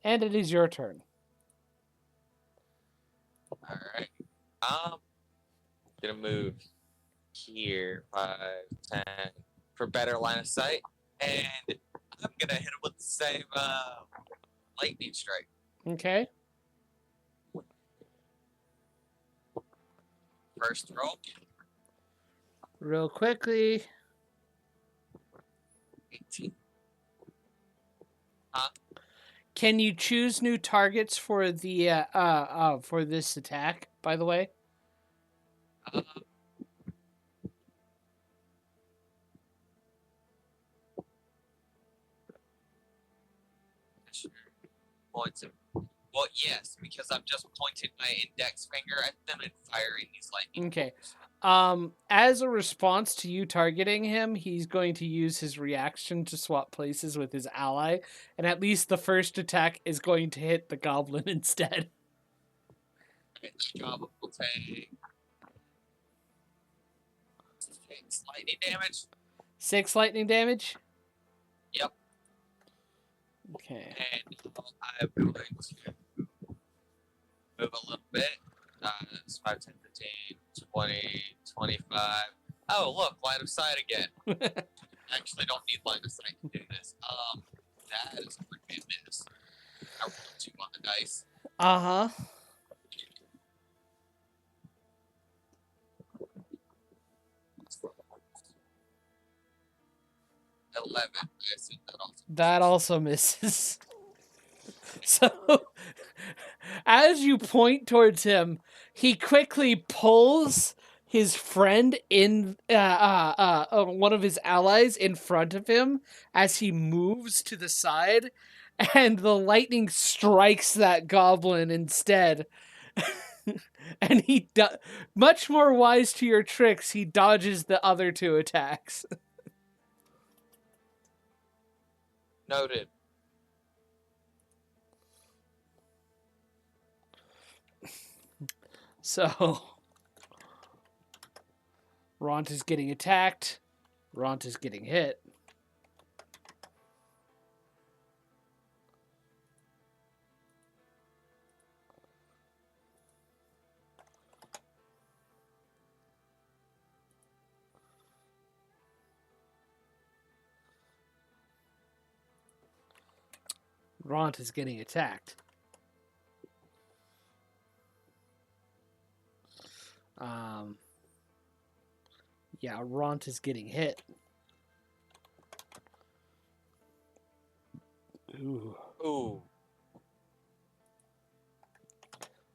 And it is your turn. Alright. Gonna move here, 5, 10, for better line of sight. And I'm gonna hit him with the same lightning strike. Okay. First roll. Real quickly. 18. Can you choose new targets for the for this attack, by the way? Points him. Well, yes, because I'm just pointing my index finger at them and firing these lightning. Okay. As a response to you targeting him, he's going to use his reaction to swap places with his ally, and at least the first attack is going to hit the goblin instead. The goblin will take 6 lightning damage. 6 lightning damage? Yep. Okay. And I'm going to move a little bit. It's 5, 10, 15, 20, 25. Oh, look, line of sight again. Actually, don't need line of sight to do this. That is going to be a miss. I rolled a 2 on the dice. Uh-huh. $11. I assume that also. That also misses. So As you point towards him, he quickly pulls his friend in, one of his allies in front of him as he moves to the side, and the lightning strikes that goblin instead. And much more wise to your tricks, he dodges the other two attacks. Noted. So, Ront is getting attacked. Ront is getting hit. Ront is getting attacked. Yeah, Ront is getting hit. Ooh.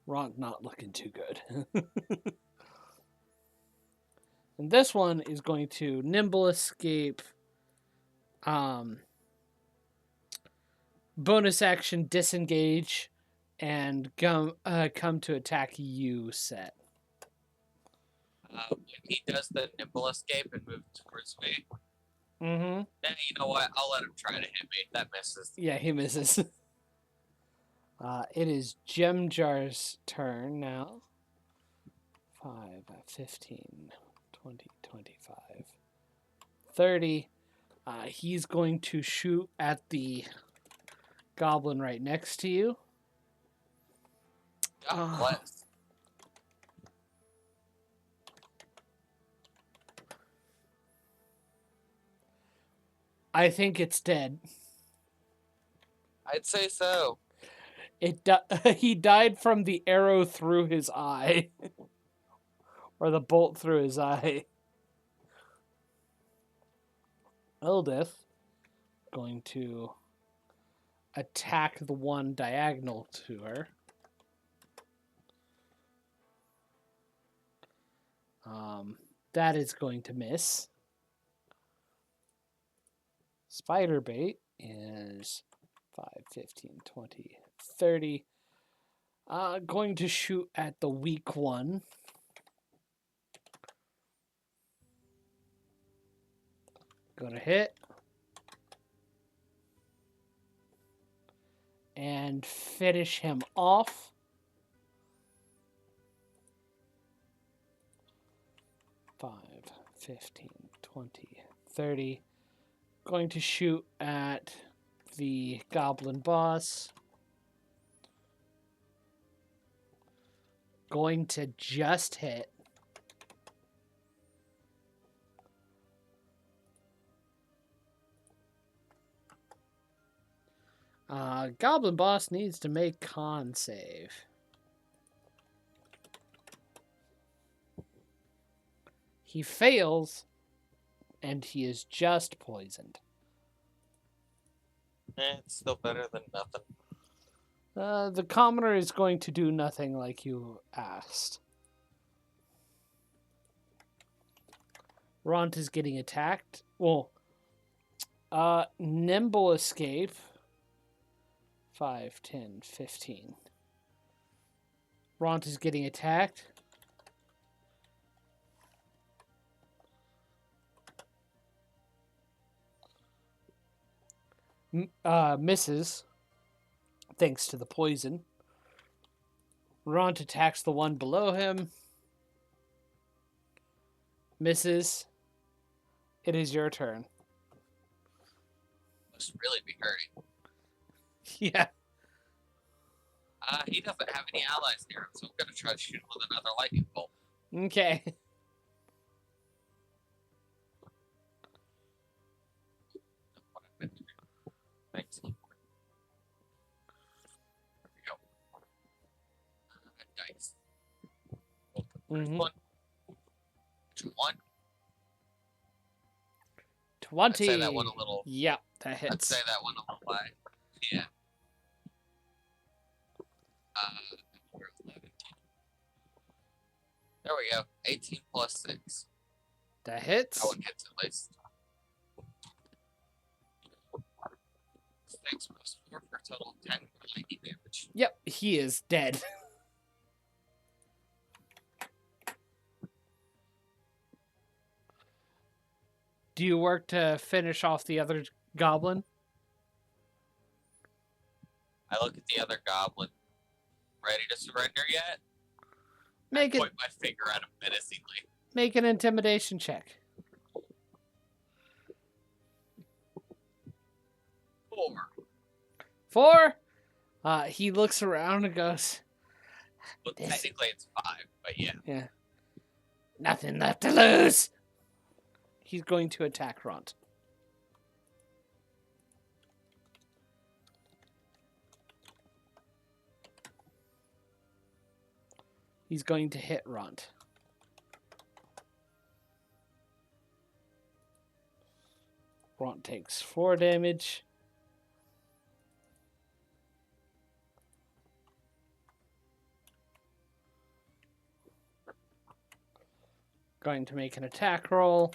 Ront not looking too good. And this one is going to nimble escape, bonus action disengage, and come to attack you, Set. When he does the nimble escape and move towards me, Mm-hmm. then you know what? I'll let him try to hit me. That misses. Yeah, he misses. It is Gemjar's turn now. 5, 15, 20, 25, 30. He's going to shoot at the goblin right next to you. God bless. I think it's dead. I'd say so. He died from the arrow through his eye. Or the bolt through his eye. Eldith going to attack the one diagonal to her. That is going to miss. Spider bait is 5, 15, 20, 30. Going to shoot at the weak one. Gonna hit. And finish him off. Five, 15, 20, 30. Going to shoot at the goblin boss. Going to just hit. Goblin boss needs to make con save. He fails, and he is just poisoned. It's still better than nothing. The commoner is going to do nothing like you asked. Ront is getting attacked. Well, nimble escape. 5, 10, 15. Ront is getting attacked. Misses. Thanks to the poison. Ront attacks the one below him. Misses. It is your turn. Must really be hurting. Yeah. He doesn't have any allies near him, so I'm gonna try to shoot him with another lightning bolt. Okay. What I meant to do. Thanks. There we go. Dice. Roll the first one. Which one? 20. I'd say that one a little. Yep, that hits. I'd say that one a little high. Yeah. we go. 18 plus 6. That hits. That one hits at least. 6 plus 4 for a total of 10 lightning damage. Yep, he is dead. Do you work to finish off the other goblin? I look at the other goblin. Ready to surrender yet? Make I it. point my finger at him menacingly. Make an intimidation check. 4. 4? He looks around and goes, Well, technically it's 5, but yeah. Yeah. Nothing left to lose. He's going to attack Ront. He's going to hit Ront. Ront takes 4 damage. Going to make an attack roll.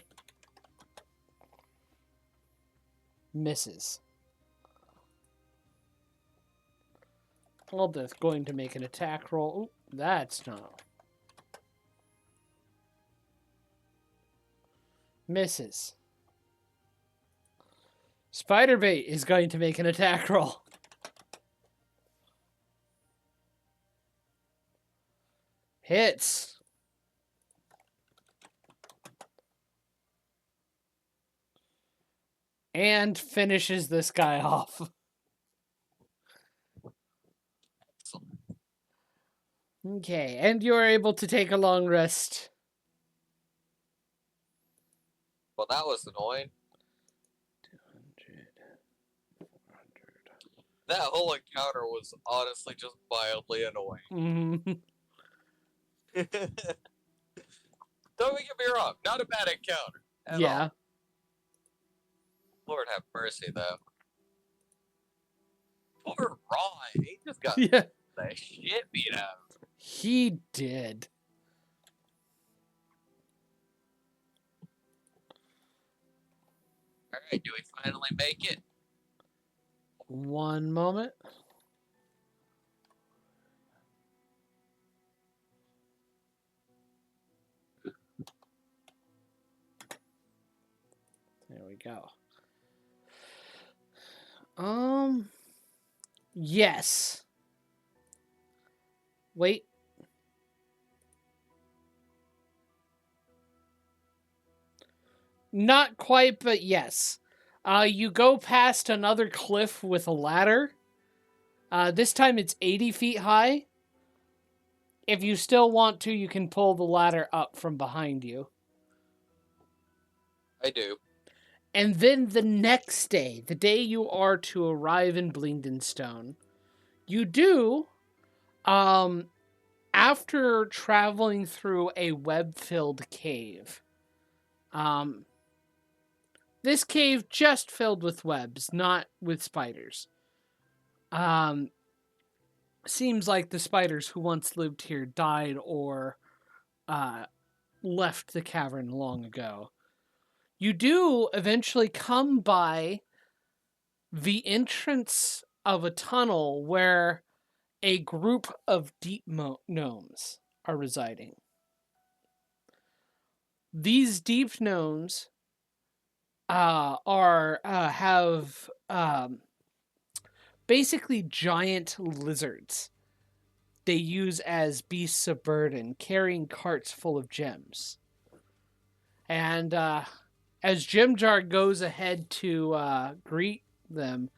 Misses. Aldeth going to make an attack roll. Ooh, that's not. Misses. Spiderbait is going to make an attack roll. Hits. And finishes this guy off. Okay, and you're able to take a long rest. Well, that was annoying. 200, 400. That whole encounter was honestly just mildly annoying. Don't get me wrong, not a bad encounter. Yeah. All. Lord have mercy, though. Poor Ron, he just got Yeah. the shit beat out. He did. Alright, do we finally make it? One moment. There we go. Yes. Wait. Not quite, but yes. You go past another cliff with a ladder. This time it's 80 feet high. If you still want to, you can pull the ladder up from behind you. I do. And then the next day, the day you are to arrive in Blingdenstone, you do, after traveling through a web-filled cave. This cave just filled with webs, not with spiders. Seems like the spiders who once lived here died or left the cavern long ago. You do eventually come by the entrance of a tunnel where a group of deep gnomes are residing. These deep gnomes have basically giant lizards they use as beasts of burden, carrying carts full of gems. And as Jimjar goes ahead to greet them,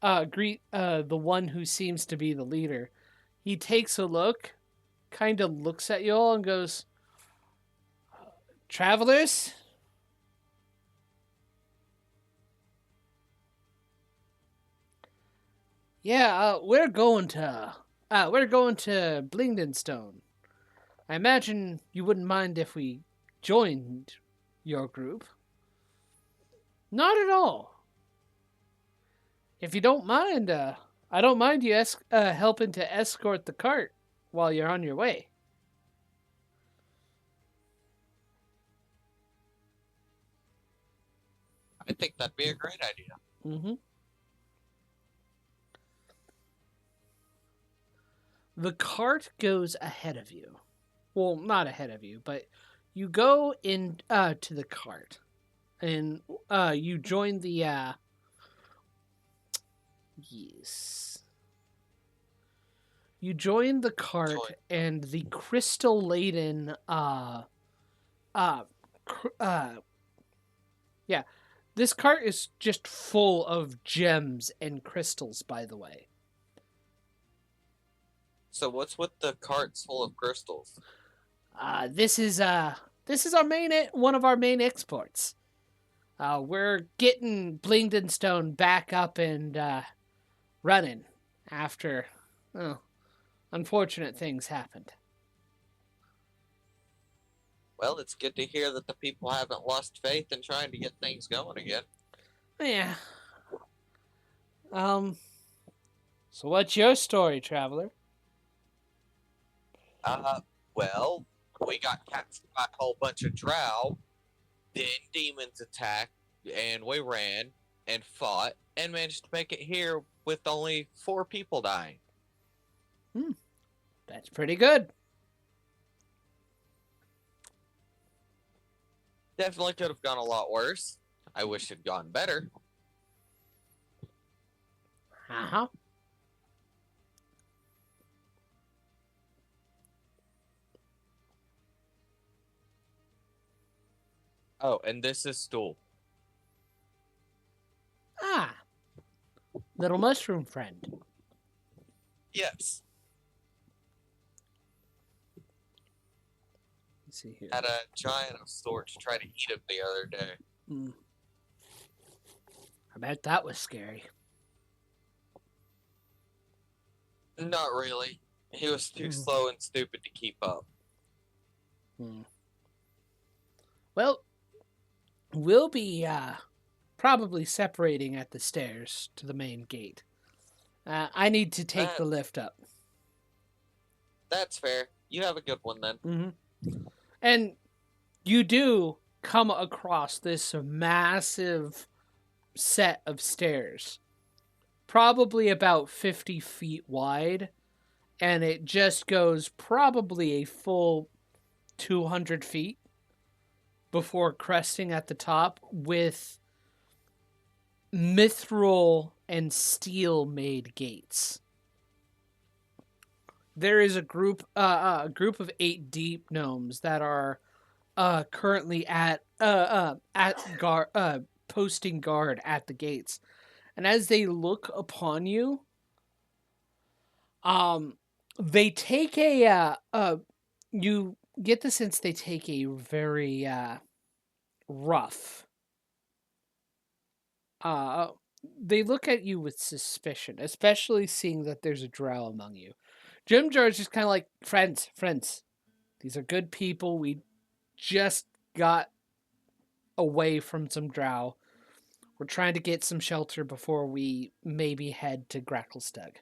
the one who seems to be the leader, he takes a look, kind of looks at you all and goes, "Travelers? Yeah, we're going to Blingdenstone. I imagine you wouldn't mind if we joined your group." "Not at all. If you don't mind, I don't mind you helping to escort the cart while you're on your way." I think that'd be a great idea. Mm-hmm. The cart goes ahead of you. Well, not ahead of you, but you go in to the cart, and you join the yes. You join the cart, and the crystal laden uh, yeah. This cart is just full of gems and crystals, by the way. So what's with the carts full of crystals? This is our one of our main exports. We're getting Blingdenstone back up and running after unfortunate things happened. Well, it's good to hear that the people haven't lost faith in trying to get things going again. Yeah. So what's your story, traveler? Well, we got captured by a whole bunch of drow, then demons attacked, and we ran and fought and managed to make it here with only 4 people dying. That's pretty good. Definitely could have gone a lot worse. I wish it'd gone better. Uh-huh. Oh, and this is Stool. Ah. Little mushroom friend. Yes. Let's see here. Had a giant of storage try to eat him the other day. I bet that was scary. Not really. He was too slow and stupid to keep up. Well, we'll be probably separating at the stairs to the main gate. I need to take the lift up. That's fair. You have a good one then. Mm-hmm. And you do come across this massive set of stairs, probably about 50 feet wide, and it just goes probably a full 200 feet before cresting at the top with mithril and steel made gates. There is a group of 8 deep gnomes that are currently at posting guard at the gates. And as they look upon you, they take you get the sense they take a very rough. They look at you with suspicion, especially seeing that there's a drow among you. Jim Jar's just kind of like, friends. These are good people. We just got away from some drow. We're trying to get some shelter before we maybe head to Gracklestug.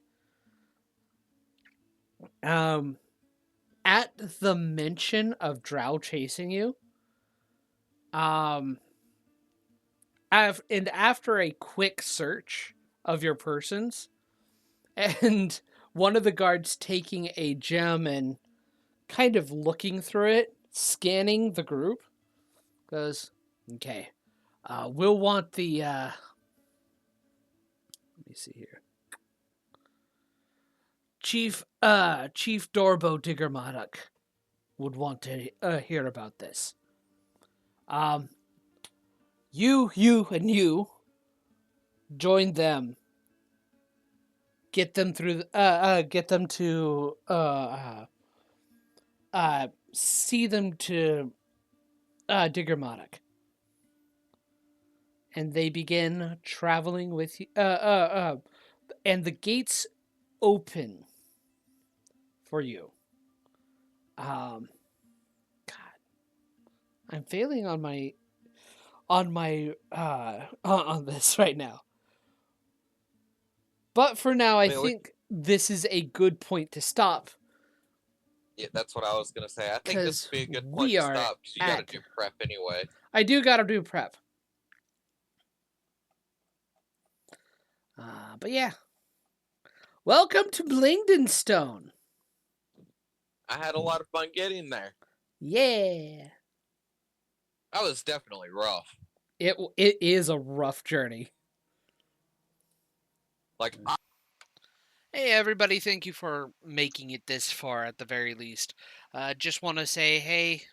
At the mention of drow chasing you, and after a quick search of your persons, and one of the guards taking a gem and kind of looking through it, scanning the group, goes, okay, we'll want the, let me see here. Chief Dorbo Diggermaduk would want to hear about this. You join them. Get them through. Get them to. See them to. Diggermaduk. And they begin traveling with you. And the gates open for you. God, I'm failing on my on this right now. But for now, I think this is a good point to stop. Yeah, that's what I was gonna say. I think this would be a good point to stop because you gotta do prep anyway. I do gotta do prep. But yeah, welcome to Blingdenstone. I had a lot of fun getting there. Yeah, That was definitely rough. it is a rough journey. Like, Hey everybody, thank you for making it this far at the very least. Just want to say, hey,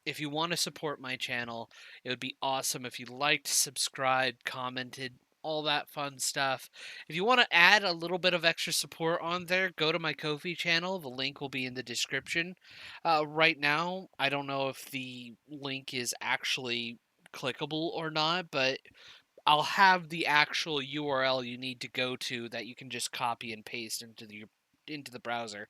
if you want to support my channel, it would be awesome if you liked, subscribed, commented, all that fun stuff. If you want to add a little bit of extra support on there, go to my Ko-fi channel. The link will be in the description. Right now, I don't know if the link is actually clickable or not, but I'll have the actual URL you need to go to that you can just copy and paste into the browser.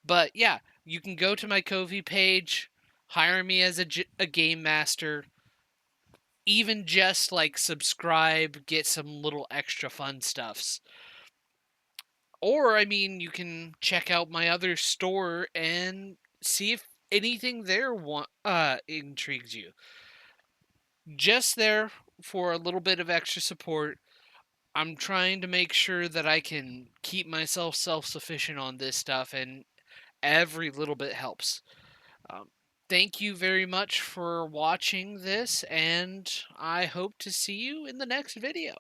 But yeah, you can go to my Ko-fi page, hire me as a game master, even just like subscribe, get some little extra fun stuffs. Or I mean, you can check out my other store and see if anything there intrigues you. Just there for a little bit of extra support. I'm trying to make sure that I can keep myself self-sufficient on this stuff, and every little bit helps. Um, Thank you very much for watching this, and I hope to see you in the next video.